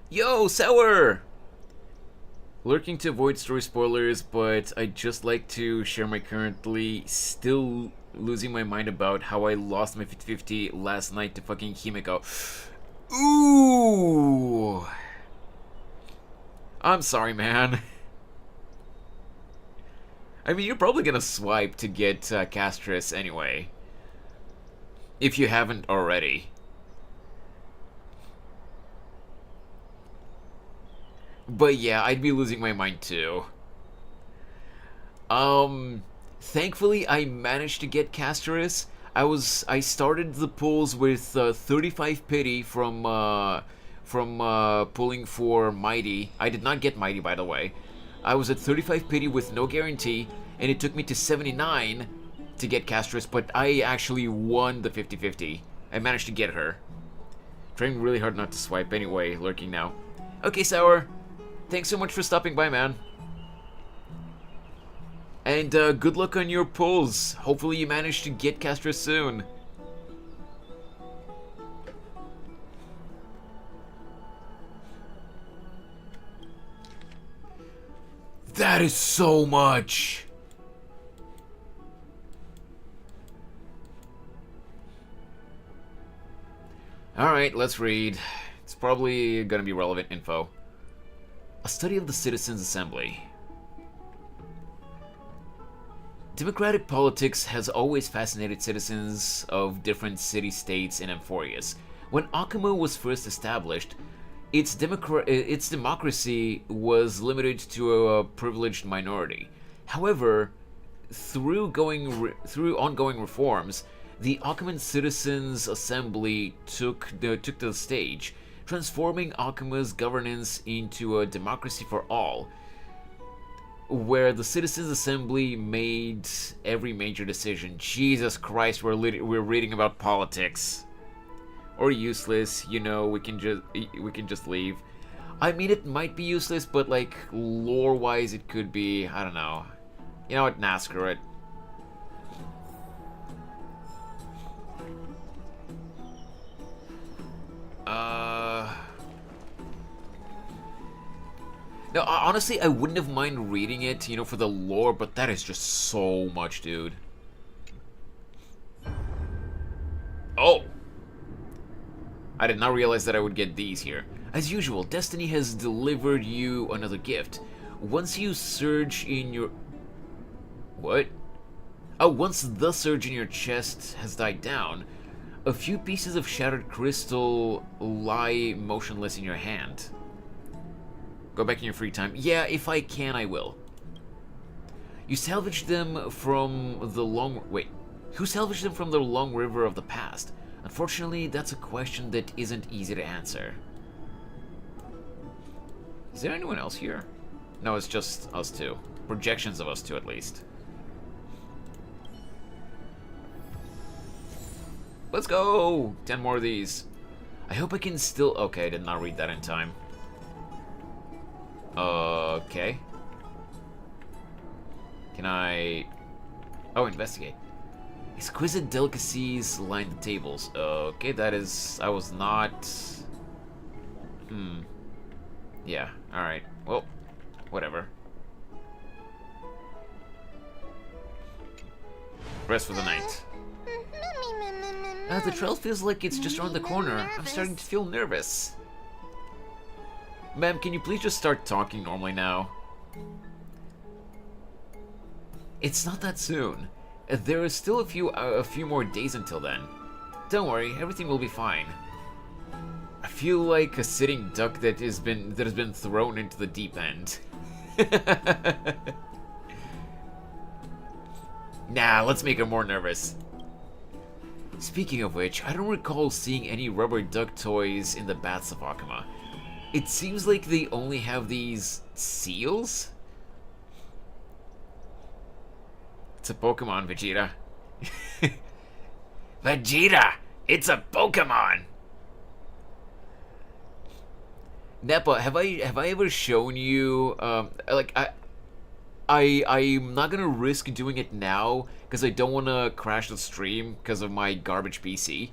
Speaker 1: Yo, Sour! Lurking to avoid story spoilers, but I'd just like to share my currently still losing my mind about how I lost my 50-50 last night to fucking Himeko. Ooh! I'm sorry, man. I mean, you're probably gonna swipe to get Castorice anyway. If you haven't already. But yeah, I'd be losing my mind too. Thankfully I managed to get Castorice. I started the pulls with 35 pity from pulling for Mighty. I did not get Mighty, by the way. I was at 35 pity with no guarantee, and it took me to 79 to get Castorice, but I actually won the 50-50. I managed to get her. Trying really hard not to swipe anyway, lurking now. Okay, Sour. Thanks so much for stopping by, man. And good luck on your pulls. Hopefully you manage to get Castorice soon. That is so much. Alright, let's read. It's probably gonna be relevant info. A study of the Citizens' Assembly. Democratic politics has always fascinated citizens of different city-states in Amphorius. When Akuma was first established, its democracy was limited to a privileged minority. However, through ongoing reforms, the Akuman Citizens' Assembly took the stage, transforming Akuma's governance into a democracy for all, where the Citizens' Assembly made every major decision. Jesus Christ, we're reading about politics. Or useless, you know, we can just leave. I mean, it might be useless, but like lore-wise, it could be. I don't know. You know what? Nah, screw it. No, honestly, I wouldn't have mind reading it, you know, for the lore, but that is just so much, dude. Oh! I did not realize that I would get these here. As usual, Destiny has delivered you another gift. Once you surge in your... What? Oh, once the surge in your chest has died down, a few pieces of shattered crystal lie motionless in your hand. Go back in your free time. Yeah, if I can, I will. You salvaged them from the long... Wait. Who salvaged them from the long river of the past? Unfortunately, that's a question that isn't easy to answer. Is there anyone else here? No, it's just us two. Projections of us two, at least. Let's go! 10 more of these. I hope I can still... Okay, I did not read that in time. Okay. Can I... Oh, investigate. Exquisite delicacies line the tables. Okay, that is... I was not... Yeah, alright. Well, whatever. Rest for the night. The trail feels like it's just around the corner. I'm starting to feel nervous. Ma'am, can you please just start talking normally now? It's not that soon. There is still a few more days until then. Don't worry, everything will be fine. I feel like a sitting duck that has been thrown into the deep end. Nah, let's make her more nervous. Speaking of which, I don't recall seeing any rubber duck toys in the baths of Akuma. It seems like they only have these seals? It's a Pokemon, Vegeta. Vegeta! It's a Pokemon! Nappa, have I ever shown you, I'm not gonna risk doing it now, because I don't want to crash the stream because of my garbage PC.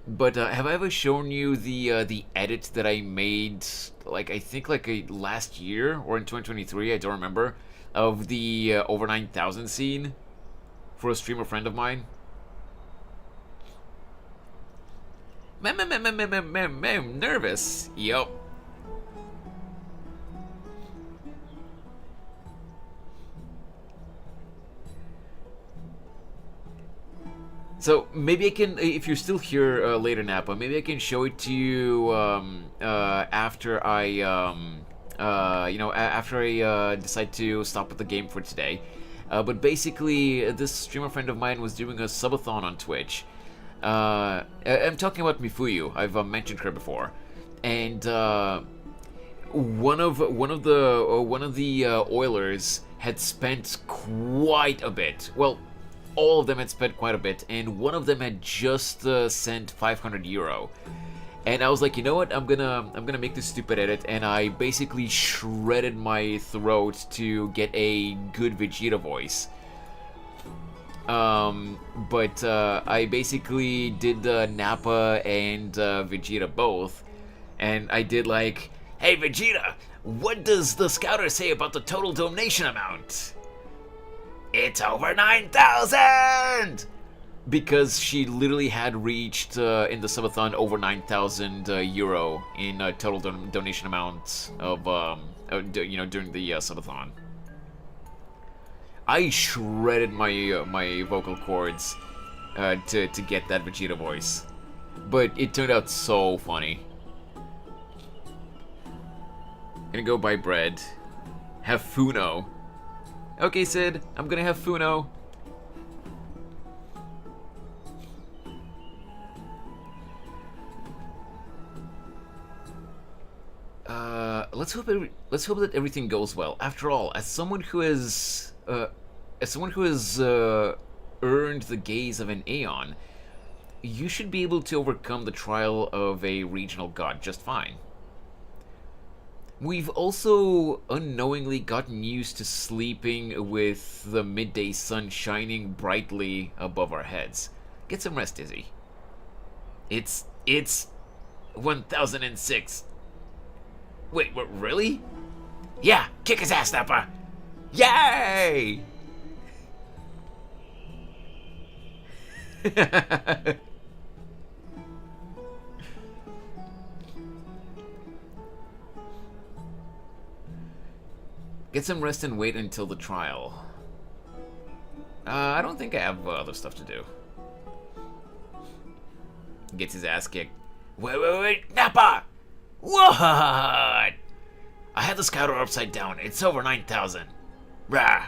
Speaker 1: But have I ever shown you the edit that I made, I think last year, or in 2023, I don't remember, of the over 9,000 scene for a streamer friend of mine? Nervous. Yup. So maybe I can, if you're still here later, Nappa, maybe I can show it to you after I decide to stop with the game for today. But basically, this streamer friend of mine was doing a subathon on Twitch. I'm talking about Mifuyu. I've mentioned her before, and one of the Oilers had spent quite a bit. Well, all of them had spent quite a bit, and one of them had just sent 500 euro. And I was like, you know what? I'm gonna make this stupid edit, and I basically shredded my throat to get a good Vegeta voice. But I basically did Nappa and Vegeta both, and I did like, "Hey Vegeta, what does the scouter say about the total donation amount?" "It's over 9,000!" Because she literally had reached in the subathon over 9,000 euro in total donation amount of during the subathon. I shredded my vocal cords to get that Vegeta voice, but it turned out so funny. Gonna go buy bread, have Funo. Okay, Sid, I'm gonna have Funo. Let's hope that everything goes well. After all, as someone who has earned the gaze of an Aeon, you should be able to overcome the trial of a regional god just fine. We've also unknowingly gotten used to sleeping with the midday sun shining brightly above our heads. Get some rest, Izzy. It's 1006. Wait, what, really? Yeah, kick his ass, Nappa! Yay! Get some rest and wait until the trial. I don't think I have other stuff to do. Gets his ass kicked. Wait, Nappa! What? I had the scouter upside down. It's over 9,000. Rah!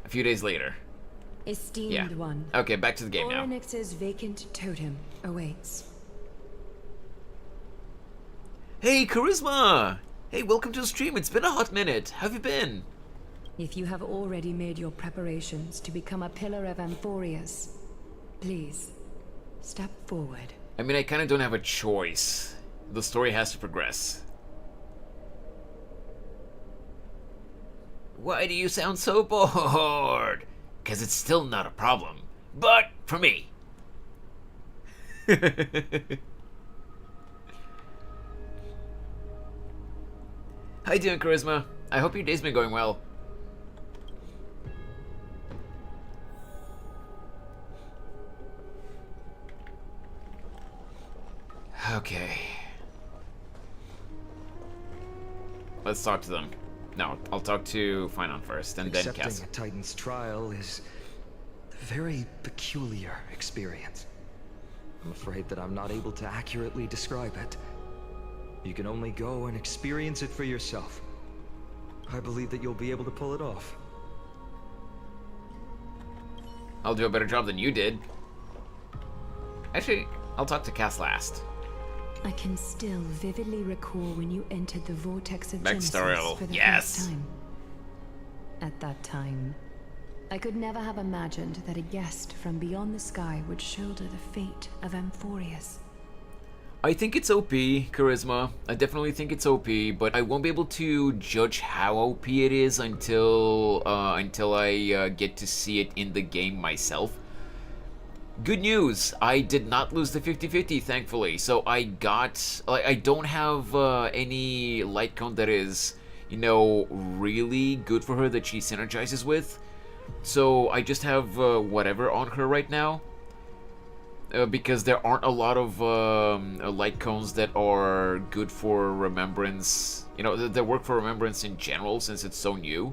Speaker 1: A few days later.
Speaker 9: Esteemed one.
Speaker 1: Okay, back to the game now.
Speaker 9: Orynyx's vacant totem awaits.
Speaker 1: Hey, Charisma! Hey, welcome to the stream. It's been a hot minute. How have you been?
Speaker 9: If you have already made your preparations to become a pillar of Amphorius, please, step forward.
Speaker 1: I mean, I kind of don't have a choice. The story has to progress. Why do you sound so bored? Because it's still not a problem. But for me. How you doing, Charisma? I hope your day's been going well. Okay. Let's talk to them. No, I'll talk to Finon first, and then Cass.
Speaker 10: Accepting a Titan's trial is a very peculiar experience. I'm afraid that I'm not able to accurately describe it. You can only go and experience it for yourself. I believe that you'll be able to pull it off.
Speaker 1: I'll do a better job than you did. Actually, I'll talk to Cass last.
Speaker 9: I can still vividly recall when you entered the vortex of Genesis
Speaker 1: Backstory,
Speaker 9: for the
Speaker 1: yes.
Speaker 9: first time. At that time, I could never have imagined that a guest from beyond the sky would shoulder the fate of Amphorius.
Speaker 1: I think it's OP, Charisma. I definitely think it's OP, but I won't be able to judge how OP it is until I get to see it in the game myself. Good news, I did not lose the 50-50, thankfully. So I don't have any light cone that is, really good for her that she synergizes with. So I just have whatever on her right now. Because there aren't a lot of light cones that are good for remembrance. That work for remembrance in general since it's so new.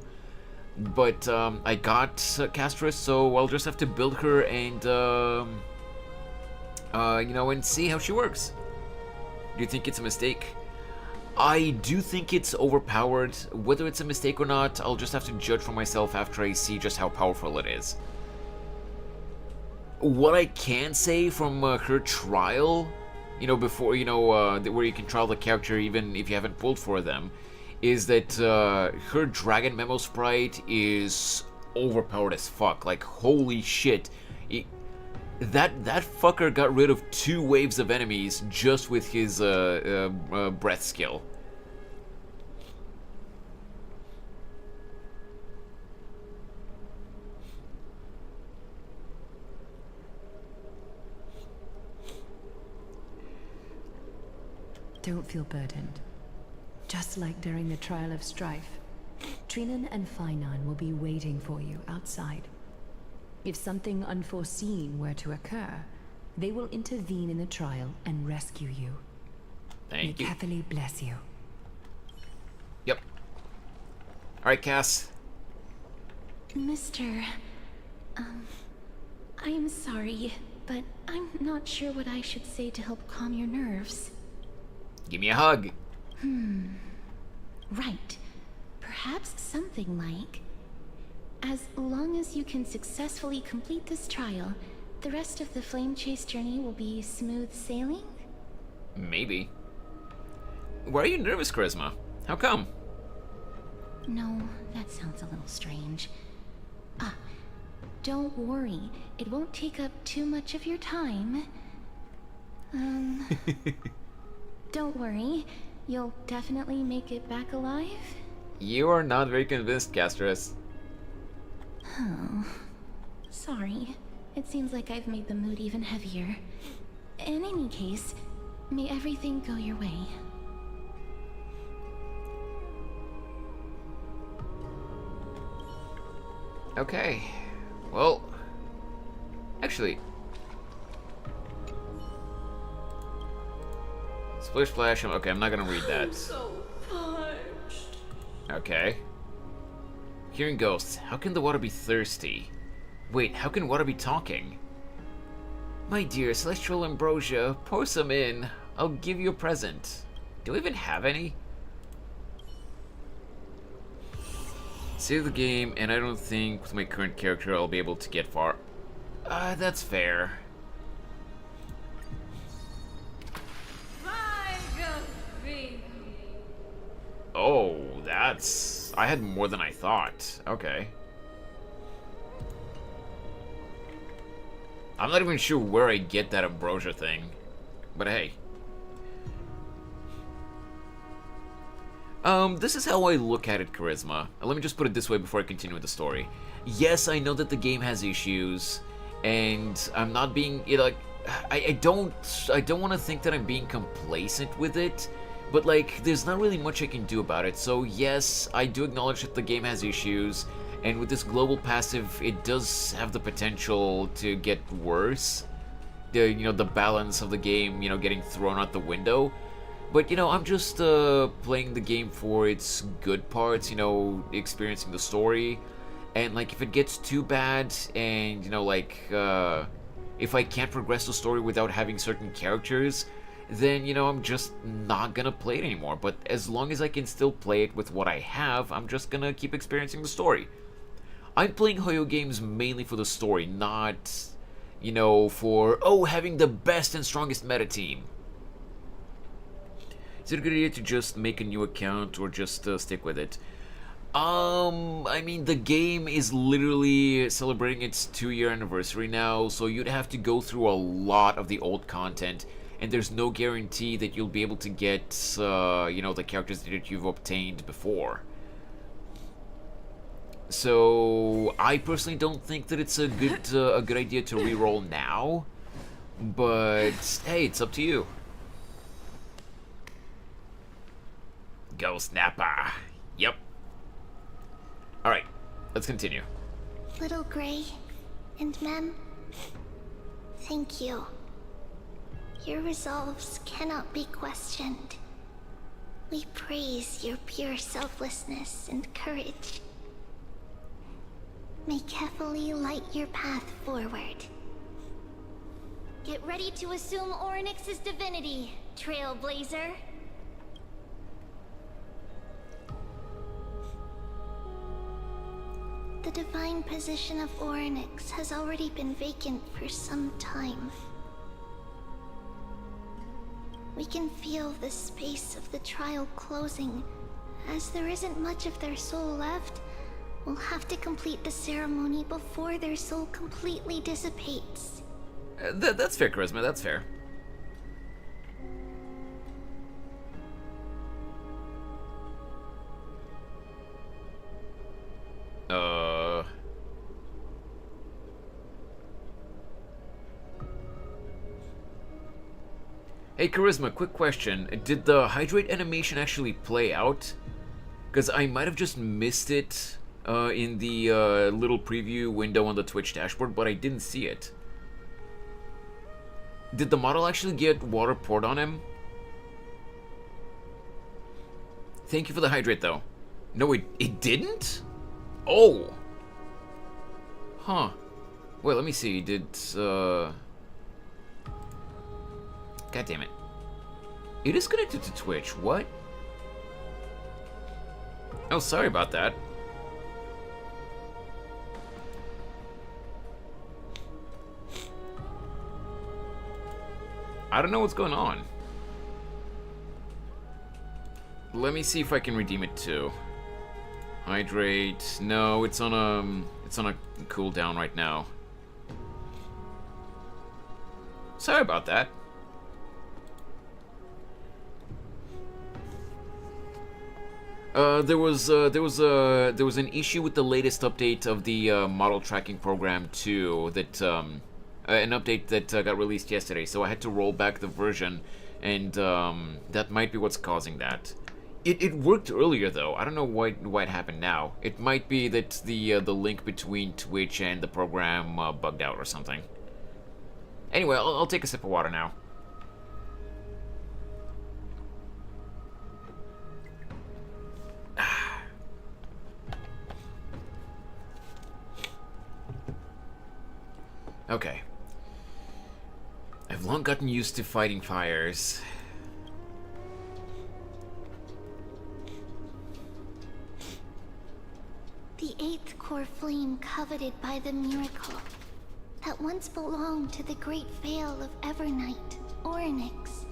Speaker 1: But I got Castorice, so I'll just have to build her and and see how she works. Do you think it's a mistake? I do think it's overpowered. Whether it's a mistake or not, I'll just have to judge for myself after I see just how powerful it is. What I can say from her trial, before, where you can trial the character even if you haven't pulled for them, is that her Dragon Memo Sprite is overpowered as fuck. Like, holy shit. That fucker got rid of 2 waves of enemies just with his breath skill.
Speaker 9: Don't feel burdened. Just like during the trial of strife, Trinan and Finon will be waiting for you outside. If something unforeseen were to occur, they will intervene in the trial and rescue you.
Speaker 1: Thank you.
Speaker 9: May Catherly bless you.
Speaker 1: Yep. Alright, Cass.
Speaker 2: Mr. I'm sorry, but I'm not sure what I should say to help calm your nerves.
Speaker 1: Give me a hug.
Speaker 2: Right. Perhaps something like, as long as you can successfully complete this trial, the rest of the Flame Chase journey will be smooth sailing?
Speaker 1: Maybe. Why are you nervous, Charisma? How come?
Speaker 2: No, that sounds a little strange. Don't worry. It won't take up too much of your time. Don't worry. You'll definitely make it back alive?
Speaker 1: You are not very convinced, Castorice.
Speaker 2: Oh. Sorry. It seems like I've made the mood even heavier. In any case, may everything go your way.
Speaker 1: Okay. Well, actually, Splish Splash. Okay, I'm not gonna read that.
Speaker 8: I'm so parched.
Speaker 1: Okay. Hearing ghosts. How can the water be thirsty? Wait, how can water be talking? My dear Celestial Ambrosia, pour some in. I'll give you a present. Do I even have any? Save the game, and I don't think with my current character I'll be able to get far. That's fair. Oh, that's... I had more than I thought. Okay. I'm not even sure where I get that ambrosia thing. But hey. This is how I look at it, Charisma. Let me just put it this way before I continue with the story. Yes, I know that the game has issues, and I'm not being, you know, like, I don't want to think that I'm being complacent with it, but like, there's not really much I can do about it. So yes, I do acknowledge that the game has issues, and with this global passive, it does have the potential to get worse. The balance of the game, getting thrown out the window. But, I'm just playing the game for its good parts, experiencing the story. And, like, if it gets too bad and, if I can't progress the story without having certain characters, then, I'm just not gonna play it anymore. But as long as I can still play it with what I have, I'm just gonna keep experiencing the story. I'm playing Hoyo games mainly for the story, not, for, having the best and strongest meta team. Is it a good idea to just make a new account or just stick with it? I mean, the game is literally celebrating its 2-year anniversary now, so you'd have to go through a lot of the old content, and there's no guarantee that you'll be able to get, the characters that you've obtained before. So, I personally don't think that it's a good idea to reroll now, but hey, it's up to you. Go Snapper. Yep. Alright, let's continue.
Speaker 4: Little Gray and Mem, thank you. Your resolves cannot be questioned. We praise your pure selflessness and courage. May carefully light your path forward. Get ready to assume Orynyx's divinity, Trailblazer. The divine position of Orynyx has already been vacant for some time. We can feel the space of the trial closing. As there isn't much of their soul left, we'll have to complete the ceremony before their soul completely dissipates.
Speaker 1: That's fair, Charisma, that's fair. Hey, Charisma, quick question. Did the hydrate animation actually play out? Because I might have just missed it in the little preview window on the Twitch dashboard, but I didn't see it. Did the model actually get water poured on him? Thank you for the hydrate, though. No, it didn't? Oh! Huh. Wait, let me see. Did, God damn it. It is connected to Twitch. What? Oh, sorry about that. I don't know what's going on. Let me see if I can redeem it too. Hydrate. No, it's on a cooldown right now. Sorry about that. There was an issue with the latest update of the model tracking program too. That an update that got released yesterday. So I had to roll back the version, and that might be what's causing that. It worked earlier though. I don't know why it happened now. It might be that the link between Twitch and the program bugged out or something. Anyway, I'll take a sip of water now. Okay. I've long gotten used to fighting fires.
Speaker 4: The 8th core flame coveted by the miracle that once belonged to the great veil of Evernight, Orynyx.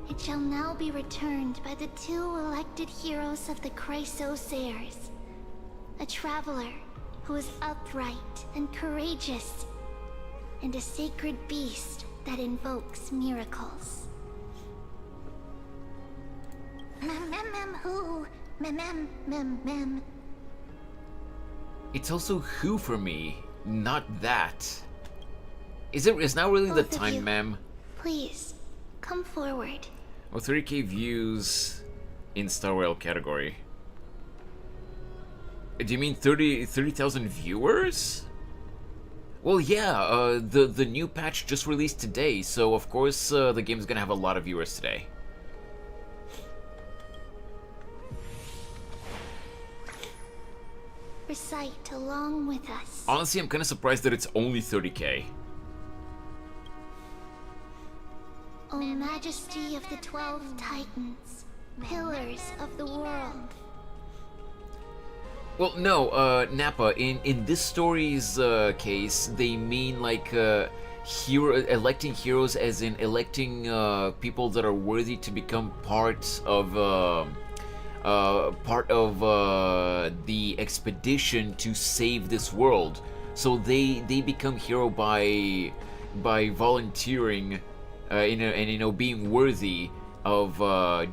Speaker 4: It shall now be returned by the 2 elected heroes of the Chrysosairs. A traveler who is upright and courageous, and a sacred beast that invokes miracles. Who? Mem.
Speaker 1: It's also who for me, not that. Is now really
Speaker 4: Both
Speaker 1: the
Speaker 4: of
Speaker 1: time,
Speaker 4: you.
Speaker 1: ma'am?
Speaker 4: Please, come forward.
Speaker 1: Oh, 30k views in Star Rail category. Do you mean 30,000 viewers? Well, yeah, the new patch just released today, so of course the game's gonna have a lot of viewers today.
Speaker 4: Recite along with us.
Speaker 1: Honestly, I'm kind of surprised that it's only 30k.
Speaker 4: O Majesty of the 12 Titans, pillars of the world.
Speaker 1: Well, no, Nappa, in this story's case, they mean like electing heroes as in electing people that are worthy to become part of the expedition to save this world. So they become hero by volunteering and being worthy of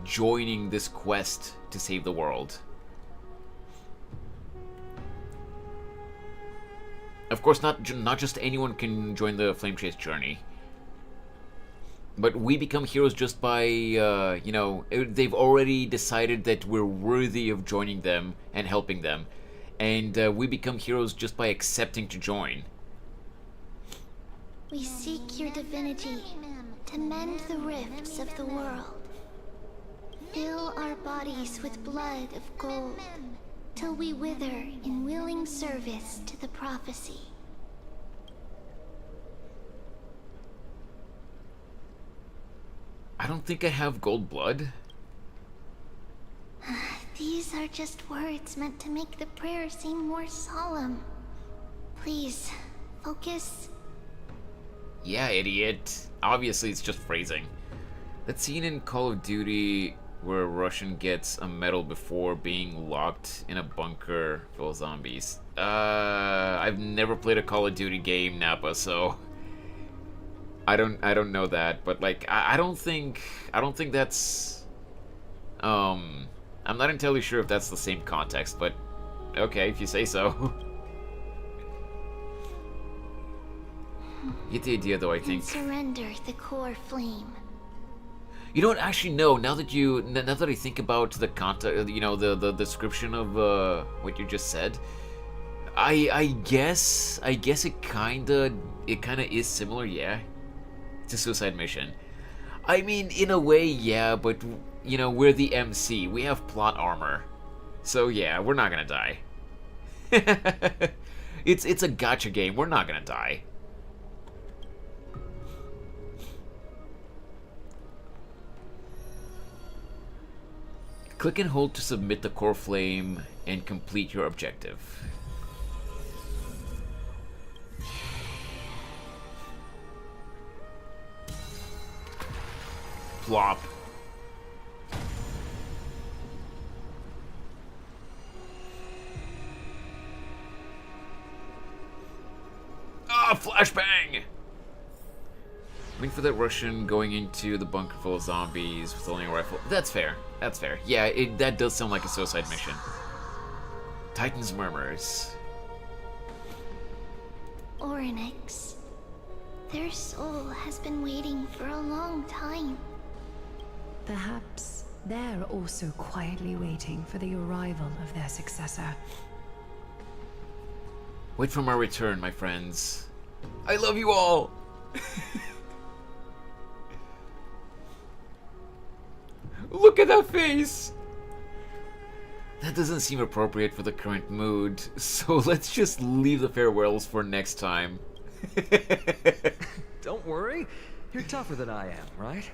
Speaker 1: joining this quest to save the world. Of course, not just anyone can join the Flame Chase journey. But we become heroes just by, they've already decided that we're worthy of joining them and helping them. And we become heroes just by accepting to join.
Speaker 4: We seek your divinity to mend the rifts of the world. Fill our bodies with blood of gold, till we wither in willing service to the prophecy.
Speaker 1: I don't think I have gold blood.
Speaker 4: These are just words meant to make the prayer seem more solemn. Please, focus.
Speaker 1: Yeah, idiot. Obviously, it's just phrasing. That scene in Call of Duty where a Russian gets a medal before being locked in a bunker full of zombies. I've never played a Call of Duty game, Nappa, so I don't know that, but like I don't think that's I'm not entirely sure if that's the same context, but okay, if you say so. Get the idea though, I think.
Speaker 4: And surrender the core flame.
Speaker 1: You don't actually know, now that I think about the content, the description of what you just said, I guess it kinda is similar, yeah, to Suicide Mission. I mean, in a way, yeah, but we're the MC, we have plot armor, so yeah, we're not gonna die. It's a gacha game, we're not gonna die. Click and hold to submit the core flame and complete your objective. Plop. Ah, flashbang! Waiting for that Russian going into the bunker full of zombies with only a rifle. That's fair. That's fair. Yeah, that does sound like a suicide mission. Titan's Murmurs.
Speaker 4: Orynyx. Their soul has been waiting for a long time.
Speaker 9: Perhaps they're also quietly waiting for the arrival of their successor.
Speaker 1: Wait for my return, my friends. I love you all! Look at that face! That doesn't seem appropriate for the current mood, so let's just leave the farewells for next time.
Speaker 10: Don't worry, you're tougher than I am, right?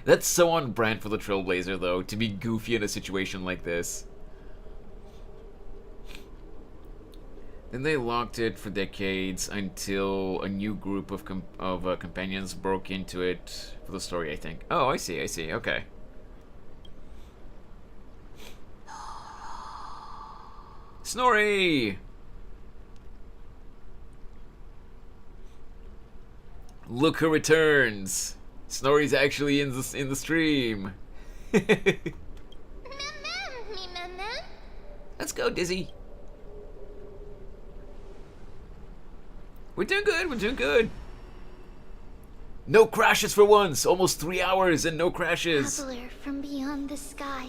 Speaker 1: That's so on brand for the Trailblazer, though, to be goofy in a situation like this. Then they locked it for decades until a new group of companions broke into it for the story, I think. Oh, I see, okay. Snorri! Look who returns! Snorri's actually in the stream. Let's go, Dizzy. We're doing good. No crashes for once. Almost 3 hours and no crashes.
Speaker 4: Traveler from beyond the sky.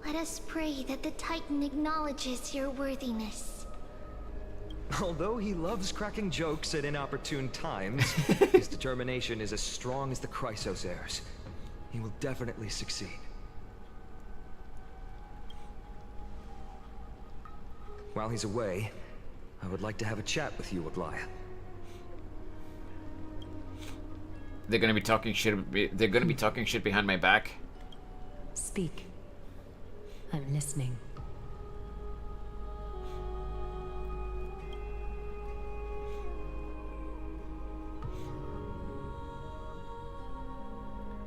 Speaker 4: Let us pray that the Titan acknowledges your worthiness.
Speaker 10: Although he loves cracking jokes at inopportune times, his determination is as strong as the Chrysos heirs. He will definitely succeed. While he's away, I would like to have a chat with you, Aglaya.
Speaker 1: They're gonna be talking shit. They're gonna be talking shit behind my back.
Speaker 9: Speak. I'm listening.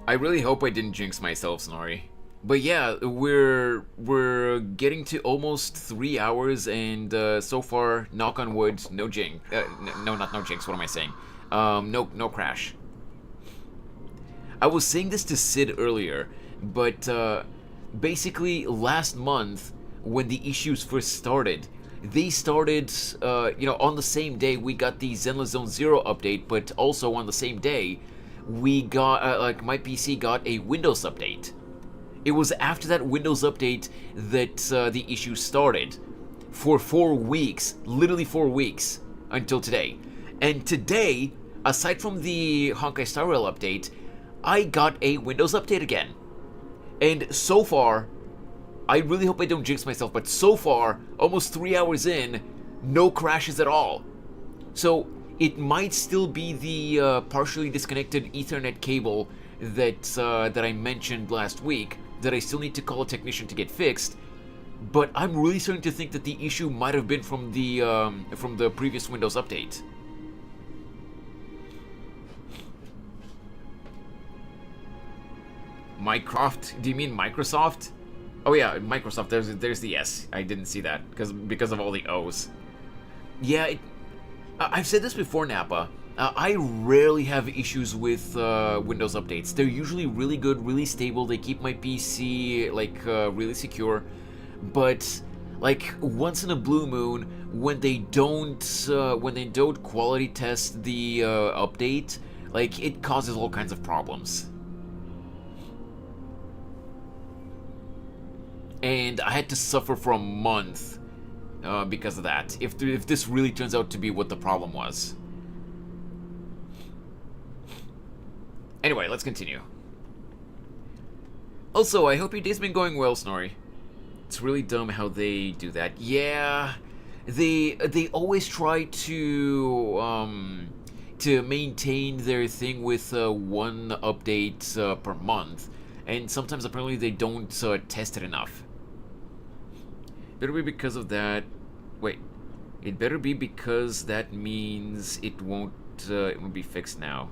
Speaker 1: I really hope I didn't jinx myself, Snorri. But yeah, we're getting to almost 3 hours, and so far, knock on wood, no jinx. No, not no jinx. What am I saying? No crash. I was saying this to Sid earlier, but basically last month when the issues first started, they started, on the same day we got the Zenless Zone Zero update, but also on the same day we got my PC got a Windows update. It was after that Windows update that the issue started. For 4 weeks, literally 4 weeks, until today. And today, aside from the Honkai Star Rail update, I got a Windows update again. And so far, I really hope I don't jinx myself, but so far, almost 3 hours in, no crashes at all. So, it might still be the partially disconnected Ethernet cable that I mentioned last week, that I still need to call a technician to get fixed, but I'm really starting to think that the issue might have been from the previous Windows update. Mycroft? Do you mean Microsoft? Oh yeah, Microsoft. There's the S. I didn't see that because of all the O's. Yeah, I've said this before, Nappa. I rarely have issues with Windows updates. They're usually really good, really stable. They keep my PC really secure. But like once in a blue moon, when they don't quality test the update, like it causes all kinds of problems. And I had to suffer for a month because of that. If this really turns out to be what the problem was. Anyway, let's continue. Also, I hope your day's been going well, Snorri. It's really dumb how they do that. Yeah, they always try to maintain their thing with one update per month, and sometimes apparently they don't test it enough. Better be because of that. Wait, it better be because that means it won't be fixed now.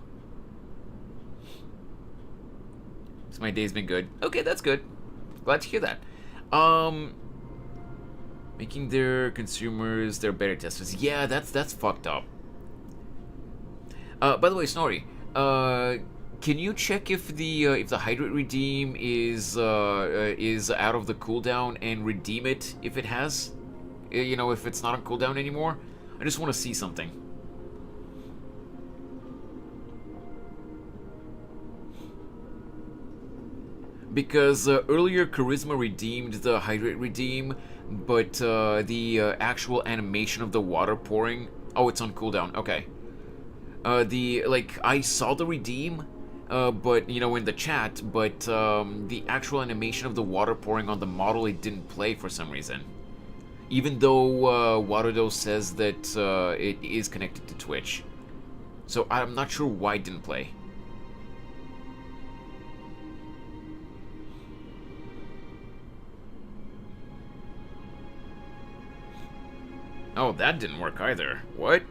Speaker 1: So my day's been good. Okay, that's good. Glad to hear that. Making their consumers their beta testers. Yeah, that's fucked up. By the way, Snorri, can you check if the hydrate redeem is out of the cooldown and redeem it if it has? If it's not on cooldown anymore? I just want to see something. Because earlier Charisma redeemed the hydrate redeem, but the actual animation of the water pouring... Oh, it's on cooldown. Okay. I saw the redeem, but you know, in the chat, but the actual animation of the water pouring on the model, it didn't play for some reason. Even though Warudo says that it is connected to Twitch. So I'm not sure why it didn't play. Oh, that didn't work either. What?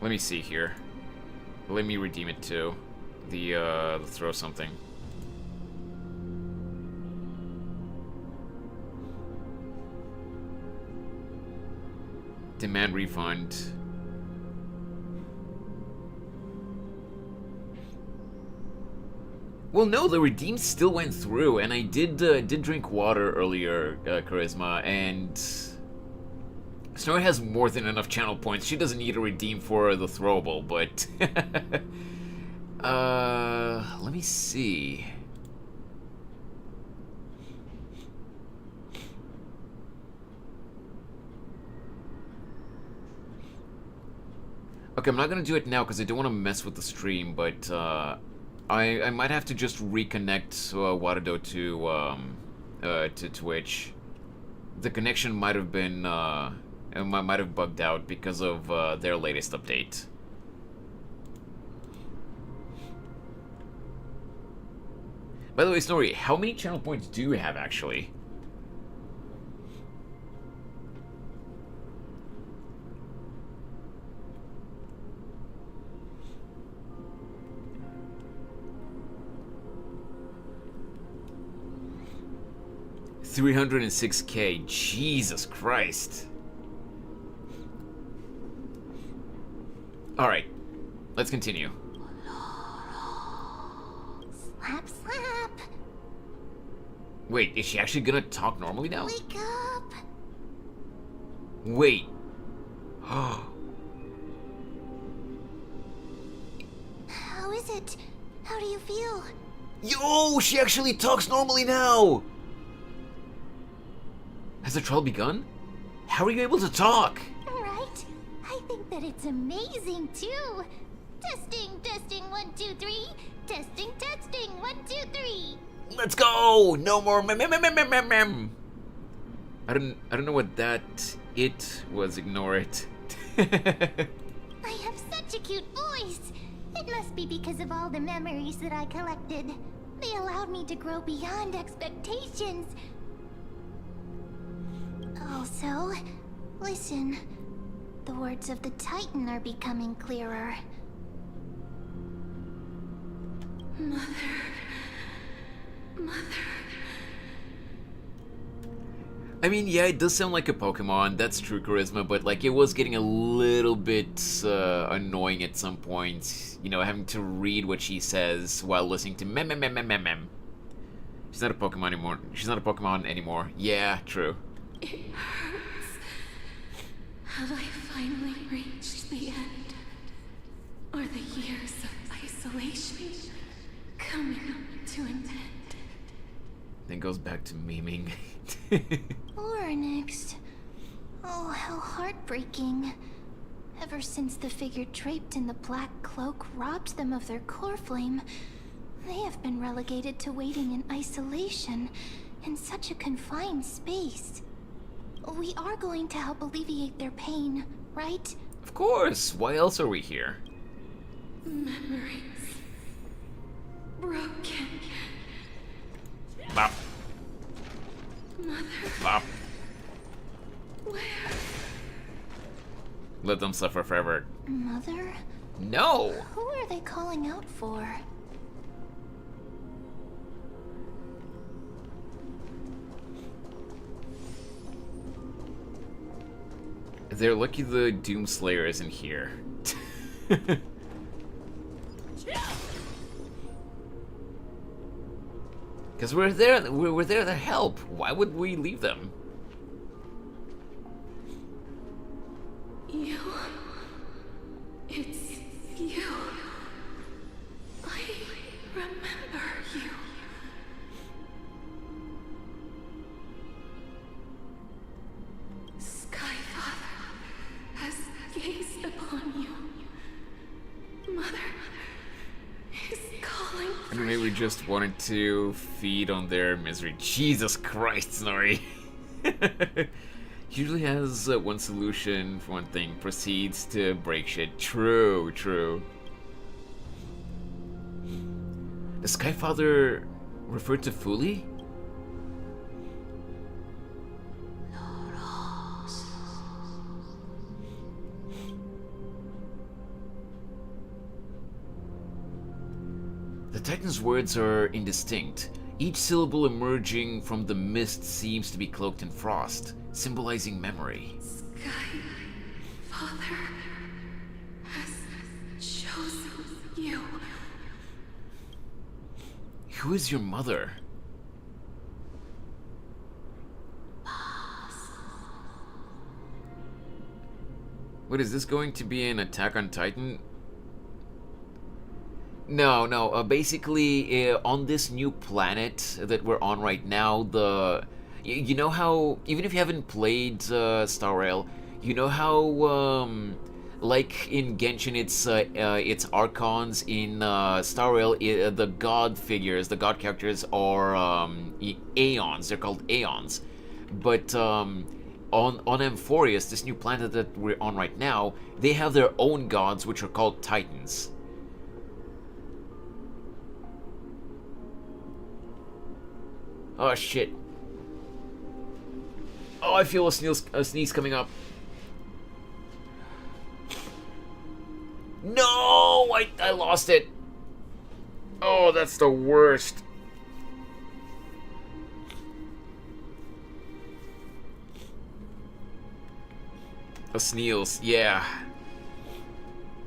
Speaker 1: Let me see here. Let me redeem it too. The throw something. Demand refund. Well, no, the redeem still went through, and I did drink water earlier, Charisma, and Snow has more than enough channel points. She doesn't need a redeem for the throwable, but let me see. Okay, I'm not gonna do it now because I don't want to mess with the stream, but I might have to just reconnect Warudo to Twitch. The connection might have been might have bugged out because of their latest update. By the way, Snorri, how many channel points do you have actually? $306K. Jesus Christ. Alright, let's continue.
Speaker 4: Slap, slap.
Speaker 1: Wait, is she actually gonna talk normally now?
Speaker 4: Wake up.
Speaker 1: Wait.
Speaker 4: How is it? How do you feel?
Speaker 1: Yo, she actually talks normally now! Has the trial begun? How are you able to talk?
Speaker 4: Right? I think that it's amazing too. Testing, testing, 1, 2, 3. Testing, testing, 1, 2, 3.
Speaker 1: Let's go! No more mem. I don't know what that it was. Ignore it.
Speaker 4: I have such a cute voice. It must be because of all the memories that I collected. They allowed me to grow beyond expectations. Also, listen. The words of the Titan are becoming clearer. Mother.
Speaker 1: I mean, yeah, it does sound like a Pokemon. That's true, Charisma, but like it was getting a little bit annoying at some point. You know, having to read what she says while listening to mem. She's not a Pokemon anymore. She's not a Pokemon anymore. Yeah, true.
Speaker 9: It hurts. Have I finally reached the end? Are the years of isolation coming to an end?
Speaker 1: Then goes back to memeing.
Speaker 4: Or next. Oh, how heartbreaking. Ever since the figure draped in the black cloak robbed them of their core flame, they have been relegated to waiting in isolation in such a confined space. We are going to help alleviate their pain, right?
Speaker 1: Of course! Why else are we here?
Speaker 9: Memories. Broken.
Speaker 1: Bop.
Speaker 9: Mother.
Speaker 1: Bop.
Speaker 9: Where?
Speaker 1: Let them suffer forever.
Speaker 4: Mother?
Speaker 1: No!
Speaker 4: Who are they calling out for?
Speaker 1: They're lucky the Doomslayer isn't here. Because we're there to help. Why would we leave them?
Speaker 9: You. It's you. I remember you. Skyfather has gazed upon you
Speaker 1: we just wanted to feed on their misery. Jesus Christ, Snorri. Usually has one solution for one thing, proceeds to break shit. True, true. The Skyfather referred to Fuli? The Titan's words are indistinct. Each syllable emerging from the mist seems to be cloaked in frost, symbolizing memory.
Speaker 9: Sky Father has chosen you.
Speaker 1: Who is your mother? What is this going to be an Attack on Titan? No. Basically, on this new planet that we're on right now, you know how, even if you haven't played Star Rail, you know how, like in Genshin, it's Archons. In Star Rail, the god figures, the god characters are Aeons. They're called Aeons. But on Amphorius, this new planet that we're on right now, they have their own gods, which are called Titans. Oh shit. Oh, I feel a sneeze coming up. No! I lost it. Oh, that's the worst. A sneeze, yeah.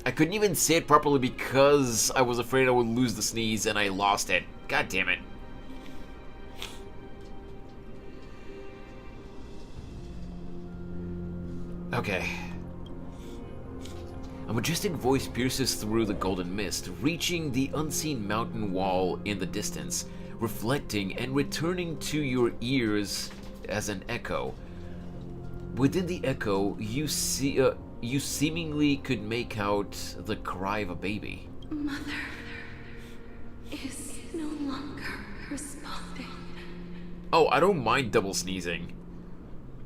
Speaker 1: I couldn't even say it properly because I was afraid I would lose the sneeze and I lost it. God damn it. Okay. A majestic voice pierces through the golden mist, reaching the unseen mountain wall in the distance, reflecting and returning to your ears as an echo. Within the echo, you seemingly could make out the cry of a baby.
Speaker 9: Mother is no longer responding.
Speaker 1: Oh, I don't mind double sneezing.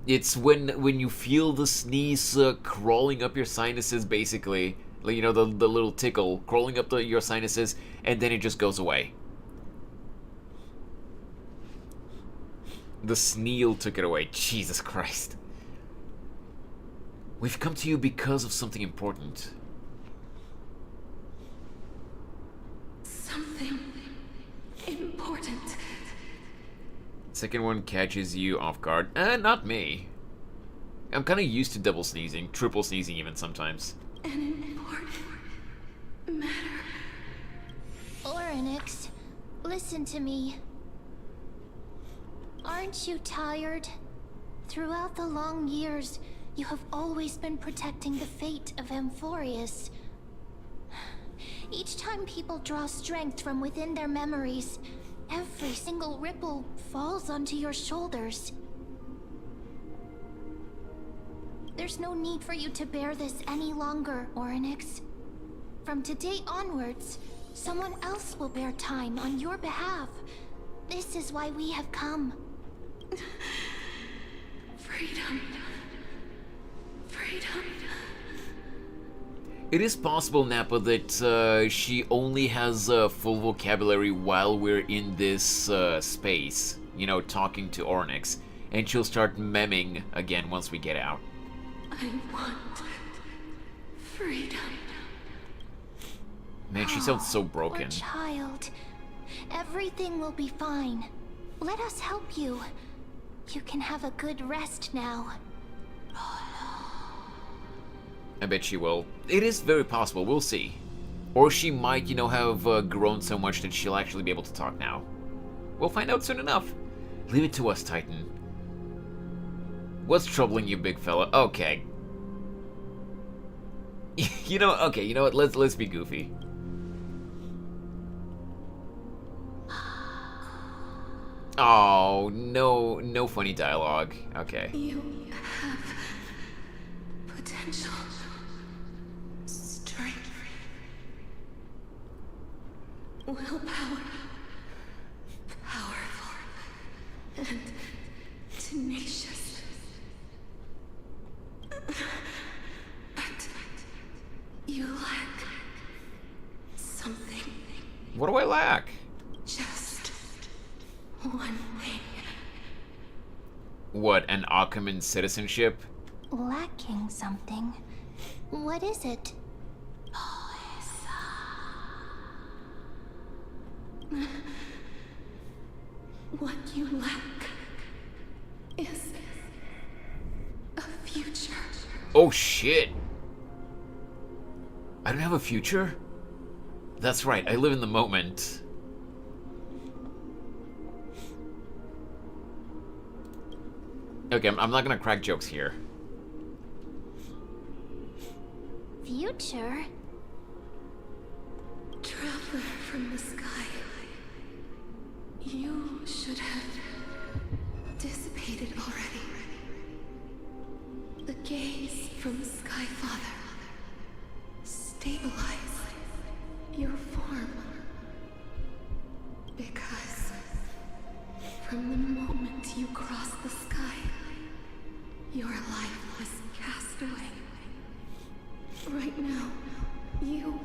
Speaker 1: It's when you feel the sneeze crawling up your sinuses, basically. Like, you know, the little tickle crawling up your sinuses, and then it just goes away. The sneal took it away. Jesus Christ. We've come to you because of something important.
Speaker 9: Something important.
Speaker 1: Second one catches you off guard. Not me. I'm kind of used to double sneezing, triple sneezing even sometimes.
Speaker 9: An important matter.
Speaker 4: Orynyx, listen to me. Aren't you tired? Throughout the long years, you have always been protecting the fate of Amphorius. Each time people draw strength from within their memories, every single ripple falls onto your shoulders. There's no need for you to bear this any longer, Orynyx. From today onwards, someone else will bear time on your behalf. This is why we have come.
Speaker 9: Freedom. Freedom.
Speaker 1: It is possible, Nappa, that she only has full vocabulary while we're in this space, you know, talking to Orynyx, and she'll start memming again once we get out.
Speaker 9: I want freedom.
Speaker 1: Man, she sounds so broken.
Speaker 4: Poor child. Everything will be fine. Let us help you. You can have a good rest now.
Speaker 1: I bet she will. It is very possible, we'll see. Or she might, you know, have grown so much that she'll actually be able to talk now. We'll find out soon enough. Leave it to us, Titan. What's troubling you, big fella? Okay. you know what? Let's be goofy. Oh, no funny dialogue. Okay.
Speaker 9: You have potential. Strength. Willpower.
Speaker 1: What do I lack?
Speaker 9: Just one thing.
Speaker 1: What, an Achaemen's citizenship?
Speaker 4: Lacking something. What is it?
Speaker 9: What you lack is a future.
Speaker 1: Oh shit! I don't have a future? That's right, I live in the moment. Okay, I'm not gonna crack jokes here.
Speaker 4: Future?
Speaker 9: Traveler from the sky. You should have dissipated already. The gaze from Skyfather. Stabilize your form. Because from the moment you crossed the sky, your life was cast away. Right now, you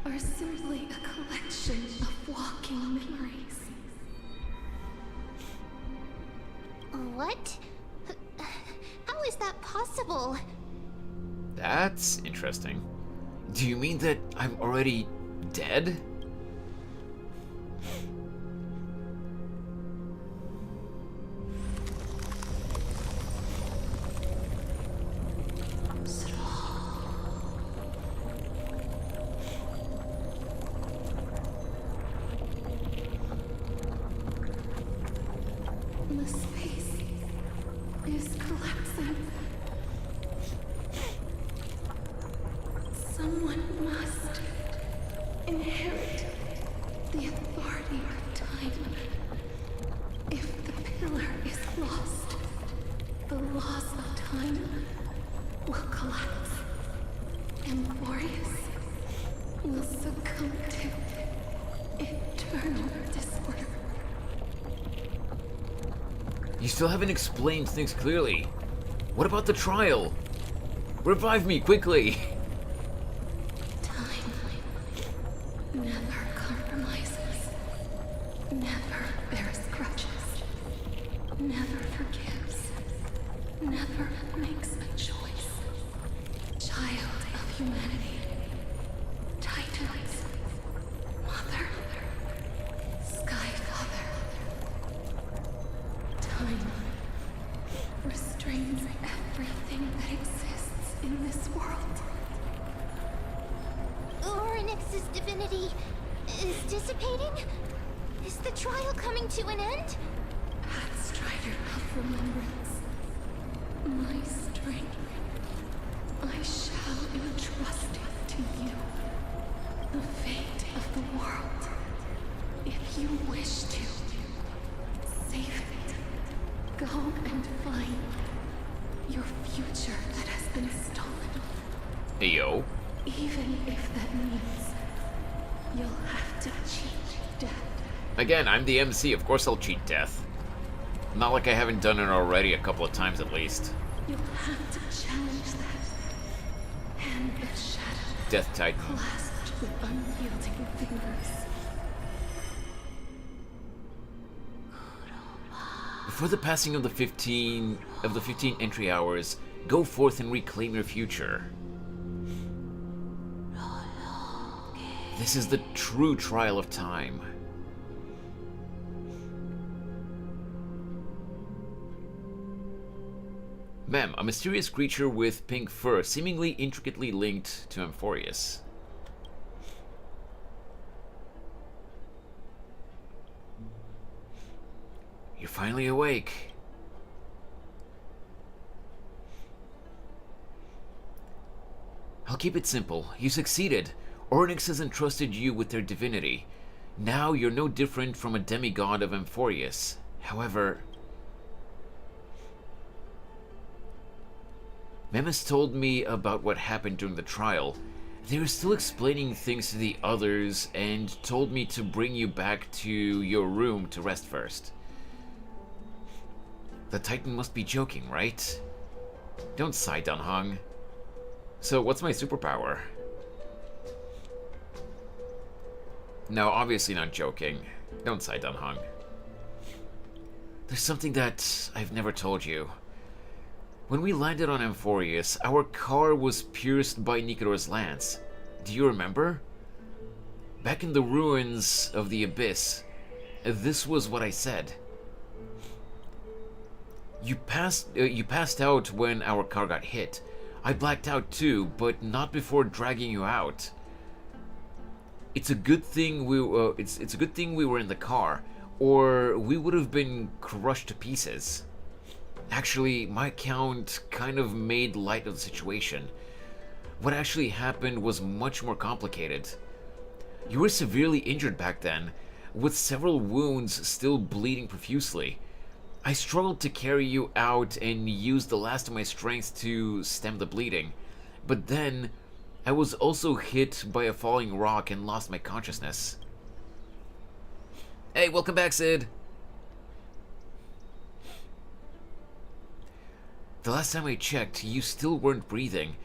Speaker 9: are simply a collection of walking memories.
Speaker 4: What? How is that possible?
Speaker 1: That's interesting. Do you mean that I'm already dead?
Speaker 9: The space is collapsing. Someone must inherit the authority of time. If the pillar is lost, the laws of time will collapse. Amphorius will succumb to eternal disorder.
Speaker 1: You still haven't explained things clearly. What about the trial? Revive me, quickly!
Speaker 9: Time never compromises, never bears grudges, never forgives, never makes a choice. Child of humanity, Titans, Mother, Sky Father. Time restrains everything that exists in this world.
Speaker 4: Oryx's divinity is dissipating? Is the trial coming to an end?
Speaker 9: Pathstrider of remembrance, my strength, I shall entrust it to you. The fate of the world, if you wish to. Save it. Go and find your future that has been stolen.
Speaker 1: Yo.
Speaker 9: Even if that means you'll have to cheat death.
Speaker 1: Again, I'm the MC, of course I'll cheat death. Not like I haven't done it already a couple of times at least.
Speaker 9: You'll have to challenge that. Hand of shadow.
Speaker 1: Death Titan.
Speaker 9: Clasped with unyielding fingers.
Speaker 1: Before the passing of the 15 entry hours, go forth and reclaim your future. This is the true trial of time. Ma'am, a mysterious creature with pink fur, seemingly intricately linked to Amphorius. You're finally awake. I'll keep it simple. You succeeded. Ornyx has entrusted you with their divinity. Now you're no different from a demigod of Amphorius. However, Memis told me about what happened during the trial. They were still explaining things to the others and told me to bring you back to your room to rest first. The Titan must be joking, right? Don't sigh, Dunhung. So, what's my superpower? No, obviously not joking. Don't sigh, Dunhong. There's something that I've never told you. When we landed on Amphorius, our car was pierced by Nicator's lance. Do you remember? Back in the ruins of the Abyss, this was what I said. You passed out when our car got hit. I blacked out too, but not before dragging you out. It's a good thing it's a good thing we were in the car, or we would have been crushed to pieces. Actually, my account kind of made light of the situation. What actually happened was much more complicated. You were severely injured back then, with several wounds still bleeding profusely. I struggled to carry you out and used the last of my strength to stem the bleeding. But then, I was also hit by a falling rock and lost my consciousness. Hey, welcome back, Sid! The last time I checked, you still weren't breathing.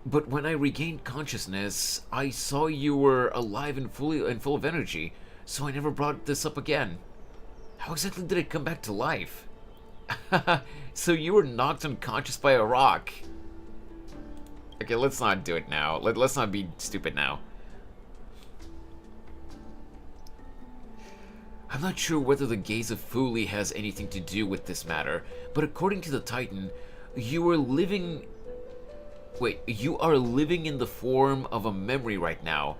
Speaker 1: But when I regained consciousness, I saw you were alive and full of energy, so I never brought this up again. How exactly did it come back to life? So you were knocked unconscious by a rock. Okay, let's not do it now. Let's not be stupid now. I'm not sure whether the gaze of Fuli has anything to do with this matter, but according to the Titan, you are living in the form of a memory right now,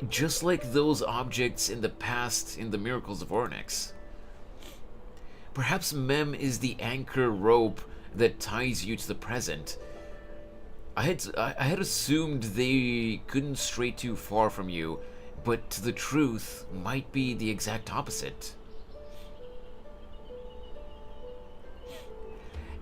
Speaker 1: just like those objects in the past in the Miracles of Ornyx. Perhaps Mem is the anchor rope that ties you to the present. I had assumed they couldn't stray too far from you, but the truth might be the exact opposite.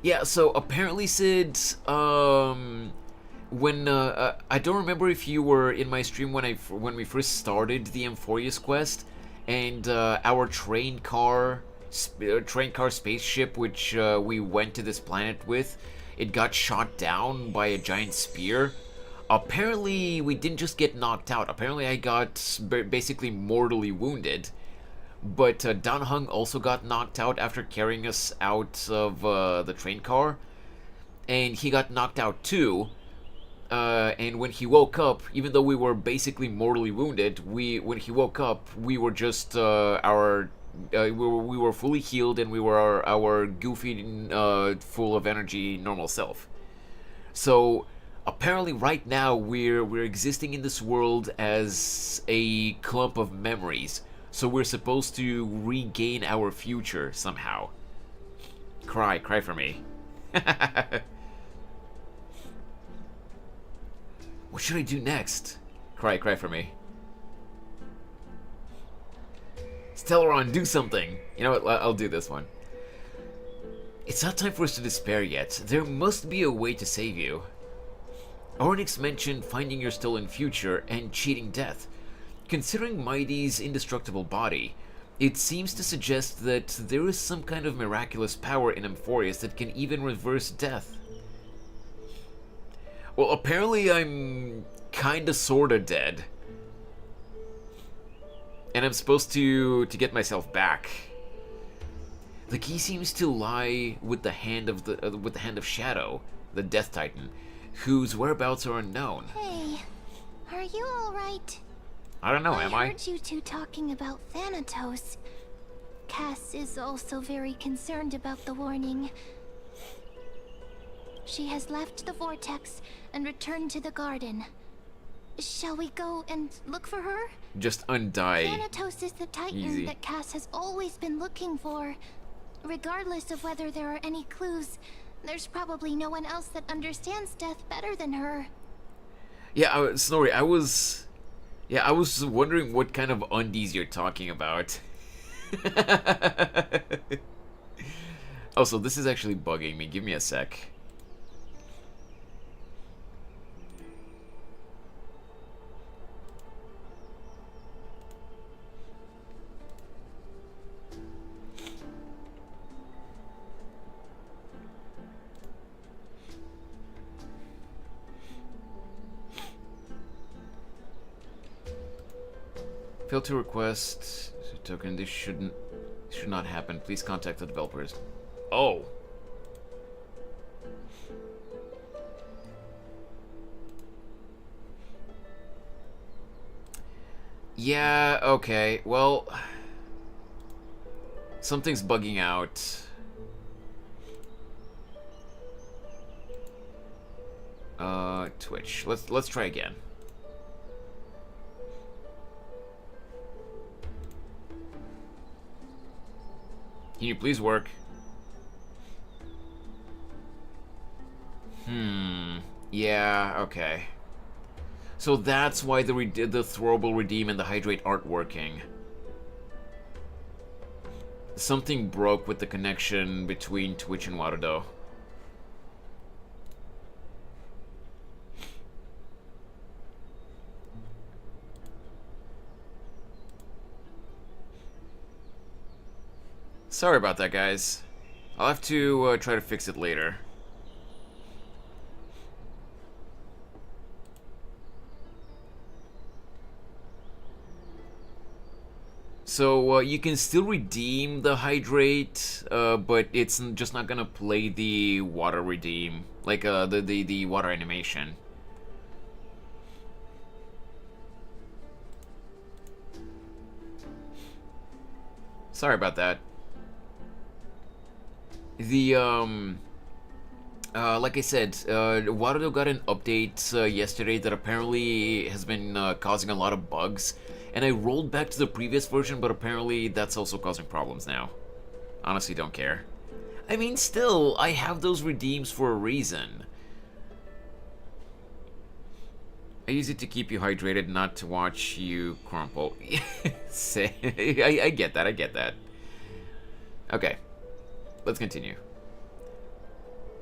Speaker 1: Yeah, so apparently, Sid, when I don't remember if you were in my stream when we first started the Amphorius quest, and our train car spaceship, which we went to this planet with, it got shot down by a giant spear. Apparently, we didn't just get knocked out. Apparently, I got basically mortally wounded. But Danheng also got knocked out after carrying us out of the train car. And he got knocked out too. And when he woke up, even though we were basically mortally wounded, when he woke up, we were just we were fully healed, and we were our goofy, full of energy, normal self. So apparently, right now we're existing in this world as a clump of memories. So we're supposed to regain our future somehow. Cry for me. What should I do next? Cry for me. Stellaron, do something! You know what, I'll do this one. It's not time for us to despair yet. There must be a way to save you. Ornyx mentioned finding your stolen future and cheating death. Considering Mighty's indestructible body, it seems to suggest that there is some kind of miraculous power in Amphorius that can even reverse death. Well, apparently I'm kinda sorta dead. And I'm supposed to get myself back. The key seems to lie with the hand of Shadow, the Death Titan, whose whereabouts are unknown.
Speaker 4: Hey, are you alright?
Speaker 1: I don't know, am I?
Speaker 4: I heard you two talking about Thanatos. Cass is also very concerned about the warning. She has left the vortex and returned to the garden. Shall we go and look for her?
Speaker 1: Just undie.
Speaker 4: Thanatos is the Titan that Cass has always been looking for. Regardless of whether there are any clues, there's probably no one else that understands death better than her.
Speaker 1: Yeah, Snorri, I was wondering what kind of undies you're talking about. Also, this is actually bugging me. Give me a sec. Failed to request token. This should not happen. Please contact the developers. Oh. Yeah, okay. Well, something's bugging out. Twitch. Let's try again. Can you please work? Yeah, okay. So that's why the throwable redeem and the hydrate aren't working. Something broke with the connection between Twitch and Warudo. Sorry about that, guys. I'll have to try to fix it later. So, you can still redeem the hydrate, but it's just not gonna play the water redeem, like the water animation. Sorry about that. The, like I said, Warudo got an update yesterday that apparently has been causing a lot of bugs. And I rolled back to the previous version, but apparently that's also causing problems now. Honestly, don't care. I mean, still, I have those redeems for a reason. I use it to keep you hydrated, not to watch you crumple. I get that, I get that. Okay. Let's continue.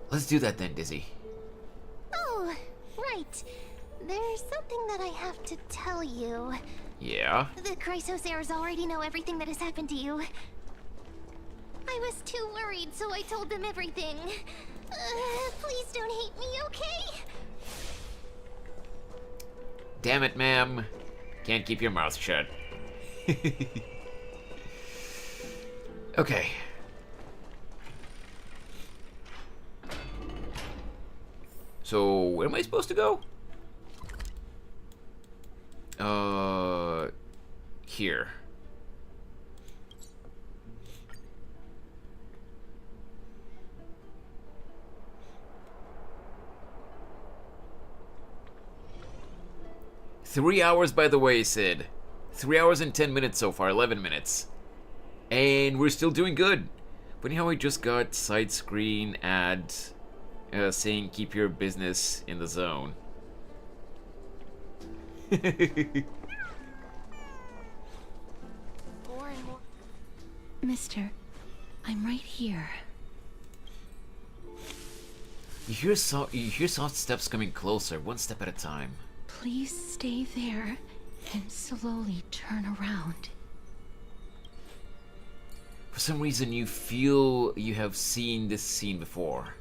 Speaker 1: Let's do that then, Dizzy.
Speaker 4: Oh, right. There's something that I have to tell you.
Speaker 1: Yeah?
Speaker 4: The Chrysos heirs already know everything that has happened to you. I was too worried, so I told them everything. Please don't hate me, okay?
Speaker 1: Damn it, ma'am. Can't keep your mouth shut. Okay. So, where am I supposed to go? Here. Three hours, by the way, Sid. 3 hours and 10 minutes so far, 11 minutes. And we're still doing good. Funny how I just got side screen ad saying keep your business in the zone.
Speaker 2: Mister, I'm right here.
Speaker 1: You hear soft steps coming closer, one step at a time.
Speaker 2: Please stay there and slowly turn around.
Speaker 1: For some reason, you feel you have seen this scene before.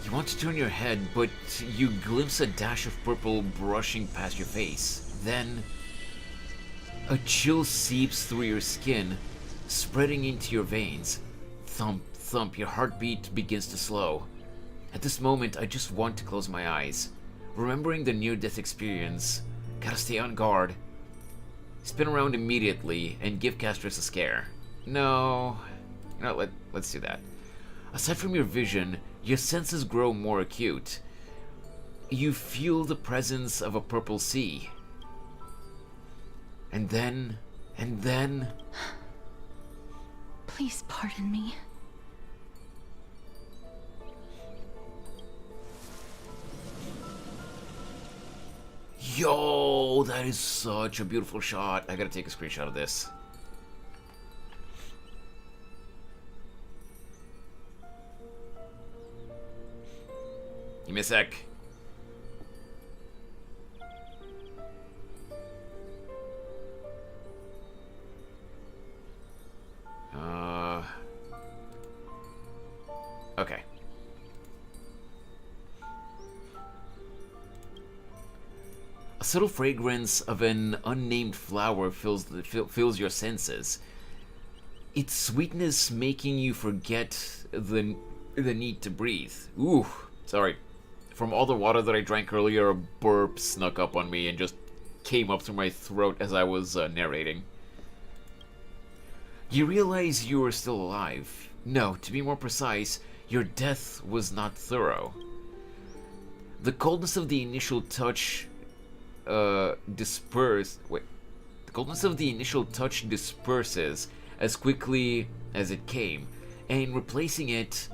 Speaker 1: You want to turn your head, but you glimpse a dash of purple brushing past your face. Then, a chill seeps through your skin, spreading into your veins. Thump, thump, your heartbeat begins to slow. At this moment, I just want to close my eyes. Remembering the near-death experience, gotta stay on guard. Spin around immediately and give Castorice a scare. No, you know, let's do that. Aside from your vision, your senses grow more acute. You feel the presence of a purple sea. And then...
Speaker 2: Please pardon me.
Speaker 1: Yo, that is such a beautiful shot. I gotta take a screenshot of this. Give me a sec. Okay. A subtle fragrance of an unnamed flower fills your senses. Its sweetness making you forget the need to breathe. Ooh, sorry. From all the water that I drank earlier, a burp snuck up on me and just came up through my throat as I was narrating. You realize you are still alive. No, to be more precise, your death was not thorough. The coldness of the initial touch disperses as quickly as it came, and replacing it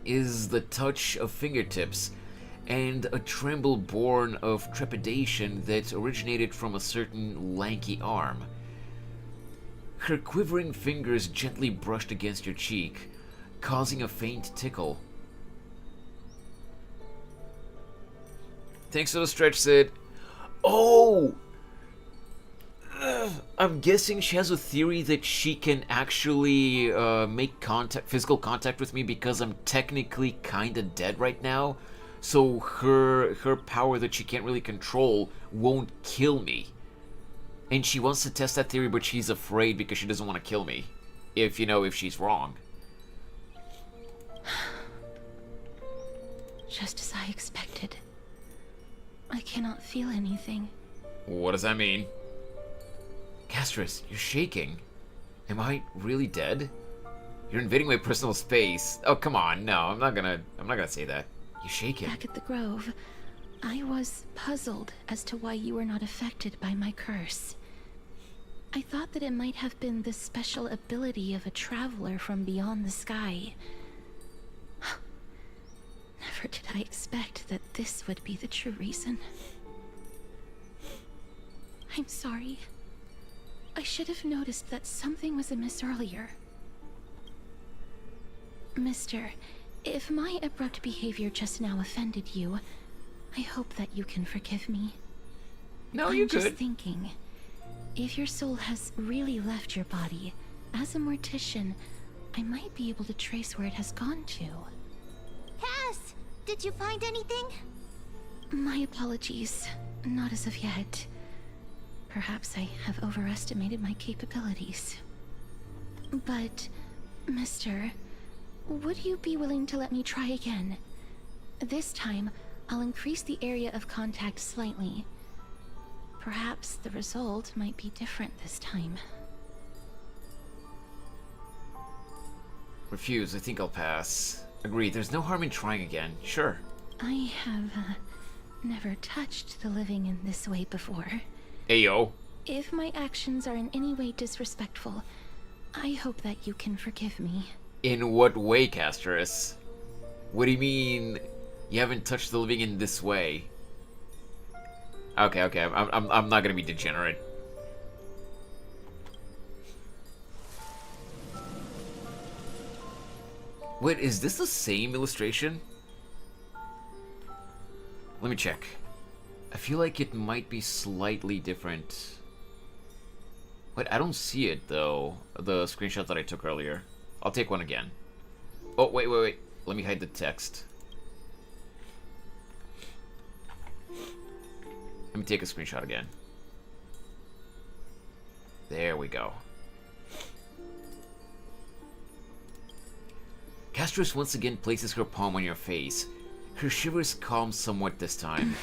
Speaker 1: is the touch of fingertips and a tremble born of trepidation that originated from a certain lanky arm. Her quivering fingers gently brushed against your cheek, causing a faint tickle. Thanks for the stretch, Sid. Oh! I'm guessing she has a theory that she can actually make physical contact with me because I'm technically kinda dead right now. So her power that she can't really control won't kill me. And she wants to test that theory, but she's afraid because she doesn't want to kill me. If she's wrong.
Speaker 2: Just as I expected. I cannot feel anything.
Speaker 1: What does that mean? Castorice, you're shaking. Am I really dead? You're invading my personal space. Oh, come on. No, I'm not gonna say that. You're shaking.
Speaker 2: Back at the Grove, I was puzzled as to why you were not affected by my curse. I thought that it might have been the special ability of a traveler from beyond the sky. Never did I expect that this would be the true reason. I'm sorry. I should have noticed that something was amiss earlier. Mister, if my abrupt behavior just now offended you, I hope that you can forgive me.
Speaker 1: No, you could.
Speaker 2: I'm just thinking, if your soul has really left your body, as a mortician, I might be able to trace where it has gone to.
Speaker 4: Cass, did you find anything?
Speaker 2: My apologies. Not as of yet. Perhaps I have overestimated my capabilities. But, mister, would you be willing to let me try again? This time, I'll increase the area of contact slightly. Perhaps the result might be different this time.
Speaker 1: Refuse. I think I'll pass. Agree. There's no harm in trying again. Sure.
Speaker 2: I have, never touched the living in this way before.
Speaker 1: Ayo.
Speaker 2: If my actions are in any way disrespectful, I hope that you can forgive me.
Speaker 1: In what way, Castorice? What do you mean you haven't touched the living in this way? Okay, I'm not gonna be degenerate. Wait, is this the same illustration? Let me check. I feel like it might be slightly different. Wait, I don't see it though. The screenshot that I took earlier. I'll take one again. Oh, wait. Let me hide the text. Let me take a screenshot again. There we go. Castorice once again places her palm on your face. Her shivers calm somewhat this time.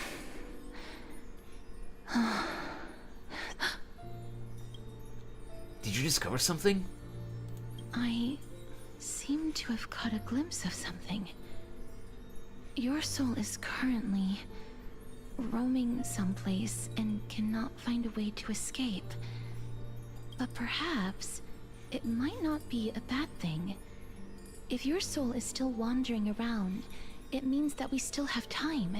Speaker 1: Did you discover something?
Speaker 2: I seem to have caught a glimpse of something. Your soul is currently roaming someplace and cannot find a way to escape. But perhaps it might not be a bad thing. If your soul is still wandering around, it means that we still have time.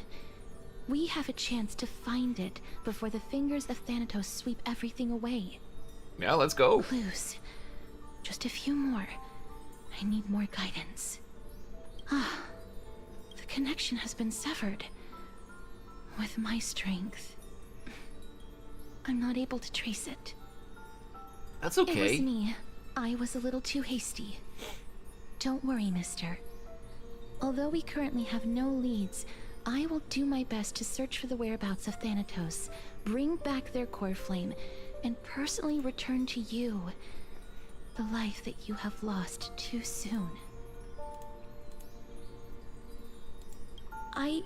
Speaker 2: We have a chance to find it before the fingers of Thanatos sweep everything away.
Speaker 1: Yeah, let's go.
Speaker 2: Clues. Just a few more. I need more guidance. Ah, the connection has been severed. With my strength, I'm not able to trace it.
Speaker 1: That's okay.
Speaker 2: It was me. I was a little too hasty. Don't worry, mister. Although we currently have no leads, I will do my best to search for the whereabouts of Thanatos, bring back their core flame, and personally return to you the life that you have lost too soon. I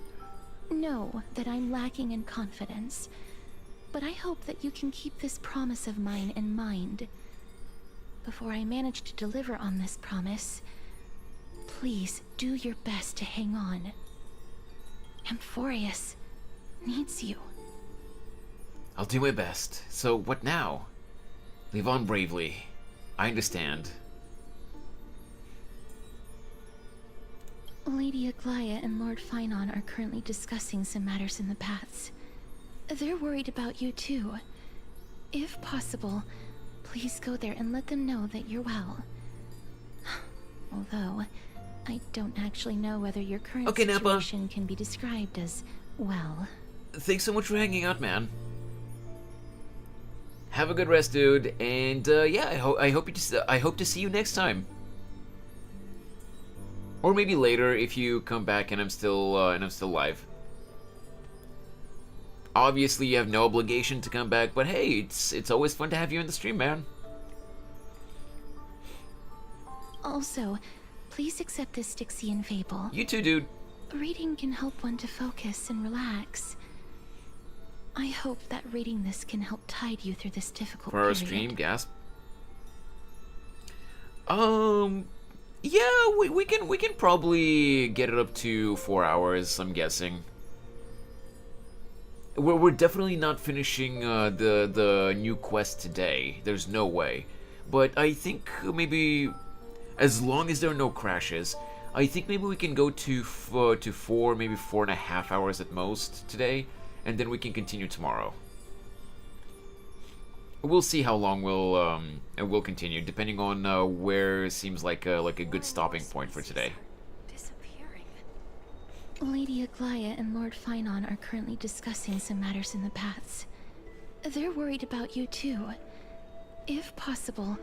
Speaker 2: know that I'm lacking in confidence, but I hope that you can keep this promise of mine in mind. Before I manage to deliver on this promise, please do your best to hang on. Amphorius needs you.
Speaker 1: I'll do my best. So what now? Live on bravely. I understand.
Speaker 2: Lady Aglaia and Lord Finon are currently discussing some matters in the paths. They're worried about you too. If possible, please go there and let them know that you're well. Although, I don't actually know whether your current situation can be described as well.
Speaker 1: Thanks so much for hanging out, man. Have a good rest, dude, and yeah, I hope to see you next time. Or maybe later if you come back and I'm still live. Obviously, you have no obligation to come back, but hey, it's always fun to have you in the stream, man.
Speaker 2: Also, please accept this Styxian fable.
Speaker 1: You too, dude.
Speaker 2: Reading can help one to focus and relax. I hope that reading this can help tide you through this difficult
Speaker 1: period. For our stream, gasp. Yeah, we can probably get it up to 4 hours, I'm guessing. We're definitely not finishing the new quest today. There's no way. But I think maybe, as long as there are no crashes, I think maybe we can go to 4, maybe 4.5 hours at most today, and then we can continue tomorrow. We'll see how long we'll continue, depending on where seems like a good stopping point for today.
Speaker 2: Lady Aglaia and Lord Finon are currently discussing some matters in the paths. They're worried about you too. If possible,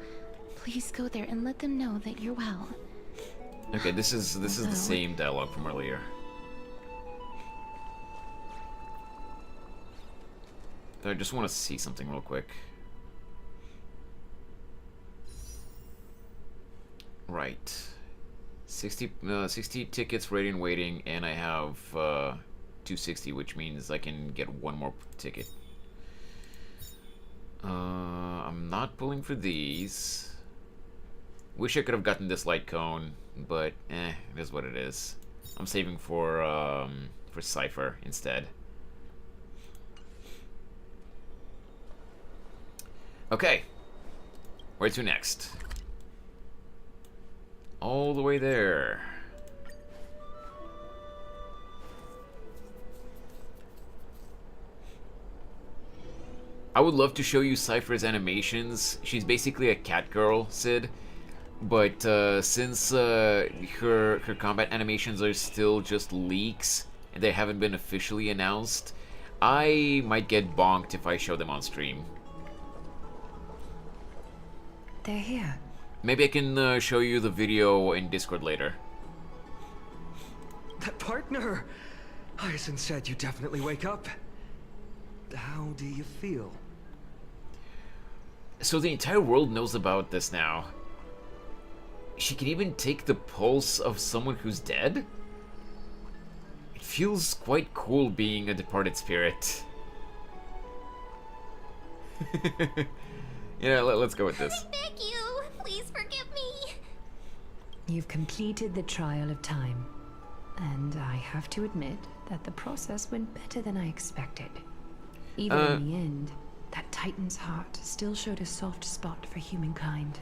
Speaker 2: please go there and let them know that you're well.
Speaker 1: Okay, this is the same dialogue from earlier. I just want to see something real quick. Right. 60 tickets ready and waiting, and I have 260, which means I can get one more ticket. I'm not pulling for these. Wish I could have gotten this light cone, but it is what it is. I'm saving for Cypher instead. Okay. Where to next? All the way there. I would love to show you Cypher's animations. She's basically a cat girl, Sid. But since her combat animations are still just leaks, and they haven't been officially announced, I might get bonked if I show them on stream.
Speaker 9: They're here.
Speaker 1: Maybe I can show you the video in Discord later.
Speaker 10: That partner! Hyacinth said you definitely wake up. How do you feel?
Speaker 1: So the entire world knows about this now. She can even take the pulse of someone who's dead? It feels quite cool being a departed spirit. Yeah, let's go with this.
Speaker 4: I beg you! Please forgive me!
Speaker 9: You've completed the trial of time. And I have to admit that the process went better than I expected. Even in the end, that Titan's heart still showed a soft spot for humankind.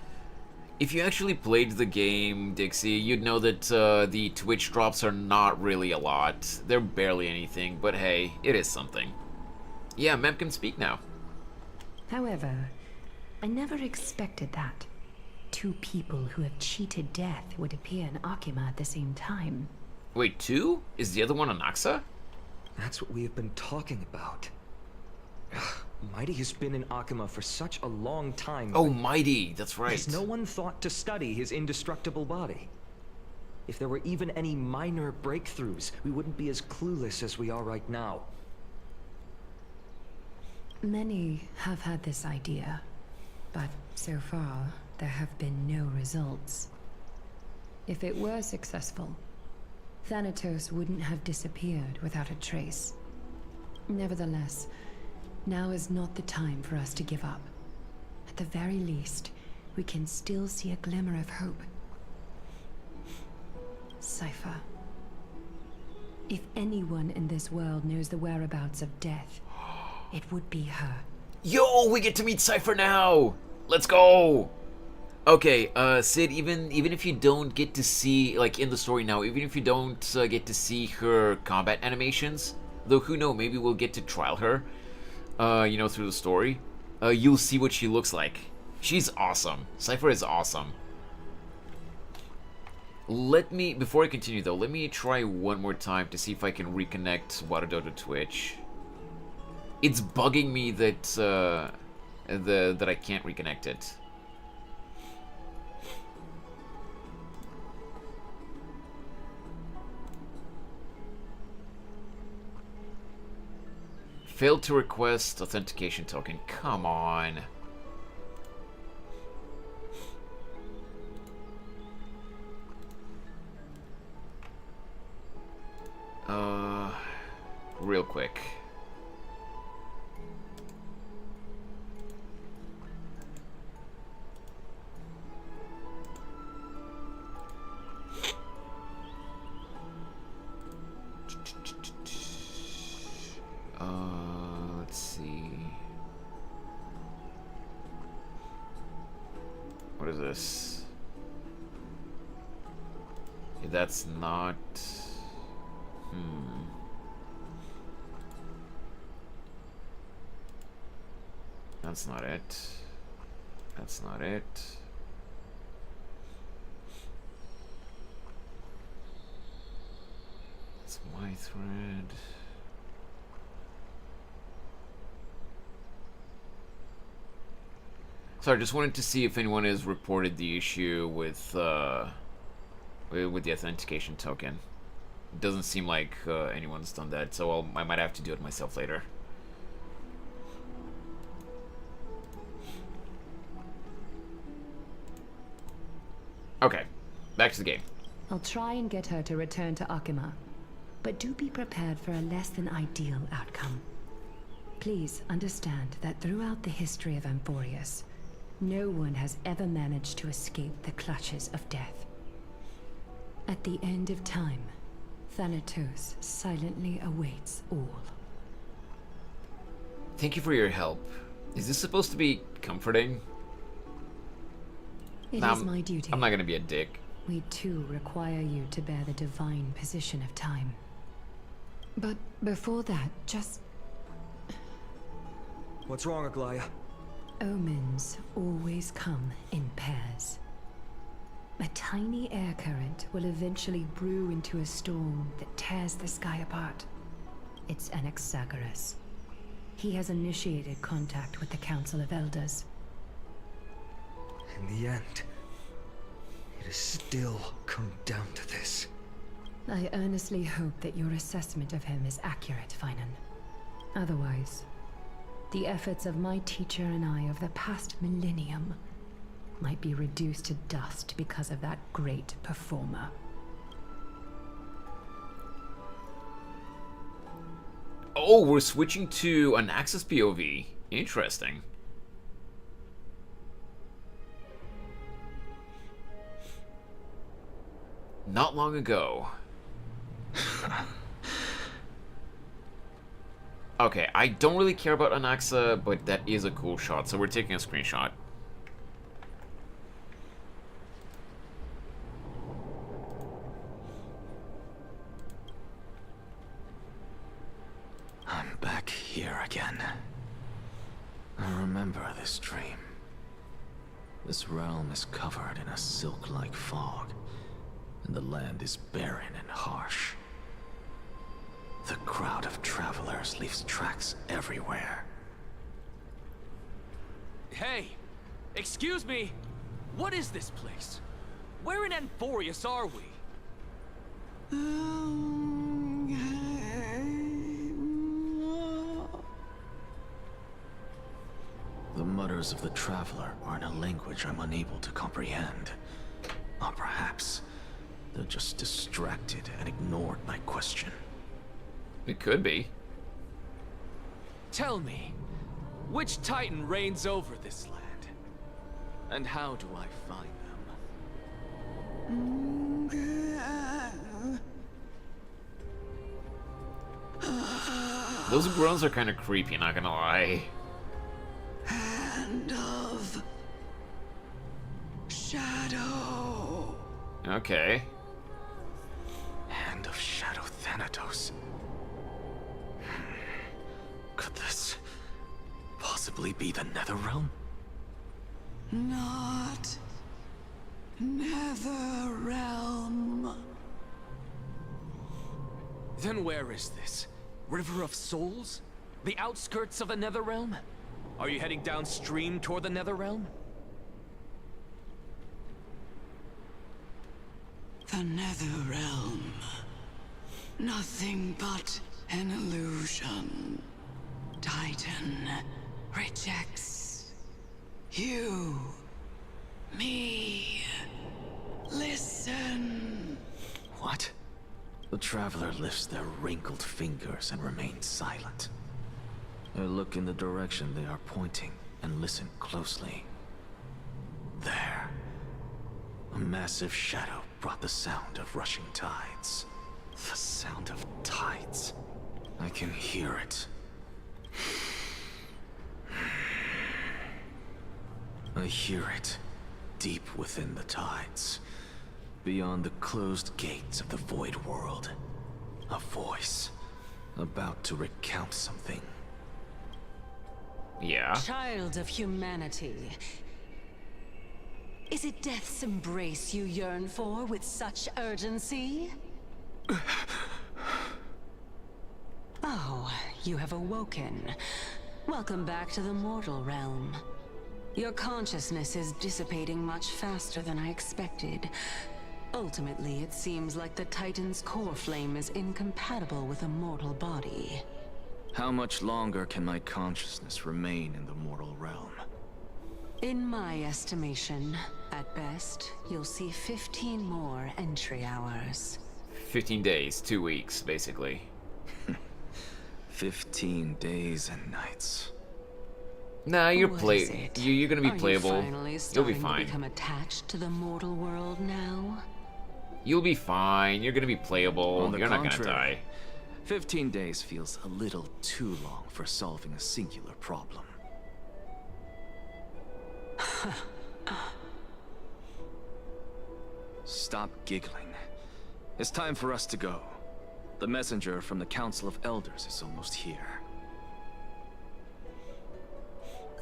Speaker 1: If you actually played the game, Dixie, you'd know that the Twitch drops are not really a lot. They're barely anything, but hey, it is something. Yeah, Mem can speak now.
Speaker 9: However, I never expected that. Two people who have cheated death would appear in Akima at the same time.
Speaker 1: Wait, two? Is the other one Anaxa?
Speaker 10: That's what we have been talking about. Mighty has been in Akima for such a long time.
Speaker 1: Oh, Mighty, that's right.
Speaker 10: Has no one thought to study his indestructible body? If there were even any minor breakthroughs, we wouldn't be as clueless as we are right now.
Speaker 9: Many have had this idea, but so far, there have been no results. If it were successful, Thanatos wouldn't have disappeared without a trace. Nevertheless, now is not the time for us to give up. At the very least, we can still see a glimmer of hope. Cypher. If anyone in this world knows the whereabouts of death, it would be her.
Speaker 1: Yo, we get to meet Cypher now! Let's go! Okay, Sid, even if you don't get to see, like, in the story now, even if you don't get to see her combat animations, though who knows, maybe we'll get to trial her, you know, through the story, you'll see what she looks like. She's awesome. Cypher is awesome. Before I continue though, let me try one more time to see if I can reconnect Watadodo to Twitch. It's bugging me that, that I can't reconnect it. Failed to request authentication token. Come on. Real quick. Let's see. What is this? That's not... That's not it. That's not it. It's my thread. Sorry, just wanted to see if anyone has reported the issue with the authentication token. It doesn't seem like anyone's done that, so I might have to do it myself later. Okay, back to the game.
Speaker 9: I'll try and get her to return to Akima, but do be prepared for a less than ideal outcome. Please understand that throughout the history of Amphorius, no one has ever managed to escape the clutches of death. At the end of time, Thanatos silently awaits all.
Speaker 1: Thank you for your help. Is this supposed to be comforting?
Speaker 9: It is my duty.
Speaker 1: I'm not gonna be a dick.
Speaker 9: We too require you to bear the divine position of time. But before that, just...
Speaker 10: What's wrong, Aglaya?
Speaker 9: Omens always come in pairs. A tiny air current will eventually brew into a storm that tears the sky apart. It's Anaxagoras. He has initiated contact with the Council of Elders.
Speaker 10: In the end, it has still come down to this.
Speaker 9: I earnestly hope that your assessment of him is accurate, Finan. Otherwise, the efforts of my teacher and I of the past millennium might be reduced to dust because of that great performer.
Speaker 1: Oh, we're switching to an Axis POV. Interesting. Not long ago. Okay, I don't really care about Anaxa, but that is a cool shot, so we're taking a screenshot.
Speaker 3: I'm back here again. I remember this dream. This realm is covered in a silk-like fog, and the land is barren and harsh. The crowd of travelers leaves tracks everywhere.
Speaker 11: Hey! Excuse me! What is this place? Where in Amphorius are we?
Speaker 3: words of the Traveler are in a language I'm unable to comprehend. Or perhaps they're just distracted and ignored my question.
Speaker 1: It could be.
Speaker 11: Tell me, which Titan reigns over this land? And how do I find them?
Speaker 1: Those groans are kind of creepy, not gonna lie.
Speaker 12: Hand of Shadow.
Speaker 1: Okay.
Speaker 3: Hand of Shadow Thanatos. Could this possibly be the Netherrealm?
Speaker 12: Not Netherrealm.
Speaker 11: Then where is this? River of Souls? The outskirts of the Netherrealm? Are you heading downstream toward the Netherrealm?
Speaker 12: The Netherrealm. Nothing but an illusion. Titan rejects you, me. Listen.
Speaker 3: What? The Traveler lifts their wrinkled fingers and remains silent. I look in the direction they are pointing and listen closely. There. A massive shadow brought the sound of rushing tides. The sound of tides. I can hear it. I hear it, deep within the tides, beyond the closed gates of the Void World. A voice, about to recount something.
Speaker 1: Yeah.
Speaker 9: Child of humanity. Is it death's embrace you yearn for with such urgency? Oh, you have awoken. Welcome back to the mortal realm. Your consciousness is dissipating much faster than I expected. Ultimately, it seems like the Titan's core flame is incompatible with a mortal body.
Speaker 3: How much longer can my consciousness remain in the mortal realm?
Speaker 9: In my estimation, at best, you'll see 15 more entry hours.
Speaker 1: 15 days, 2 weeks, basically.
Speaker 3: 15 days and nights.
Speaker 1: Nah, you're
Speaker 9: What is it?
Speaker 1: you're gonna be
Speaker 9: Are
Speaker 1: playable.
Speaker 9: You finally
Speaker 1: You'll be
Speaker 9: starting to
Speaker 1: fine.
Speaker 9: become attached to the mortal world now?
Speaker 1: You'll be fine. You're gonna be playable.
Speaker 3: On the
Speaker 1: You're not gonna
Speaker 3: contrary,
Speaker 1: die.
Speaker 3: 15 days feels a little too long for solving a singular problem. Stop giggling. It's time for us to go. The messenger from the Council of Elders is almost here.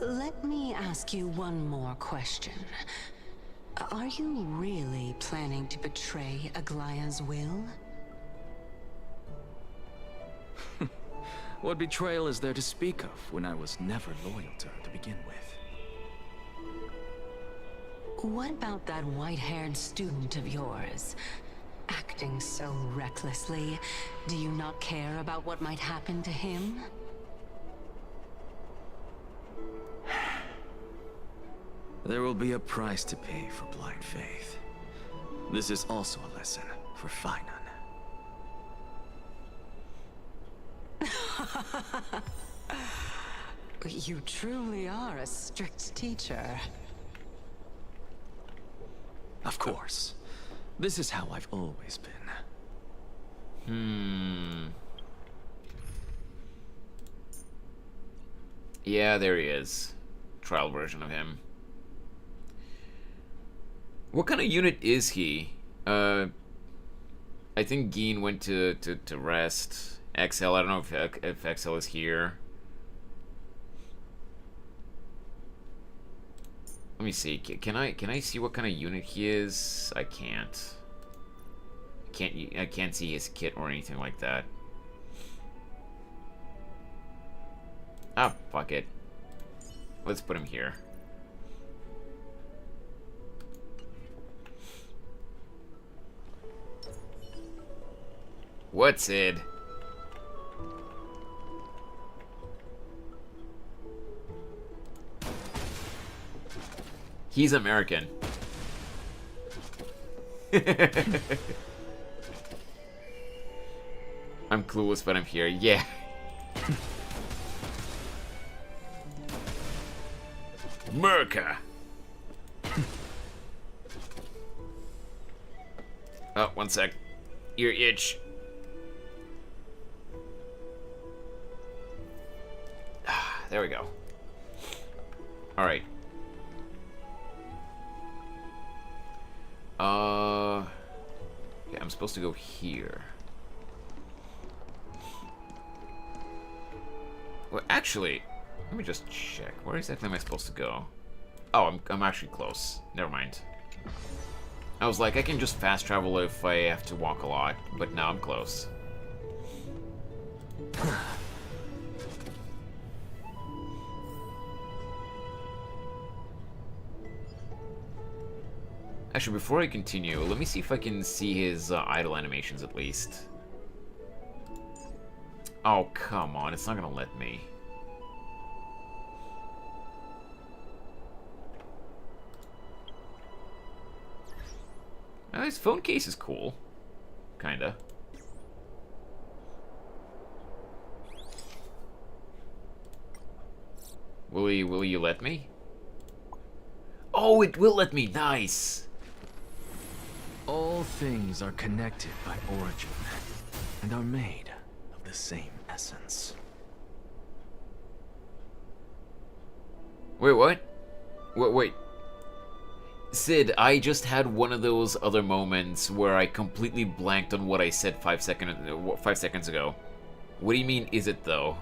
Speaker 9: Let me ask you one more question. Are you really planning to betray Aglaya's will?
Speaker 3: What betrayal is there to speak of when I was never loyal to her to begin with?
Speaker 9: What about that white-haired student of yours? Acting so recklessly, do you not care about what might happen to him?
Speaker 3: There will be a price to pay for blind faith. This is also a lesson for Finan.
Speaker 9: You truly are a strict teacher.
Speaker 3: Of course. This is how I've always been.
Speaker 1: Yeah, there he is. Trial version of him. What kind of unit is he? I think Geen went to rest. XL, I don't know if XL is here. Let me see. Can I see what kind of unit he is? I can't. I can't see his kit or anything like that. Ah, fuck it. Let's put him here. What's it? He's American. I'm clueless, but I'm here. Yeah. Merca. Oh, one sec. Ear itch. There we go. Alright. Yeah, I'm supposed to go here. Well, actually, let me just check. Where exactly am I supposed to go? Oh, I'm actually close. Never mind. I was like, I can just fast travel if I have to walk a lot, but now I'm close. Actually, before I continue, let me see if I can see his idle animations at least. Oh, come on, it's not gonna let me. His phone case is cool. Kinda. Will you let me? Oh, it will let me. Nice.
Speaker 3: All things are connected by origin, and are made of the same essence.
Speaker 1: Wait, what? Wait. Sid, I just had one of those other moments where I completely blanked on what I said 5 seconds ago. What do you mean, is it though?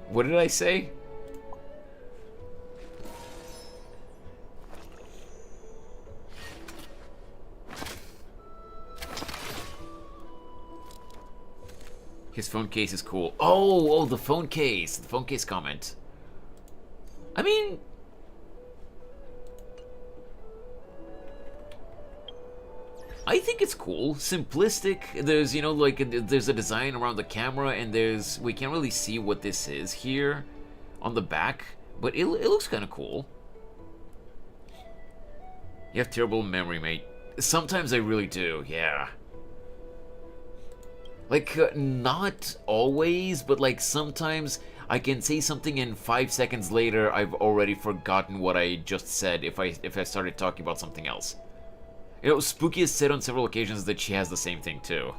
Speaker 1: What did I say? His phone case is cool. Oh, the phone case. The phone case comment. I mean... I think it's cool. Simplistic. There's, you know, like, there's a design around the camera, and there's... We can't really see what this is here on the back, but it looks kind of cool. You have terrible memory, mate. Sometimes I really do, yeah. Like, not always, but like sometimes I can say something and 5 seconds later I've already forgotten what I just said if I started talking about something else. You know, Spooky has said on several occasions that she has the same thing too.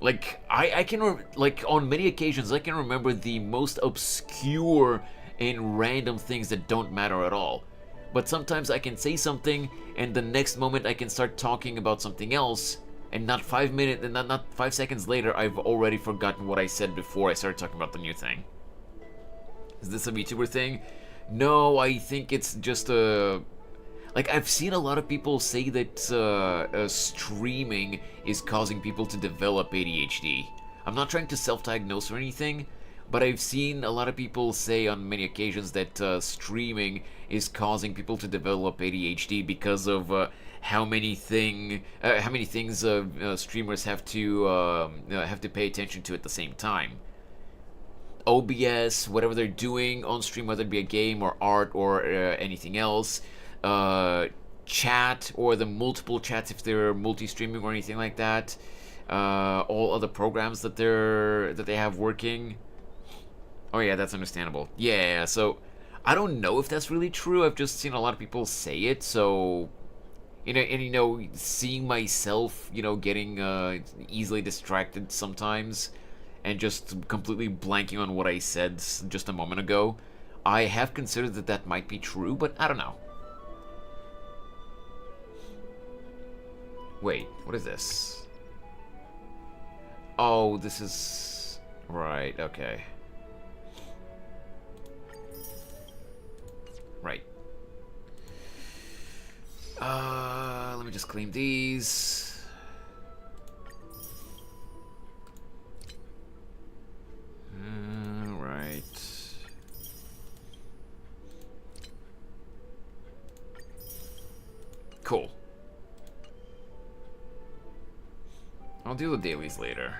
Speaker 1: Like, I can, like, on many occasions I can remember the most obscure and random things that don't matter at all. But sometimes I can say something and the next moment I can start talking about something else, and not 5 minutes, and not 5 seconds later, I've already forgotten what I said before I started talking about the new thing. Is this a VTuber thing? No, I think it's just a... Like, I've seen a lot of people say that streaming is causing people to develop ADHD. I'm not trying to self-diagnose or anything, but I've seen a lot of people say on many occasions that streaming is causing people to develop ADHD because of how many things streamers have to pay attention to at the same time. OBS, whatever they're doing on stream, whether it be a game or art or anything else, chat or the multiple chats if they're multi-streaming or anything like that, all other programs that they have working. Oh yeah, that's understandable. Yeah, so I don't know if that's really true. I've just seen a lot of people say it, so seeing myself, getting easily distracted sometimes and just completely blanking on what I said just a moment ago, I have considered that might be true, but I don't know. Wait, what is this? Oh, this is... Right, okay. Right. Let me just clean these. Right. Cool. I'll do the dailies later.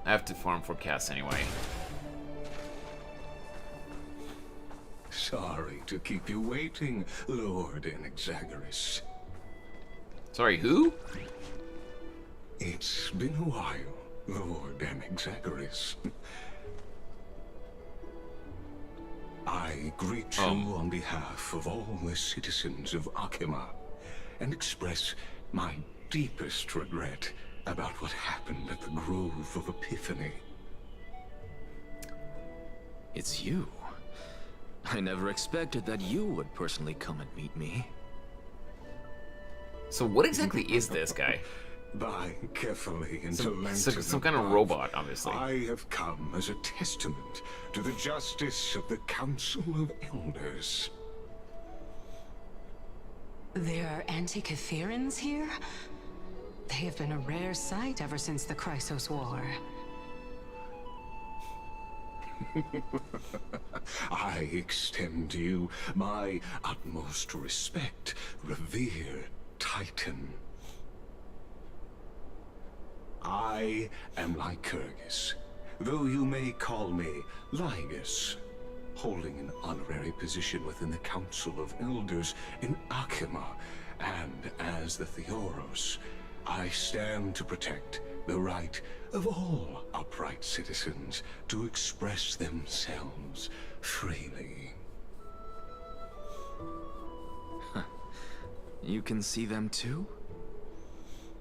Speaker 1: I have to farm for Cass anyway.
Speaker 13: sorry to keep you waiting, Lord Enexagoras.
Speaker 1: Sorry, who?
Speaker 13: It's been a while, Lord Enexagoras. I greet you on behalf of all the citizens of Akima and express my deepest regret about what happened at the Grove of Epiphany.
Speaker 3: It's you. I never expected that you would personally come and meet me.
Speaker 1: So what exactly is this guy?
Speaker 13: By carefully and
Speaker 1: some kind of robot, obviously.
Speaker 13: I have come as a testament to the justice of the Council of Elders.
Speaker 9: There are anti-Catherans here? They have been a rare sight ever since the Chrysos War.
Speaker 13: I extend to you my utmost respect, revered Titan. I am Lycurgus, though you may call me Lygus, holding an honorary position within the Council of Elders in Akima, and as the Theoros, I stand to protect the right of all upright citizens to express themselves freely.
Speaker 3: You can see them too?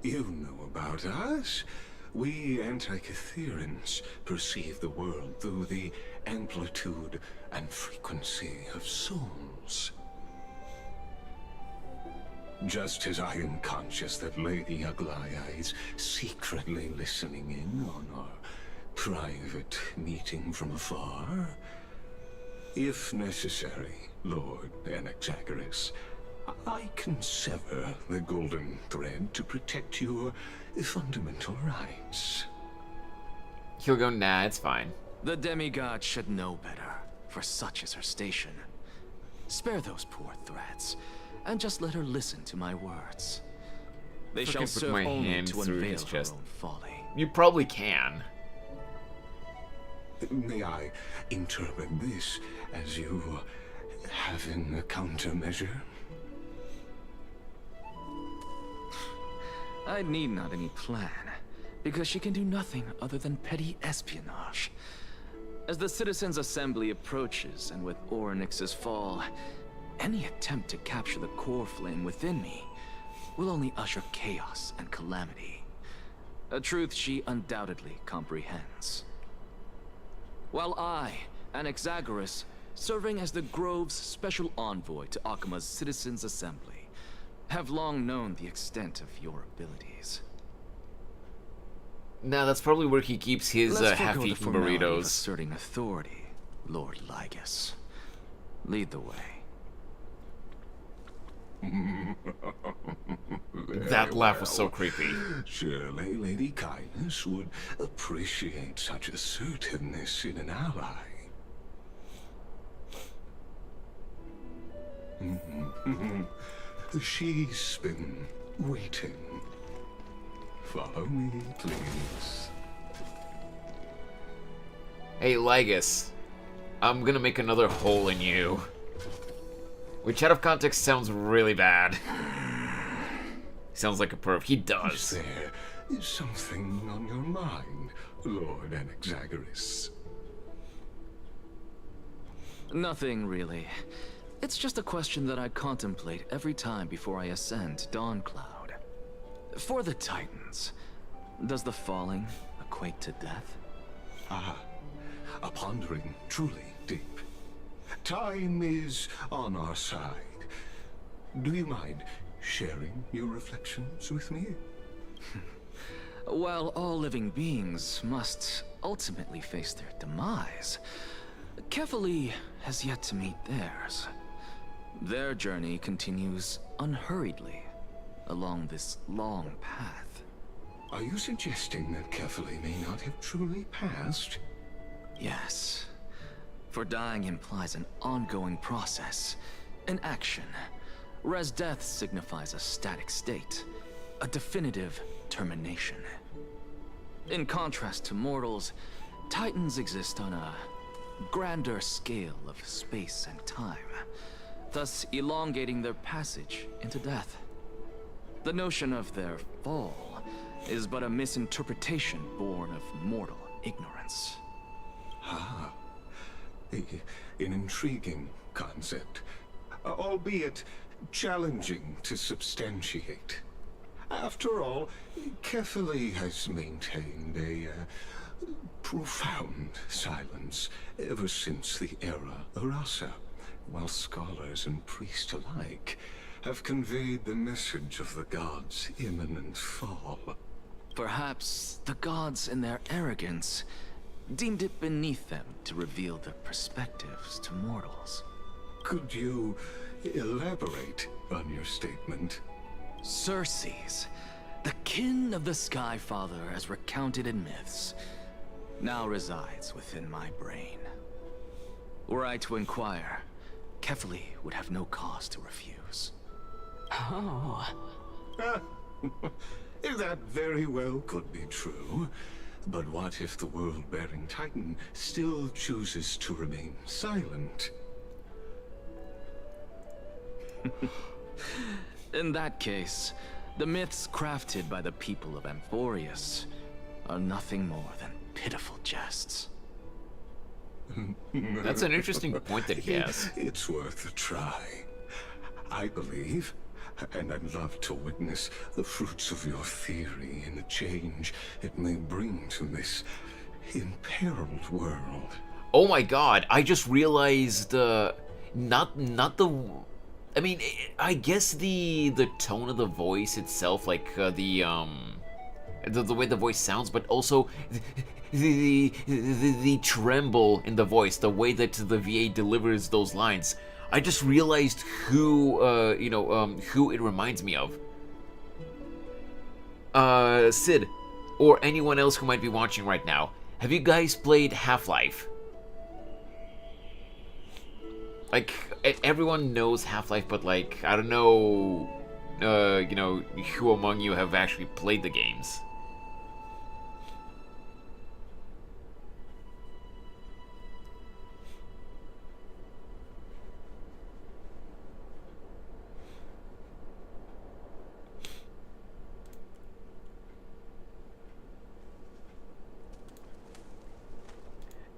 Speaker 13: You know about us. We anti-Catherans perceive the world through the amplitude and frequency of souls. Just as I am conscious that Lady Aglaya is secretly listening in on our private meeting from afar, if necessary, Lord Enexagoras, I can sever the golden thread to protect your fundamental rights.
Speaker 1: He'll go, nah, it's fine.
Speaker 3: The demigod should know better, for such is her station. Spare those poor threats, and just let her listen to my words. They shall serve
Speaker 1: my
Speaker 3: only
Speaker 1: hand
Speaker 3: to
Speaker 1: through
Speaker 3: unveil
Speaker 1: his
Speaker 3: her
Speaker 1: chest.
Speaker 3: own folly.
Speaker 1: You probably can.
Speaker 13: May I interpret this as you having a countermeasure?
Speaker 3: I need not any plan, because she can do nothing other than petty espionage. As the Citizens' Assembly approaches, and with Orynyx's fall, any attempt to capture the core flame within me will only usher chaos and calamity. A truth she undoubtedly comprehends. While I, Enexagoras, serving as the Grove's special envoy to Akima's Citizens' Assembly, have long known the extent of your abilities.
Speaker 1: Nah, that's probably where he keeps his half-eaten burritos.
Speaker 3: Asserting authority, Lord Lygus. Lead the way.
Speaker 1: That laugh was so creepy.
Speaker 13: Surely Lady Kindness would appreciate such assertiveness in an ally. She's been waiting. Follow me, please.
Speaker 1: Hey, Lygus. I'm gonna make another hole in you. Which out of context sounds really bad. Sounds like a perv. He does.
Speaker 13: Is there something on your mind, Lord Enexagoras?
Speaker 3: Nothing, really. It's just a question that I contemplate every time before I ascend to Dawncloud. For the Titans, does the falling equate to death?
Speaker 13: Ah, a pondering truly deep. Time is on our side. Do you mind sharing your reflections with me?
Speaker 3: While all living beings must ultimately face their demise, Kefali has yet to meet theirs. Their journey continues unhurriedly along this long path.
Speaker 13: Are you suggesting that Kefali may not have truly passed?
Speaker 3: Yes. For dying implies an ongoing process, an action, whereas death signifies a static state, a definitive termination. In contrast to mortals, Titans exist on a
Speaker 11: grander scale of space and time, thus elongating their passage into death. The notion of their fall is but a misinterpretation born of mortal ignorance.
Speaker 13: Ah, an intriguing concept, albeit challenging to substantiate. After all, Kefali has maintained a profound silence ever since the era Arasa, while scholars and priests alike have conveyed the message of the gods' imminent fall.
Speaker 11: Perhaps the gods, in their arrogance, deemed it beneath them to reveal their perspectives to mortals.
Speaker 13: Could you elaborate on your statement?
Speaker 11: Circes, the kin of the Sky Father as recounted in myths, now resides within my brain. Were I to inquire, Kefali would have no cause to refuse.
Speaker 12: Oh.
Speaker 13: That very well could be true. But what if the world-bearing Titan still chooses to remain silent?
Speaker 11: In that case, the myths crafted by the people of Amphorius are nothing more than pitiful jests.
Speaker 1: That's an interesting point that he has.
Speaker 13: It's worth a try. I believe, and I'd love to witness the fruits of your theory and the change it may bring to this imperiled world.
Speaker 1: Oh my god, I just realized, not the... I mean, I guess the tone of the voice itself, like, the way the voice sounds, but also the tremble in the voice, the way that the VA delivers those lines. I just realized who it reminds me of. Sid, or anyone else who might be watching right now, have you guys played Half-Life? Like, everyone knows Half-Life, but like, I don't know, who among you have actually played the games?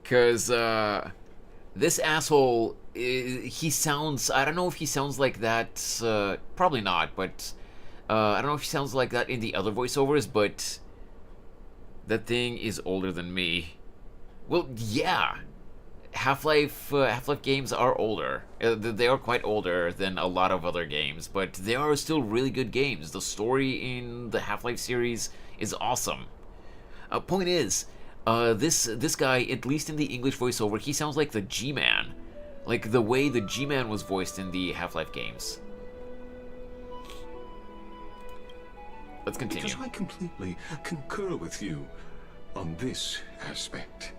Speaker 1: Because, this asshole, he sounds, I don't know if he sounds like that, probably not, but, I don't know if he sounds like that in the other voiceovers, but that thing is older than me. Well, yeah, Half-Life games are older. They are quite older than a lot of other games, but they are still really good games. The story in the Half-Life series is awesome. Point is, this guy, at least in the English voiceover, he sounds like the G-Man. Like the way the G-Man was voiced in the Half-Life games. Let's continue.
Speaker 13: Because I completely concur with you on this aspect.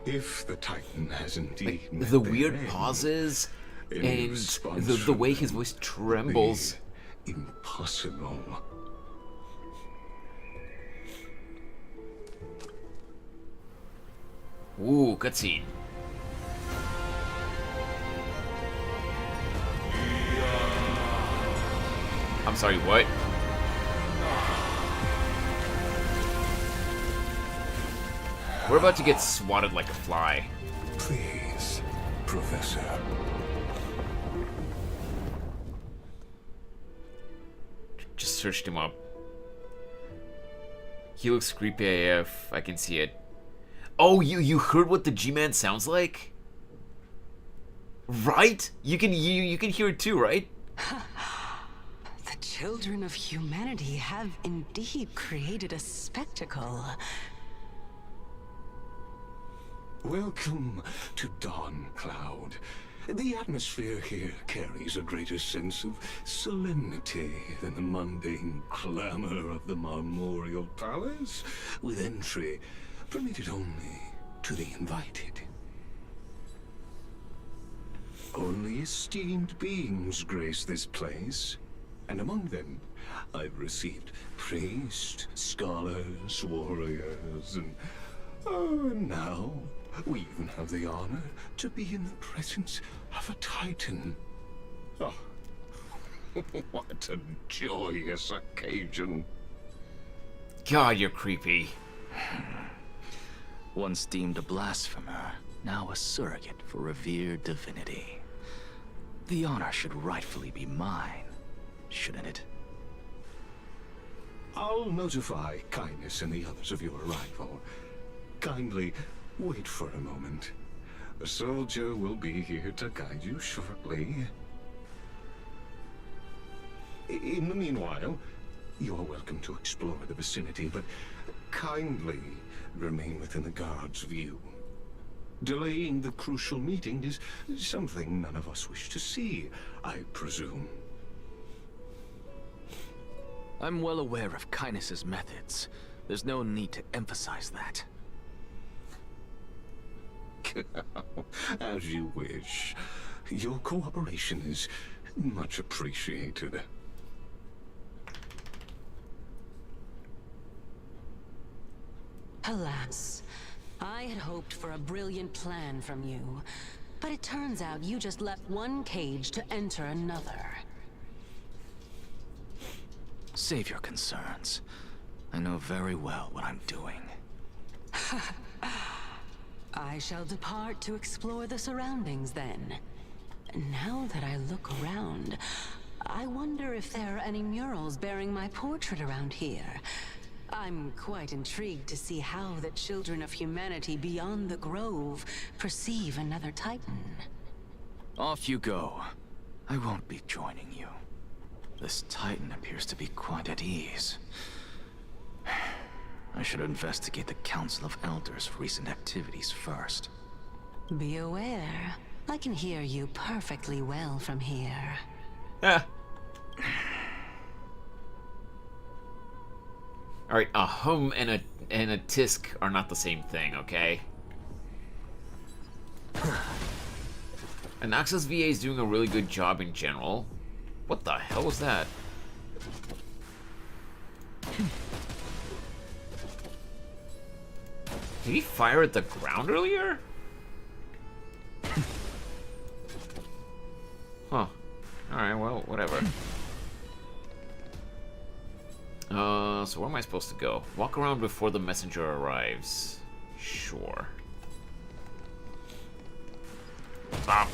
Speaker 13: If the Titan has indeed met
Speaker 1: the
Speaker 13: their
Speaker 1: weird
Speaker 13: end,
Speaker 1: pauses
Speaker 13: any
Speaker 1: and
Speaker 13: response
Speaker 1: the
Speaker 13: from
Speaker 1: way
Speaker 13: them
Speaker 1: his voice
Speaker 13: would
Speaker 1: trembles.
Speaker 13: be impossible.
Speaker 1: Ooh, cutscene. I'm sorry, what? We're about to get swatted like a fly.
Speaker 13: Please, Professor.
Speaker 1: Just searched him up. He looks creepy AF. I can see it. Oh, you heard what the G-Man sounds like? Right? You can hear it too, right?
Speaker 12: The children of humanity have indeed created a spectacle.
Speaker 13: Welcome to Dawn Cloud. The atmosphere here carries a greater sense of solemnity than the mundane clamor of the Marmorial Palace, with entry permitted only to the invited. Only esteemed beings grace this place, and among them I've received priests, scholars, warriors, and now We even have the honor to be in the presence of a Titan. Oh, what a joyous occasion.
Speaker 1: God, you're creepy.
Speaker 11: Once deemed a blasphemer, now a surrogate for revered divinity. The honor should rightfully be mine, shouldn't it?
Speaker 13: I'll notify Kindness and the others of your arrival. Kindly wait for a moment. The soldier will be here to guide you shortly. In the meanwhile, you are welcome to explore the vicinity, but kindly remain within the guard's view. Delaying the crucial meeting is something none of us wish to see, I presume.
Speaker 11: I'm well aware of Kindness's methods. There's no need to emphasize that.
Speaker 13: As you wish. Your cooperation is much appreciated.
Speaker 12: Alas, I had hoped for a brilliant plan from you, but it turns out you just left one cage to enter another.
Speaker 11: Save your concerns. I know very well what I'm doing.
Speaker 12: I shall depart to explore the surroundings then. Now that I look around, I wonder if there are any murals bearing my portrait around here. I'm quite intrigued to see how the children of humanity beyond the Grove perceive another Titan.
Speaker 11: Off you go. I won't be joining you. This Titan appears to be quite at ease. I should investigate the Council of Elders' recent activities first.
Speaker 12: Be aware, I can hear you perfectly well from here.
Speaker 1: Ah. Alright, a hum and a tisk are not the same thing, okay? And Access VA is doing a really good job in general. What the hell was that? Did he fire at the ground earlier? Huh. Alright, well, whatever. So where am I supposed to go? Walk around before the messenger arrives. Sure. Stop.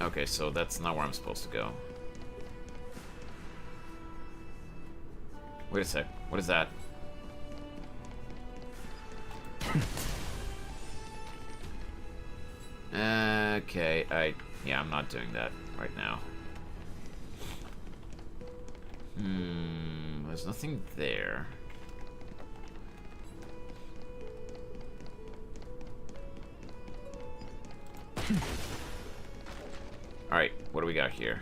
Speaker 1: Okay, so that's not where I'm supposed to go. Wait a sec. What is that? Okay, yeah, I'm not doing that right now. There's nothing there. Alright, what do we got here?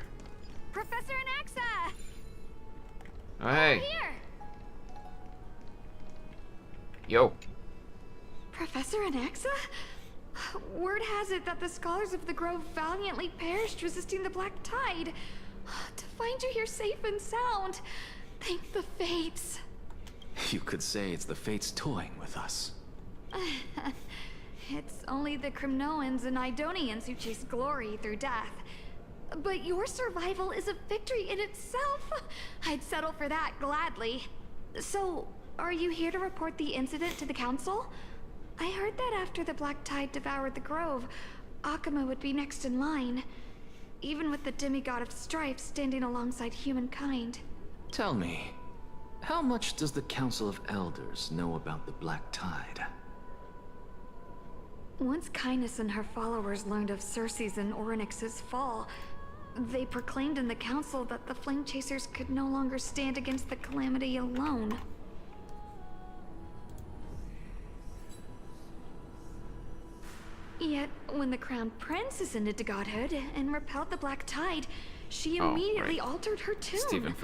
Speaker 14: Professor Anaxa!
Speaker 1: Oh, hey.
Speaker 14: Here!
Speaker 1: Yo.
Speaker 14: Professor Anaxa? Word has it that the scholars of the Grove valiantly perished resisting the Black Tide. To find you here safe and sound, thank the Fates.
Speaker 11: You could say it's the Fates toying with us.
Speaker 14: It's only the Crimnoans and Idonians who chase glory through death. But your survival is a victory in itself. I'd settle for that gladly. So, are you here to report the incident to the Council? I heard that after the Black Tide devoured the Grove, Akuma would be next in line. Even with the demigod of strife standing alongside humankind.
Speaker 11: Tell me, how much does the Council of Elders know about the Black Tide?
Speaker 14: Once Kindness and her followers learned of Circe's and Orynyx's fall, they proclaimed in the council that the Flame Chasers could no longer stand against the calamity alone. Yet, when the Crown Prince ascended to godhood and repelled the Black Tide, she immediately altered her tune,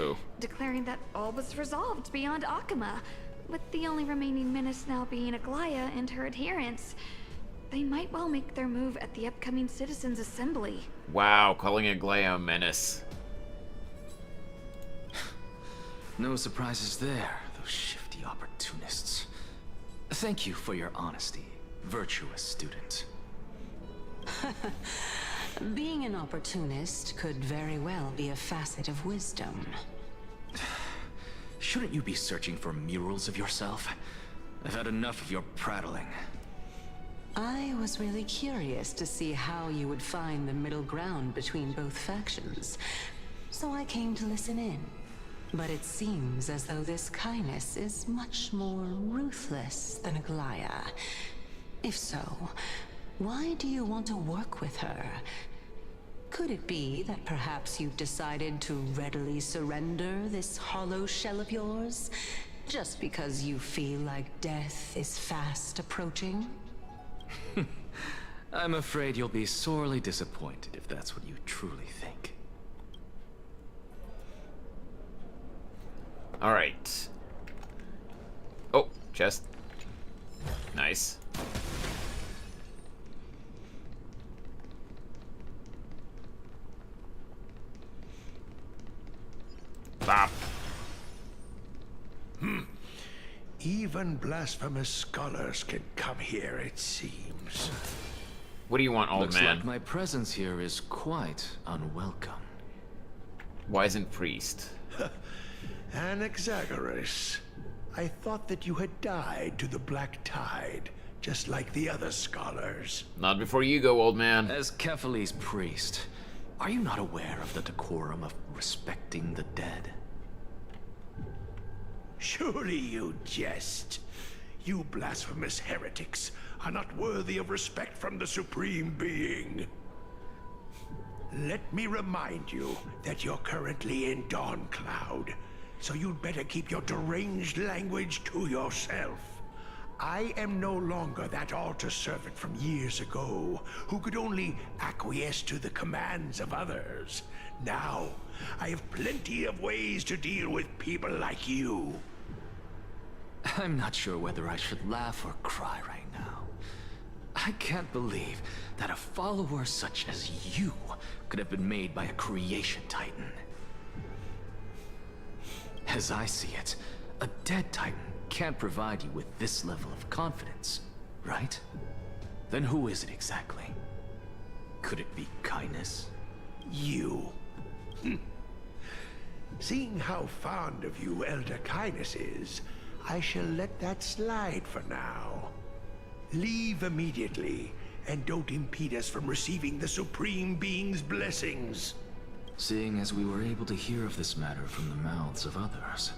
Speaker 14: declaring that all was resolved beyond Akuma, with the only remaining menace now being Aglaya and her adherents. They might well make their move at the upcoming Citizens' Assembly.
Speaker 1: Wow, calling Aglaya a menace.
Speaker 11: No surprises there, those shifty opportunists. Thank you for your honesty, virtuous student.
Speaker 12: Being an opportunist could very well be a facet of wisdom.
Speaker 11: Shouldn't you be searching for murals of yourself? I've had enough of your prattling.
Speaker 12: I was really curious to see how you would find the middle ground between both factions, so I came to listen in. But it seems as though this kindness is much more ruthless than Aglaya. If so, why do you want to work with her? Could it be that perhaps you've decided to readily surrender this hollow shell of yours, just because you feel like death is fast approaching?
Speaker 11: I'm afraid you'll be sorely disappointed if that's what you truly think.
Speaker 1: Alright. Oh, chest. Nice. Bop.
Speaker 15: Even blasphemous scholars can come here, it seems.
Speaker 1: What do you want, old
Speaker 11: Looks
Speaker 1: man?
Speaker 11: like my presence here is quite unwelcome.
Speaker 1: Why isn't priest?
Speaker 15: Anaxagoras, I thought that you had died to the Black Tide, just like the other scholars.
Speaker 1: Not before you go, old man.
Speaker 11: As Kefali's priest, are you not aware of the decorum of respecting the dead?
Speaker 15: Surely you jest. You blasphemous heretics are not worthy of respect from the Supreme Being. Let me remind you that you're currently in Dawn Cloud, so you'd better keep your deranged language to yourself. I am no longer that altar servant from years ago, who could only acquiesce to the commands of others. Now, I have plenty of ways to deal with people like you.
Speaker 11: I'm not sure whether I should laugh or cry right now. I can't believe that a follower such as you could have been made by a creation titan. As I see it, a dead titan can't provide you with this level of confidence, right? Then who is it exactly? Could it be kindness?
Speaker 15: You. Seeing how fond of you Elder Kindness is, I shall let that slide for now. Leave immediately, and don't impede us from receiving the Supreme Being's blessings.
Speaker 11: Seeing as we were able to hear of this matter from the mouths of others,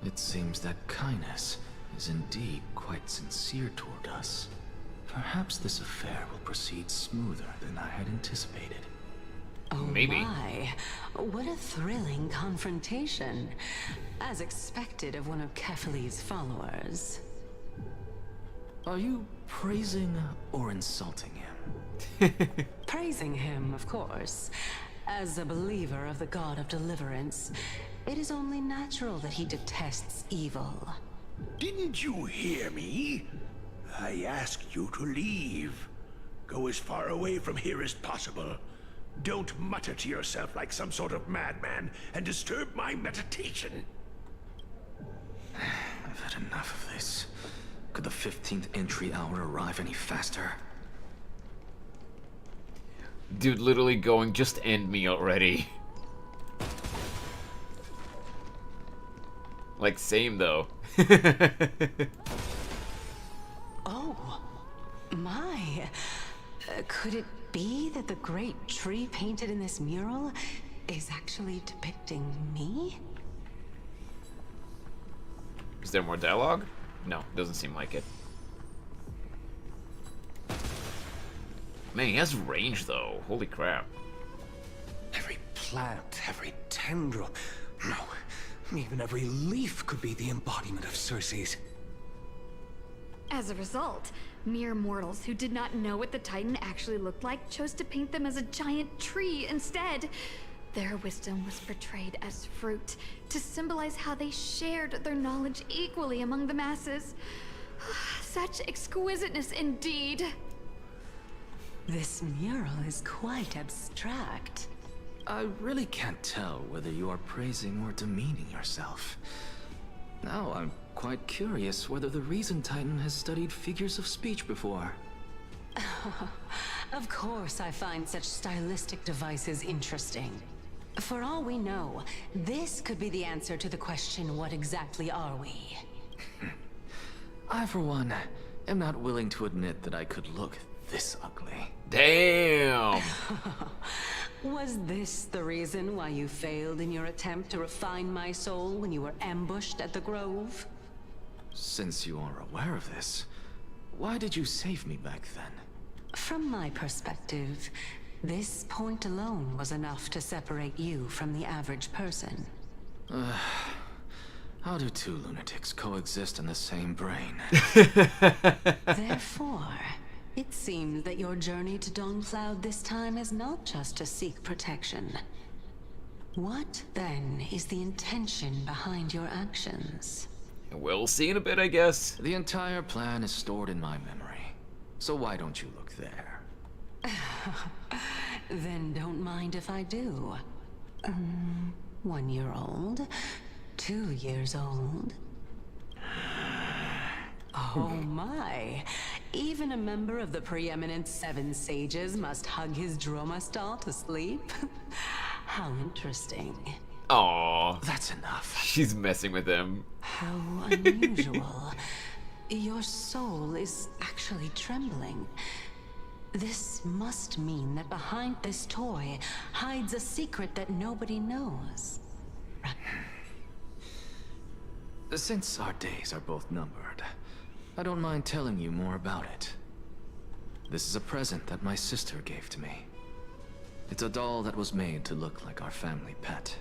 Speaker 11: it seems that kindness is indeed quite sincere toward us. Perhaps this affair will proceed smoother than I had anticipated.
Speaker 12: Oh
Speaker 1: Maybe.
Speaker 12: my, what a thrilling confrontation. As expected of one of Kefali's followers.
Speaker 11: Are you praising or insulting him?
Speaker 12: Praising him, of course. As a believer of the God of Deliverance, it is only natural that he detests evil.
Speaker 15: Didn't you hear me? I asked you to leave. Go as far away from here as possible. Don't mutter to yourself like some sort of madman and disturb my meditation.
Speaker 11: I've had enough of this. Could the 15th entry hour arrive any faster?
Speaker 1: Dude literally going, just end me already. Like, same though.
Speaker 12: Oh, my. Could it be that the great tree painted in this mural is actually depicting me?
Speaker 1: Is there more dialogue? No, doesn't seem like it. Man, he has range though. Holy crap.
Speaker 16: Every plant, every tendril, no, even every leaf could be the embodiment of Circe's.
Speaker 14: As a result, mere mortals who did not know what the Titan actually looked like chose to paint them as a giant tree instead. Their wisdom was portrayed as fruit, to symbolize how they shared their knowledge equally among the masses. Such exquisiteness indeed.
Speaker 12: This mural is quite abstract.
Speaker 11: I really can't tell whether you are praising or demeaning yourself. Now I'm quite curious whether the Reason Titan has studied figures of speech before.
Speaker 12: Of course I find such stylistic devices interesting. For all we know, this could be the answer to the question, what exactly are we?
Speaker 11: I, for one, am not willing to admit that I could look this ugly.
Speaker 1: Damn!
Speaker 12: Was this the reason why you failed in your attempt to refine my soul when you were ambushed at the Grove?
Speaker 11: Since you are aware of this, why did you save me back then?
Speaker 12: From my perspective, this point alone was enough to separate you from the average person.
Speaker 11: How do two lunatics coexist in the same brain?
Speaker 12: Therefore, it seems that your journey to Dawnfloud this time is not just to seek protection. What, then, is the intention behind your actions?
Speaker 1: We'll see in a bit, I guess.
Speaker 11: The entire plan is stored in my memory. So why don't you look there?
Speaker 12: Then don't mind if I do. 1 year old? 2 years old? Oh my! Even a member of the preeminent 7 Sages must hug his Droma stall to sleep? How interesting.
Speaker 1: Aww.
Speaker 11: That's enough.
Speaker 1: She's messing with him.
Speaker 12: How unusual. Your soul is actually trembling. This must mean that behind this toy hides a secret that nobody knows.
Speaker 11: Since our days are both numbered, I don't mind telling you more about it. This is a present that my sister gave to me. It's a doll that was made to look like our family pet.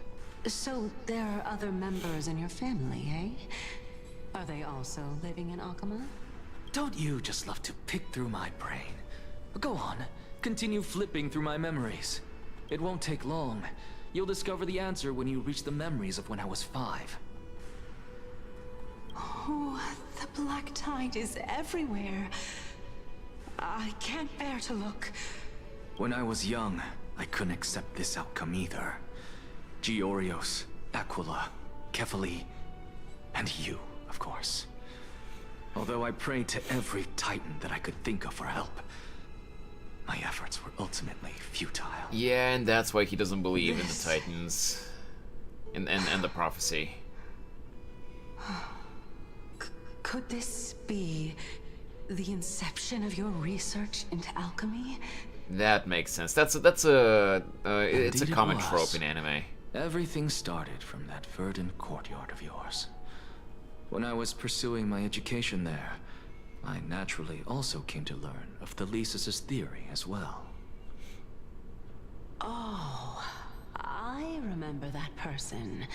Speaker 12: So there are other members in your family, eh? Are they also living in Akama?
Speaker 11: Don't you just love to pick through my brain? Go on, continue flipping through my memories. It won't take long. You'll discover the answer when you reach the memories of when I was 5.
Speaker 12: Oh, the black tide is everywhere. I can't bear to look.
Speaker 11: When I was young, I couldn't accept this outcome either. Georios, Aquila, Kefali, and you, of course. Although I prayed to every Titan that I could think of for help, my efforts were ultimately futile.
Speaker 1: Yeah, and that's why he doesn't believe in the Titans. And the prophecy.
Speaker 12: Could this be the inception of your research into alchemy?
Speaker 1: That makes sense. it's a common
Speaker 11: Indeed it
Speaker 1: trope
Speaker 11: was.
Speaker 1: in anime.
Speaker 11: Everything started from that verdant courtyard of yours. When I was pursuing my education there, I naturally also came to learn of Thelesis' theory as well.
Speaker 12: Oh, I remember that person.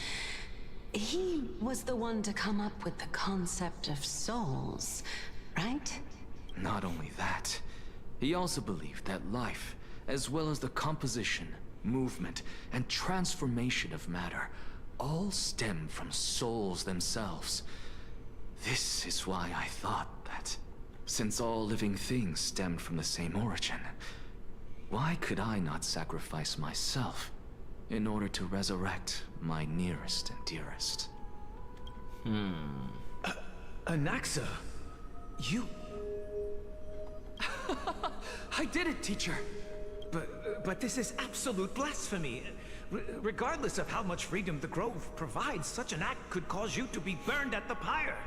Speaker 12: He was the one to come up with the concept of souls, right?
Speaker 11: Not only that, he also believed that life, as well as the composition, movement, and transformation of matter, all stem from souls themselves. This is why I thought that, since all living things stemmed from the same origin, why could I not sacrifice myself in order to resurrect my nearest and dearest?
Speaker 16: Anaxa, you... I did it, teacher. But this is absolute blasphemy. Regardless of how much freedom the Grove provides, such an act could cause you to be burned at the pyre.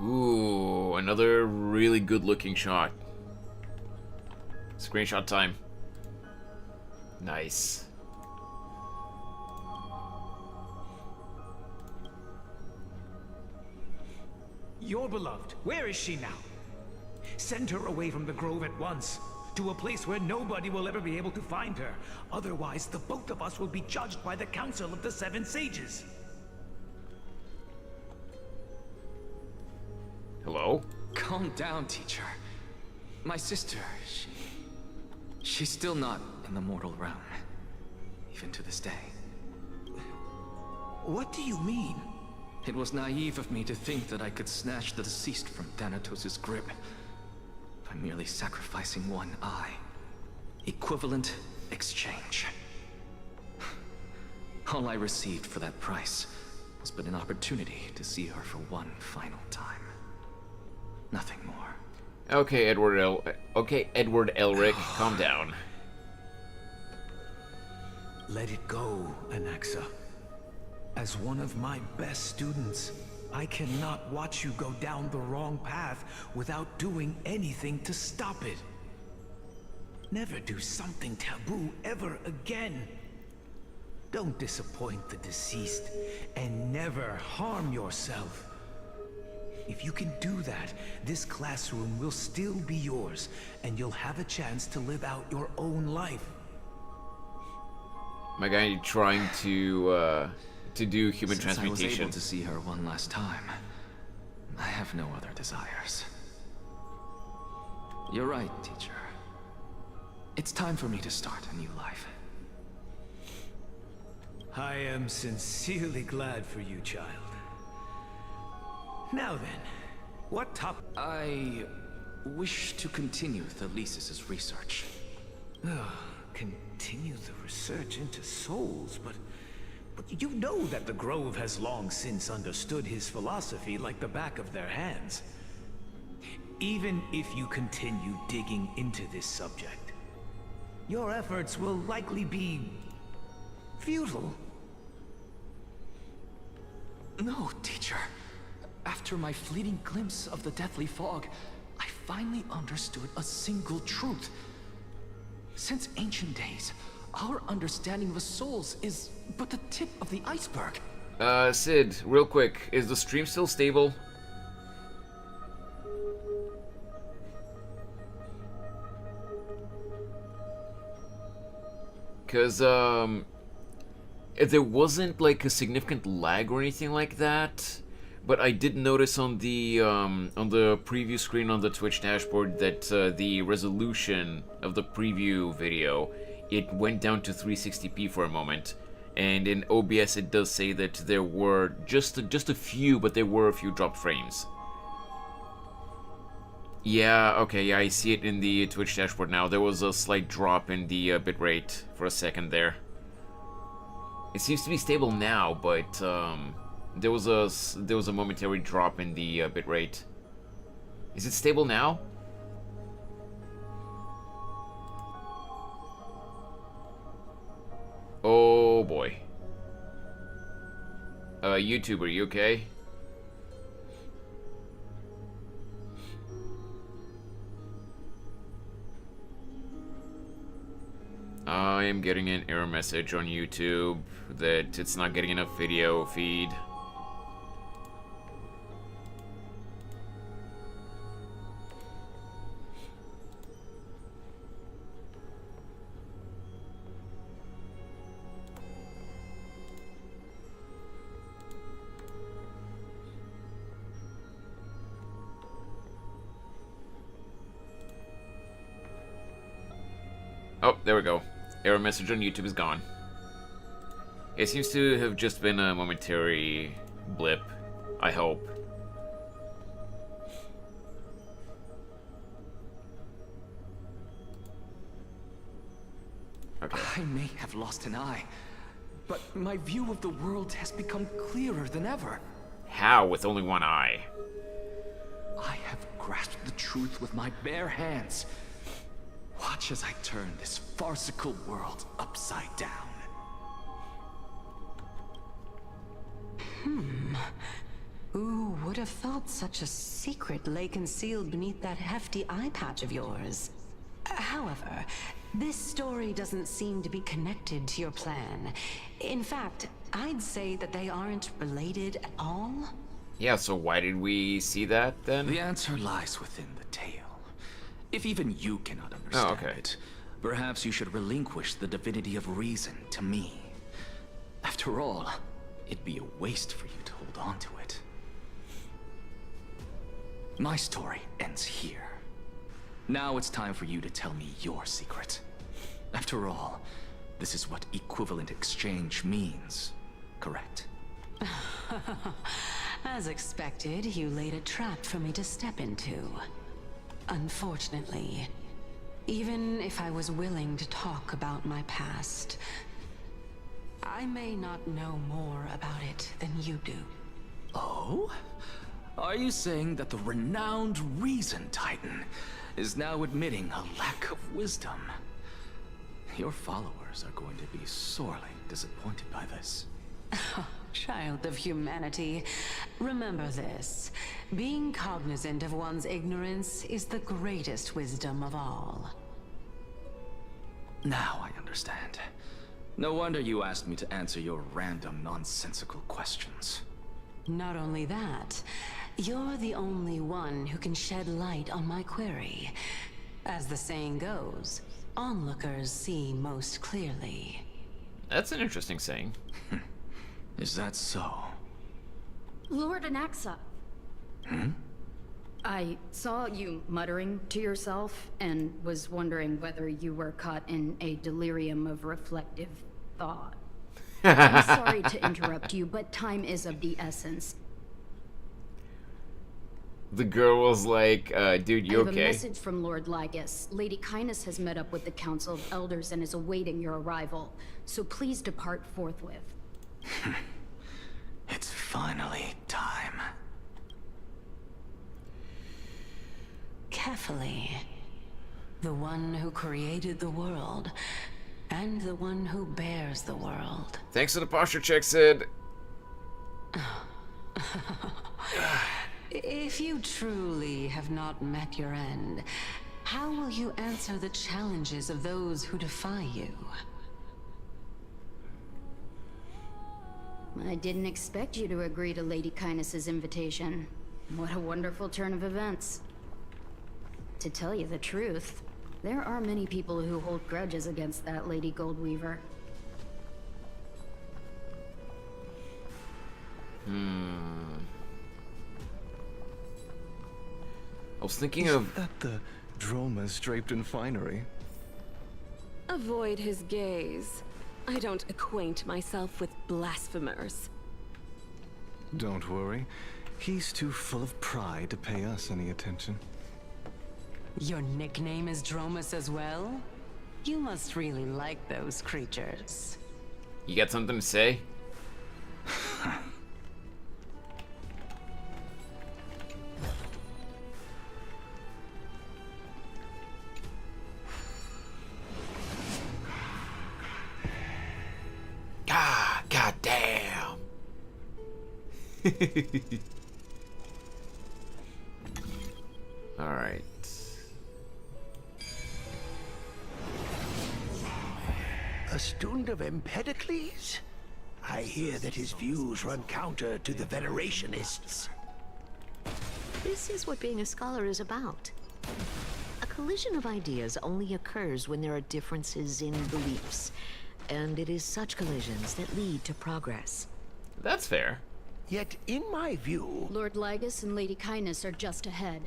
Speaker 1: Ooh, another really good-looking shot. Screenshot time. Nice.
Speaker 15: Your beloved, where is she now? Send her away from the Grove at once, to a place where nobody will ever be able to find her. Otherwise, the both of us will be judged by the Council of the 7 Sages.
Speaker 1: Hello?
Speaker 11: Calm down, teacher. My sister, she's still not in the mortal realm, even to this day.
Speaker 15: What do you mean?
Speaker 11: It was naive of me to think that I could snatch the deceased from Thanatos' grip by merely sacrificing one eye. Equivalent exchange. All I received for that price was but an opportunity to see her for one final time. Nothing more.
Speaker 1: Okay, Edward Elric, calm down.
Speaker 16: Let it go, Anaxa. As one of my best students, I cannot watch you go down the wrong path without doing anything to stop it. Never do something taboo ever again. Don't disappoint the deceased, and never harm yourself. If you can do that, this classroom will still be yours, and you'll have a chance to live out your own life.
Speaker 1: My guy trying to do human
Speaker 11: Since I was
Speaker 1: transmutation.
Speaker 11: able to see her one last time, I have no other desires. You're right, teacher. It's time for me to start a new life.
Speaker 16: I am sincerely glad for you, child. Now then, what top...
Speaker 11: I wish to continue Thalesis' research.
Speaker 16: Continue the research into souls, but you know that the Grove has long since understood his philosophy like the back of their hands. Even if you continue digging into this subject, your efforts will likely be futile.
Speaker 11: No, teacher. After my fleeting glimpse of the deathly fog, I finally understood a single truth. Since ancient days, our understanding of the souls is but the tip of the iceberg.
Speaker 1: Sid, real quick, is the stream still stable? Cause, there wasn't like a significant lag or anything like that, but I did notice on the preview screen on the Twitch dashboard that the resolution of the preview video, it went down to 360p for a moment, and in OBS it does say that there were just a few, but there were a few dropped frames. Yeah, okay, yeah, I see it in the Twitch dashboard now. There was a slight drop in the bitrate for a second there. It seems to be stable now, but there was a momentary drop in the bitrate. Is it stable now? Oh boy. YouTube, are you okay? I am getting an error message on YouTube that it's not getting enough video feed. Oh, there we go. Error message on YouTube is gone. It seems to have just been a momentary blip, I hope. Okay.
Speaker 11: I may have lost an eye, but my view of the world has become clearer than ever.
Speaker 1: How with only one eye?
Speaker 11: I have grasped the truth with my bare hands. Watch as I turn this farcical world upside down.
Speaker 12: Who would have thought such a secret lay concealed beneath that hefty eye patch of yours? However, this story doesn't seem to be connected to your plan. In fact, I'd say that they aren't related at all.
Speaker 1: Yeah, so why did we see that then?
Speaker 11: The answer lies within the tale. If even you cannot understand it, perhaps you should relinquish the divinity of reason to me. After all, it'd be a waste for you to hold on to it. My story ends here. Now it's time for you to tell me your secret. After all, this is what equivalent exchange means, correct?
Speaker 12: As expected, you laid a trap for me to step into. Unfortunately, even if I was willing to talk about my past, I may not know more about it than you do.
Speaker 11: Oh? Are you saying that the renowned Reason Titan is now admitting a lack of wisdom? Your followers are going to be sorely disappointed by this.
Speaker 12: Child of humanity, remember this. Being cognizant of one's ignorance is the greatest wisdom of all.
Speaker 11: Now I understand. No wonder you asked me to answer your random, nonsensical questions.
Speaker 12: Not only that, you're the only one who can shed light on my query. As the saying goes, onlookers see most clearly.
Speaker 1: That's an interesting saying.
Speaker 11: Is that so?
Speaker 17: Lord Anaxa. I saw you muttering to yourself and was wondering whether you were caught in a delirium of reflective thought. I'm sorry to interrupt you, but time is of the essence.
Speaker 1: The girl was like, dude, you
Speaker 17: I have
Speaker 1: okay?
Speaker 17: a message from Lord Lygus. Lady Kindness has met up with the Council of Elders and is awaiting your arrival. So please depart forthwith.
Speaker 11: It's finally time.
Speaker 12: Carefully. The one who created the world, and the one who bears the world.
Speaker 1: Thanks for the posture check, Sid.
Speaker 12: If you truly have not met your end, how will you answer the challenges of those who defy you?
Speaker 17: I didn't expect you to agree to Lady Kindness's invitation. What a wonderful turn of events. To tell you the truth, there are many people who hold grudges against that Lady Goldweaver.
Speaker 1: I was thinking of...
Speaker 18: Isn't that the dromas draped in finery?
Speaker 8: Avoid his gaze. I don't acquaint myself with blasphemers.
Speaker 18: Don't worry. He's too full of pride to pay us any attention.
Speaker 12: Your nickname is Dromus as well? You must really like those creatures.
Speaker 1: You got something to say? God damn. All right.
Speaker 15: A student of Empedocles? I hear that his views run counter to the Venerationists.
Speaker 19: This is what being a scholar is about. A collision of ideas only occurs when there are differences in beliefs. And it is such collisions that lead to progress.
Speaker 1: That's fair.
Speaker 15: Yet, in my view...
Speaker 17: Lord Lygus and Lady Kindness are just ahead.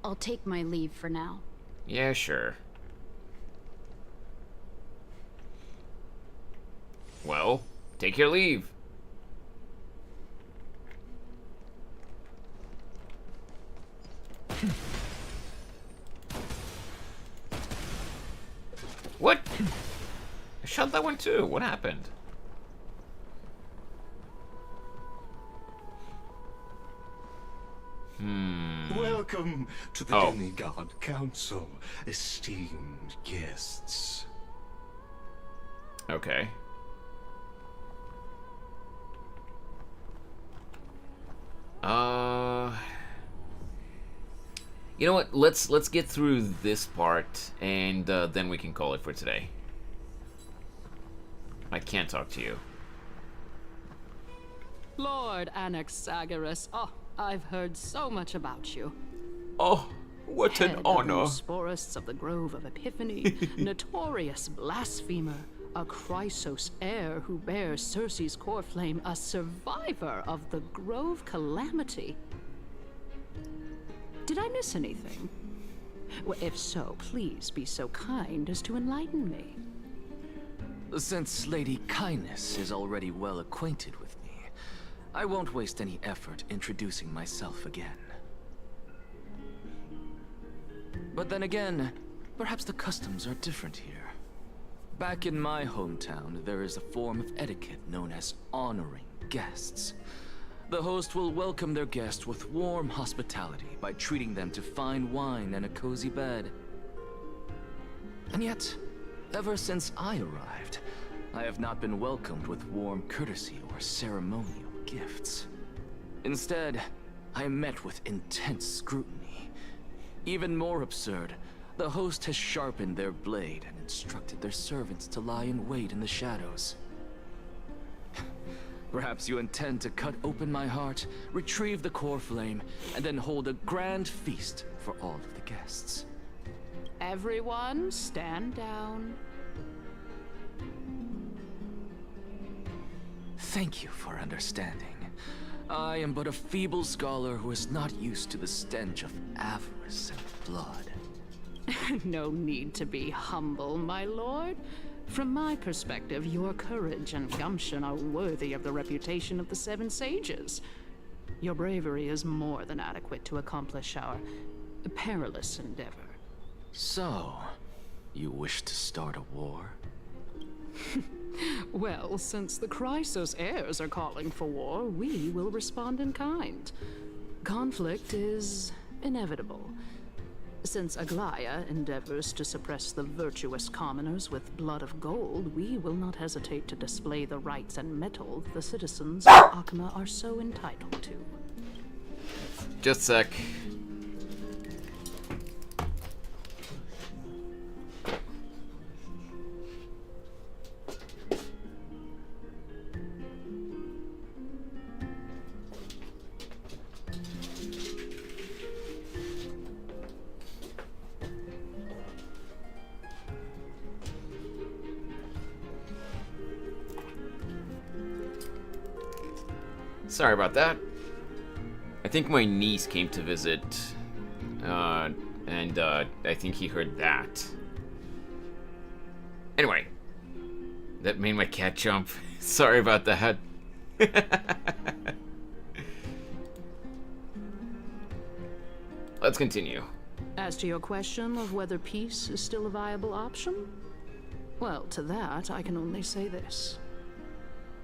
Speaker 17: I'll take my leave for now.
Speaker 1: Yeah, sure. Well, take your leave. What? I shot that one too. What happened?
Speaker 13: Welcome to the Demigod Council, esteemed guests.
Speaker 1: Okay. You know what? Let's get through this part, and then we can call it for today. I can't talk to you.
Speaker 20: Lord Anaxagoras, oh, I've heard so much about you.
Speaker 1: Oh, what an honor.
Speaker 20: Sporists of the Grove of Epiphany, notorious blasphemer, a Chrysos heir who bears Circe's core flame, a survivor of the Grove calamity. Did I miss anything? Well, if so, please be so kind as to enlighten me.
Speaker 11: Since Lady Kindness is already well acquainted with me, I won't waste any effort introducing myself again. But then again, perhaps the customs are different here. Back in my hometown, there is a form of etiquette known as honoring guests. The host will welcome their guest with warm hospitality by treating them to fine wine and a cozy bed. And yet, ever since I arrived, I have not been welcomed with warm courtesy or ceremonial gifts. Instead, I am met with intense scrutiny. Even more absurd, the host has sharpened their blade and instructed their servants to lie in wait in the shadows. Perhaps you intend to cut open my heart, retrieve the core flame, and then hold a grand feast for all of the guests.
Speaker 20: Everyone, stand down.
Speaker 11: Thank you for understanding. I am but a feeble scholar who is not used to the stench of avarice and blood.
Speaker 20: No need to be humble, my lord. From my perspective, your courage and gumption are worthy of the reputation of the Seven Sages. Your bravery is more than adequate to accomplish our perilous endeavor.
Speaker 11: So, you wish to start a war?
Speaker 20: Well, since the Chrysos heirs are calling for war, we will respond in kind. Conflict is inevitable. Since Aglaya endeavors to suppress the virtuous commoners with blood of gold, we will not hesitate to display the rights and mettle the citizens of Akama are so entitled to.
Speaker 1: Just a sec. Sorry about that. I think my niece came to visit, and I think he heard that. Anyway, that made my cat jump. Sorry about that. Let's continue.
Speaker 20: As to your question of whether peace is still a viable option, well, to that I can only say this.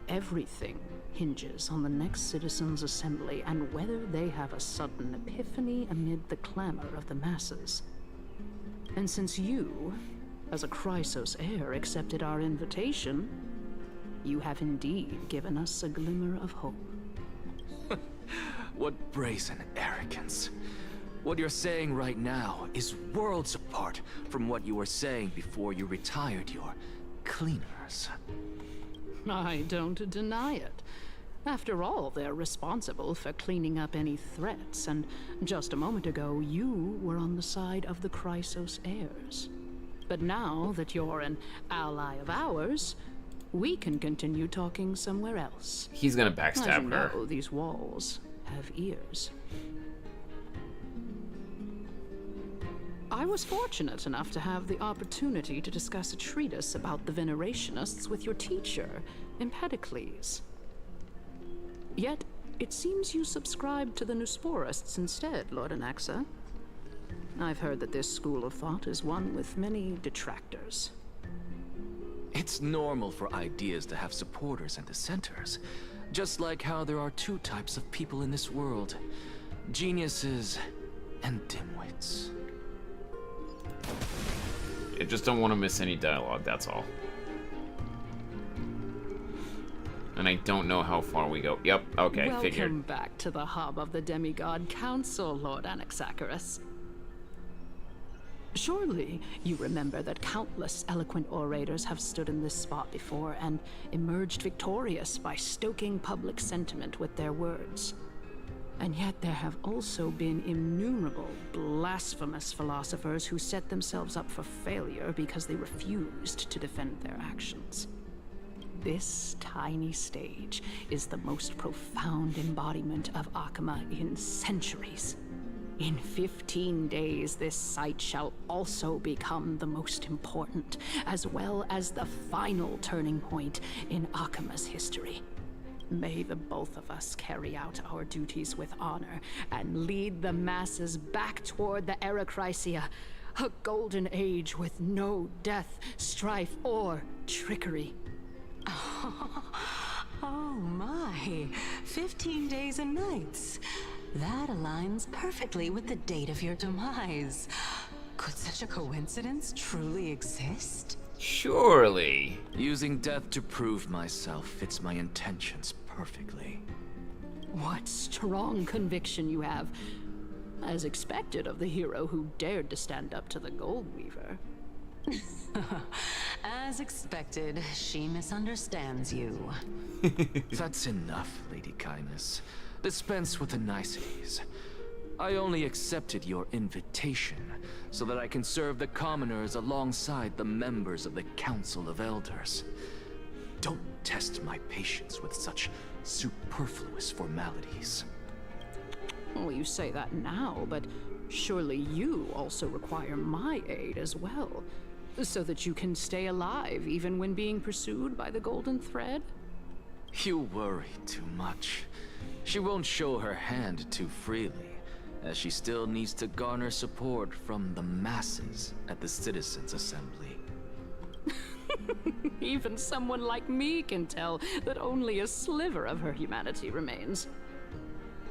Speaker 20: Everything hinges on the next citizens' assembly and whether they have a sudden epiphany amid the clamor of the masses. And since you, as a Chrysos heir, accepted our invitation, you have indeed given us a glimmer of hope.
Speaker 11: What brazen arrogance. What you're saying right now is worlds apart from what you were saying before you retired your cleaners.
Speaker 20: I don't deny it. After all, they're responsible for cleaning up any threats, and just a moment ago, you were on the side of the Chrysos heirs. But now that you're an ally of ours, we can continue talking somewhere else.
Speaker 1: He's gonna backstab
Speaker 20: As you
Speaker 1: her.
Speaker 20: know, these walls have ears. I was fortunate enough to have the opportunity to discuss a treatise about the Venerationists with your teacher, Empedocles. Yet, it seems you subscribe to the Nusporists instead, Lord Anaxa. I've heard that this school of thought is one with many detractors.
Speaker 11: It's normal for ideas to have supporters and dissenters, just like how there are two types of people in this world: geniuses and dimwits.
Speaker 1: I just don't want to miss any dialogue, that's all. And I don't know how far we go. Yep, okay,
Speaker 20: Welcome
Speaker 1: figured.
Speaker 20: back to the hub of the Demigod Council, Lord Anaxagoras. Surely you remember that countless eloquent orators have stood in this spot before and emerged victorious by stoking public sentiment with their words. And yet there have also been innumerable blasphemous philosophers who set themselves up for failure because they refused to defend their actions. This tiny stage is the most profound embodiment of Akama in centuries. In 15 days, this site shall also become the most important, as well as the final turning point in Akama's history. May the both of us carry out our duties with honor and lead the masses back toward the Erechrysia, A golden age with no death, strife, or trickery.
Speaker 12: Oh my, 15 days and nights. That aligns perfectly with the date of your demise. Could such a coincidence truly exist?
Speaker 1: Surely.
Speaker 11: Using death to prove myself fits my intentions perfectly.
Speaker 20: What strong conviction you have. As expected of the hero who dared to stand up to the Gold Weaver.
Speaker 12: As expected, she misunderstands you.
Speaker 11: That's enough, Lady Kindness. Dispense with the niceties. I only accepted your invitation so that I can serve the commoners alongside the members of the Council of Elders. Don't test my patience with such superfluous formalities.
Speaker 20: Well, you say that now, but surely you also require my aid as well, so that you can stay alive even when being pursued by the Golden Thread?
Speaker 11: You worry too much. She won't show her hand too freely, as she still needs to garner support from the masses at the Citizens' Assembly.
Speaker 20: Even someone like me can tell that only a sliver of her humanity remains.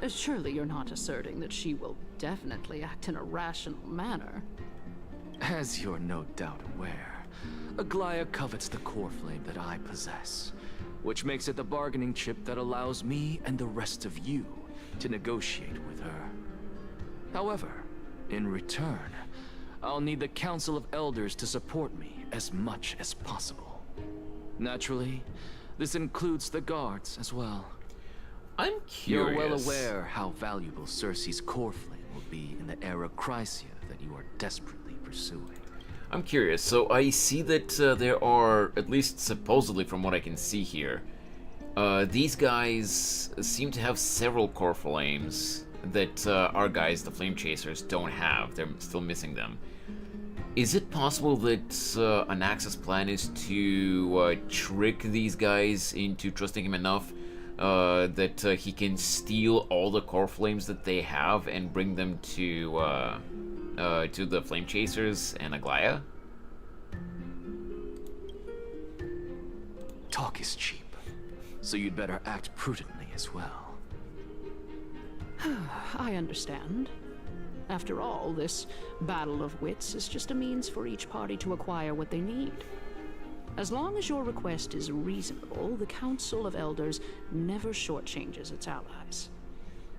Speaker 20: Surely you're not asserting that she will definitely act in a rational manner.
Speaker 11: As you're no doubt aware, Aglaya covets the core flame that I possess, which makes it the bargaining chip that allows me and the rest of you to negotiate with her. However, in return, I'll need the Council of Elders to support me as much as possible. Naturally, this includes the guards as well.
Speaker 1: I'm curious.
Speaker 11: You're well aware how valuable Circe's core flame will be in the era Chrysia that you are desperately pursuing.
Speaker 1: I'm curious. So I see that there are, at least supposedly from what I can see here, these guys seem to have several core flames that our guys, the Flame Chasers, don't have. They're still missing them. Is it possible that Anax's plan is to trick these guys into trusting him enough that he can steal all the core flames that they have and bring them to the Flame Chasers and Aglaya?
Speaker 11: Talk is cheap, so you'd better act prudently as well.
Speaker 20: I understand. After all, this battle of wits is just a means for each party to acquire what they need. As long as your request is reasonable, the Council of Elders never shortchanges its allies.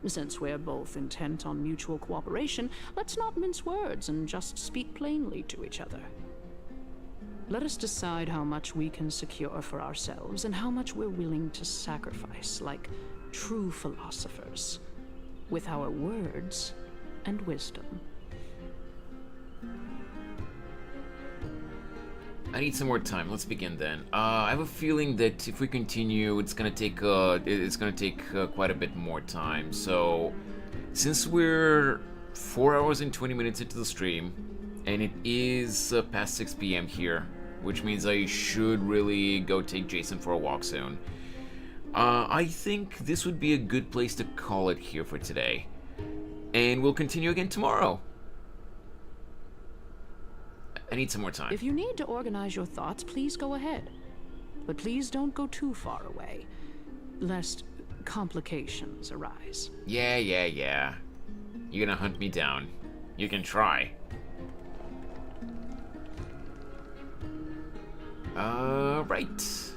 Speaker 20: Since we're both intent on mutual cooperation, let's not mince words and just speak plainly to each other. Let us decide how much we can secure for ourselves and how much we're willing to sacrifice, like true philosophers, with our words and wisdom.
Speaker 1: I need some more time. Let's begin then. I have a feeling that if we continue, it's gonna take quite a bit more time. So, since we're 4 hours and 20 minutes into the stream, and it is past 6 p.m. here, which means I should really go take Jason for a walk soon. I think this would be a good place to call it here for today, and we'll continue again tomorrow. I need some more time.
Speaker 20: If you need to organize your thoughts, please go ahead. But please don't go too far away, lest complications arise.
Speaker 1: Yeah. You're gonna hunt me down. You can try. Right.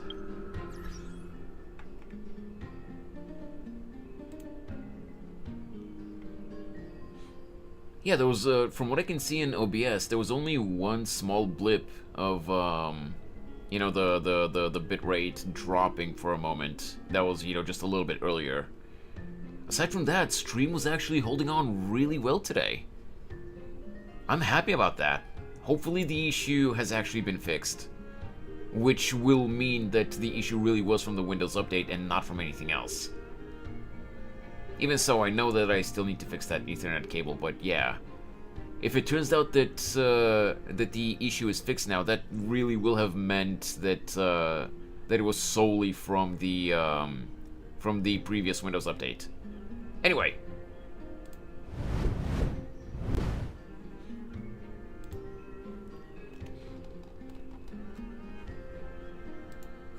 Speaker 1: Yeah, there was, from what I can see in OBS, there was only one small blip of, you know, the bitrate dropping for a moment. That was, you know, just a little bit earlier. Aside from that, stream was actually holding on really well today. I'm happy about that. Hopefully the issue has actually been fixed, which will mean that the issue really was from the Windows update and not from anything else. Even so, I know that I still need to fix that Ethernet cable, but yeah. If it turns out that that the issue is fixed now, that really will have meant that that it was solely from the previous Windows update. Anyway.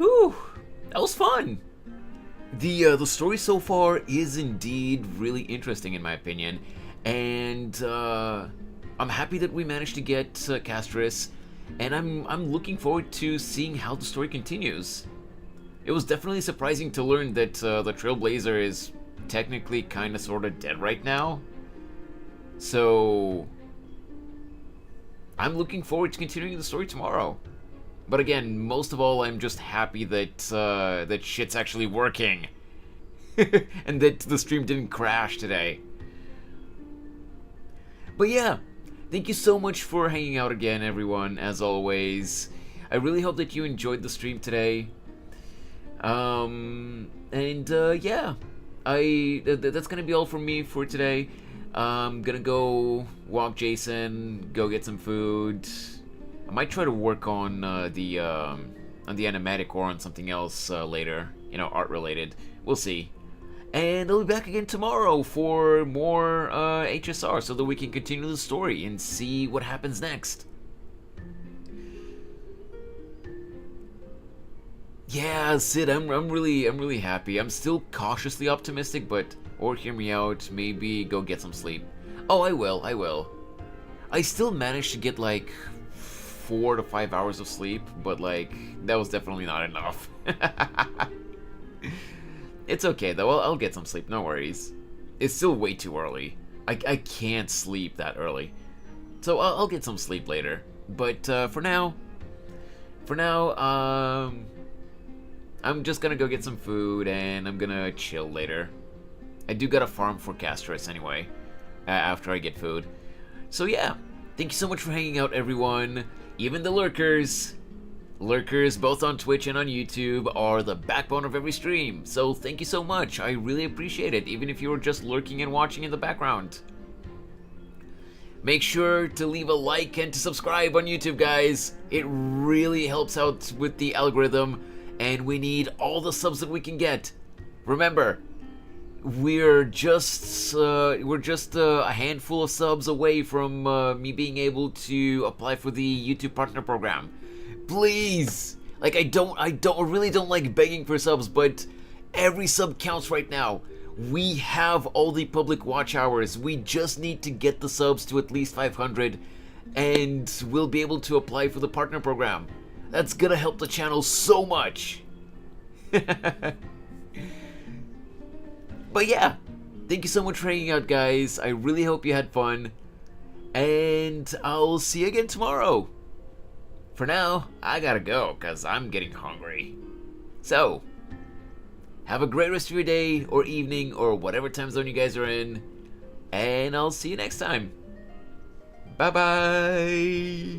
Speaker 1: Whew, that was fun. The story so far is indeed really interesting in my opinion, and I'm happy that we managed to get Castorice, and I'm looking forward to seeing how the story continues. It was definitely surprising to learn that the Trailblazer is technically kind of sort of dead right now. So I'm looking forward to continuing the story tomorrow. But again, most of all, I'm just happy that that shit's actually working, and that the stream didn't crash today. But yeah, thank you so much for hanging out again, everyone. As always, I really hope that you enjoyed the stream today. Yeah, that's gonna be all from me for today. I'm gonna go walk Jason, go get some food. I might try to work on the animatic or on something else later, you know, art related. We'll see. And I'll be back again tomorrow for more HSR so that we can continue the story and see what happens next. Yeah, Sid, I'm really happy. I'm still cautiously optimistic, or hear me out, maybe go get some sleep. Oh, I will. I still managed to get like 4 to 5 hours of sleep, but like that was definitely not enough. It's okay though, I'll get some sleep, no worries. It's still way too early. I can't sleep that early. So I'll get some sleep later. But for now, I'm just gonna go get some food and I'm gonna chill later. I do gotta farm for Castorice anyway, after I get food. So yeah, thank you so much for hanging out, everyone. Even the lurkers. Lurkers, both on Twitch and on YouTube, are the backbone of every stream. So thank you so much. I really appreciate it, even if you were just lurking and watching in the background. Make sure to leave a like and to subscribe on YouTube, guys. It really helps out with the algorithm, and we need all the subs that we can get. Remember, we're just a handful of subs away from me being able to apply for the YouTube Partner Program. Please, like I really don't like begging for subs, but every sub counts right now. We have all the public watch hours. We just need to get the subs to at least 500, and we'll be able to apply for the Partner Program. That's gonna help the channel so much. But yeah, thank you so much for hanging out, guys. I really hope you had fun, and I'll see you again tomorrow. For now, I gotta go, because I'm getting hungry. So, have a great rest of your day, or evening, or whatever time zone you guys are in, and I'll see you next time. Bye-bye!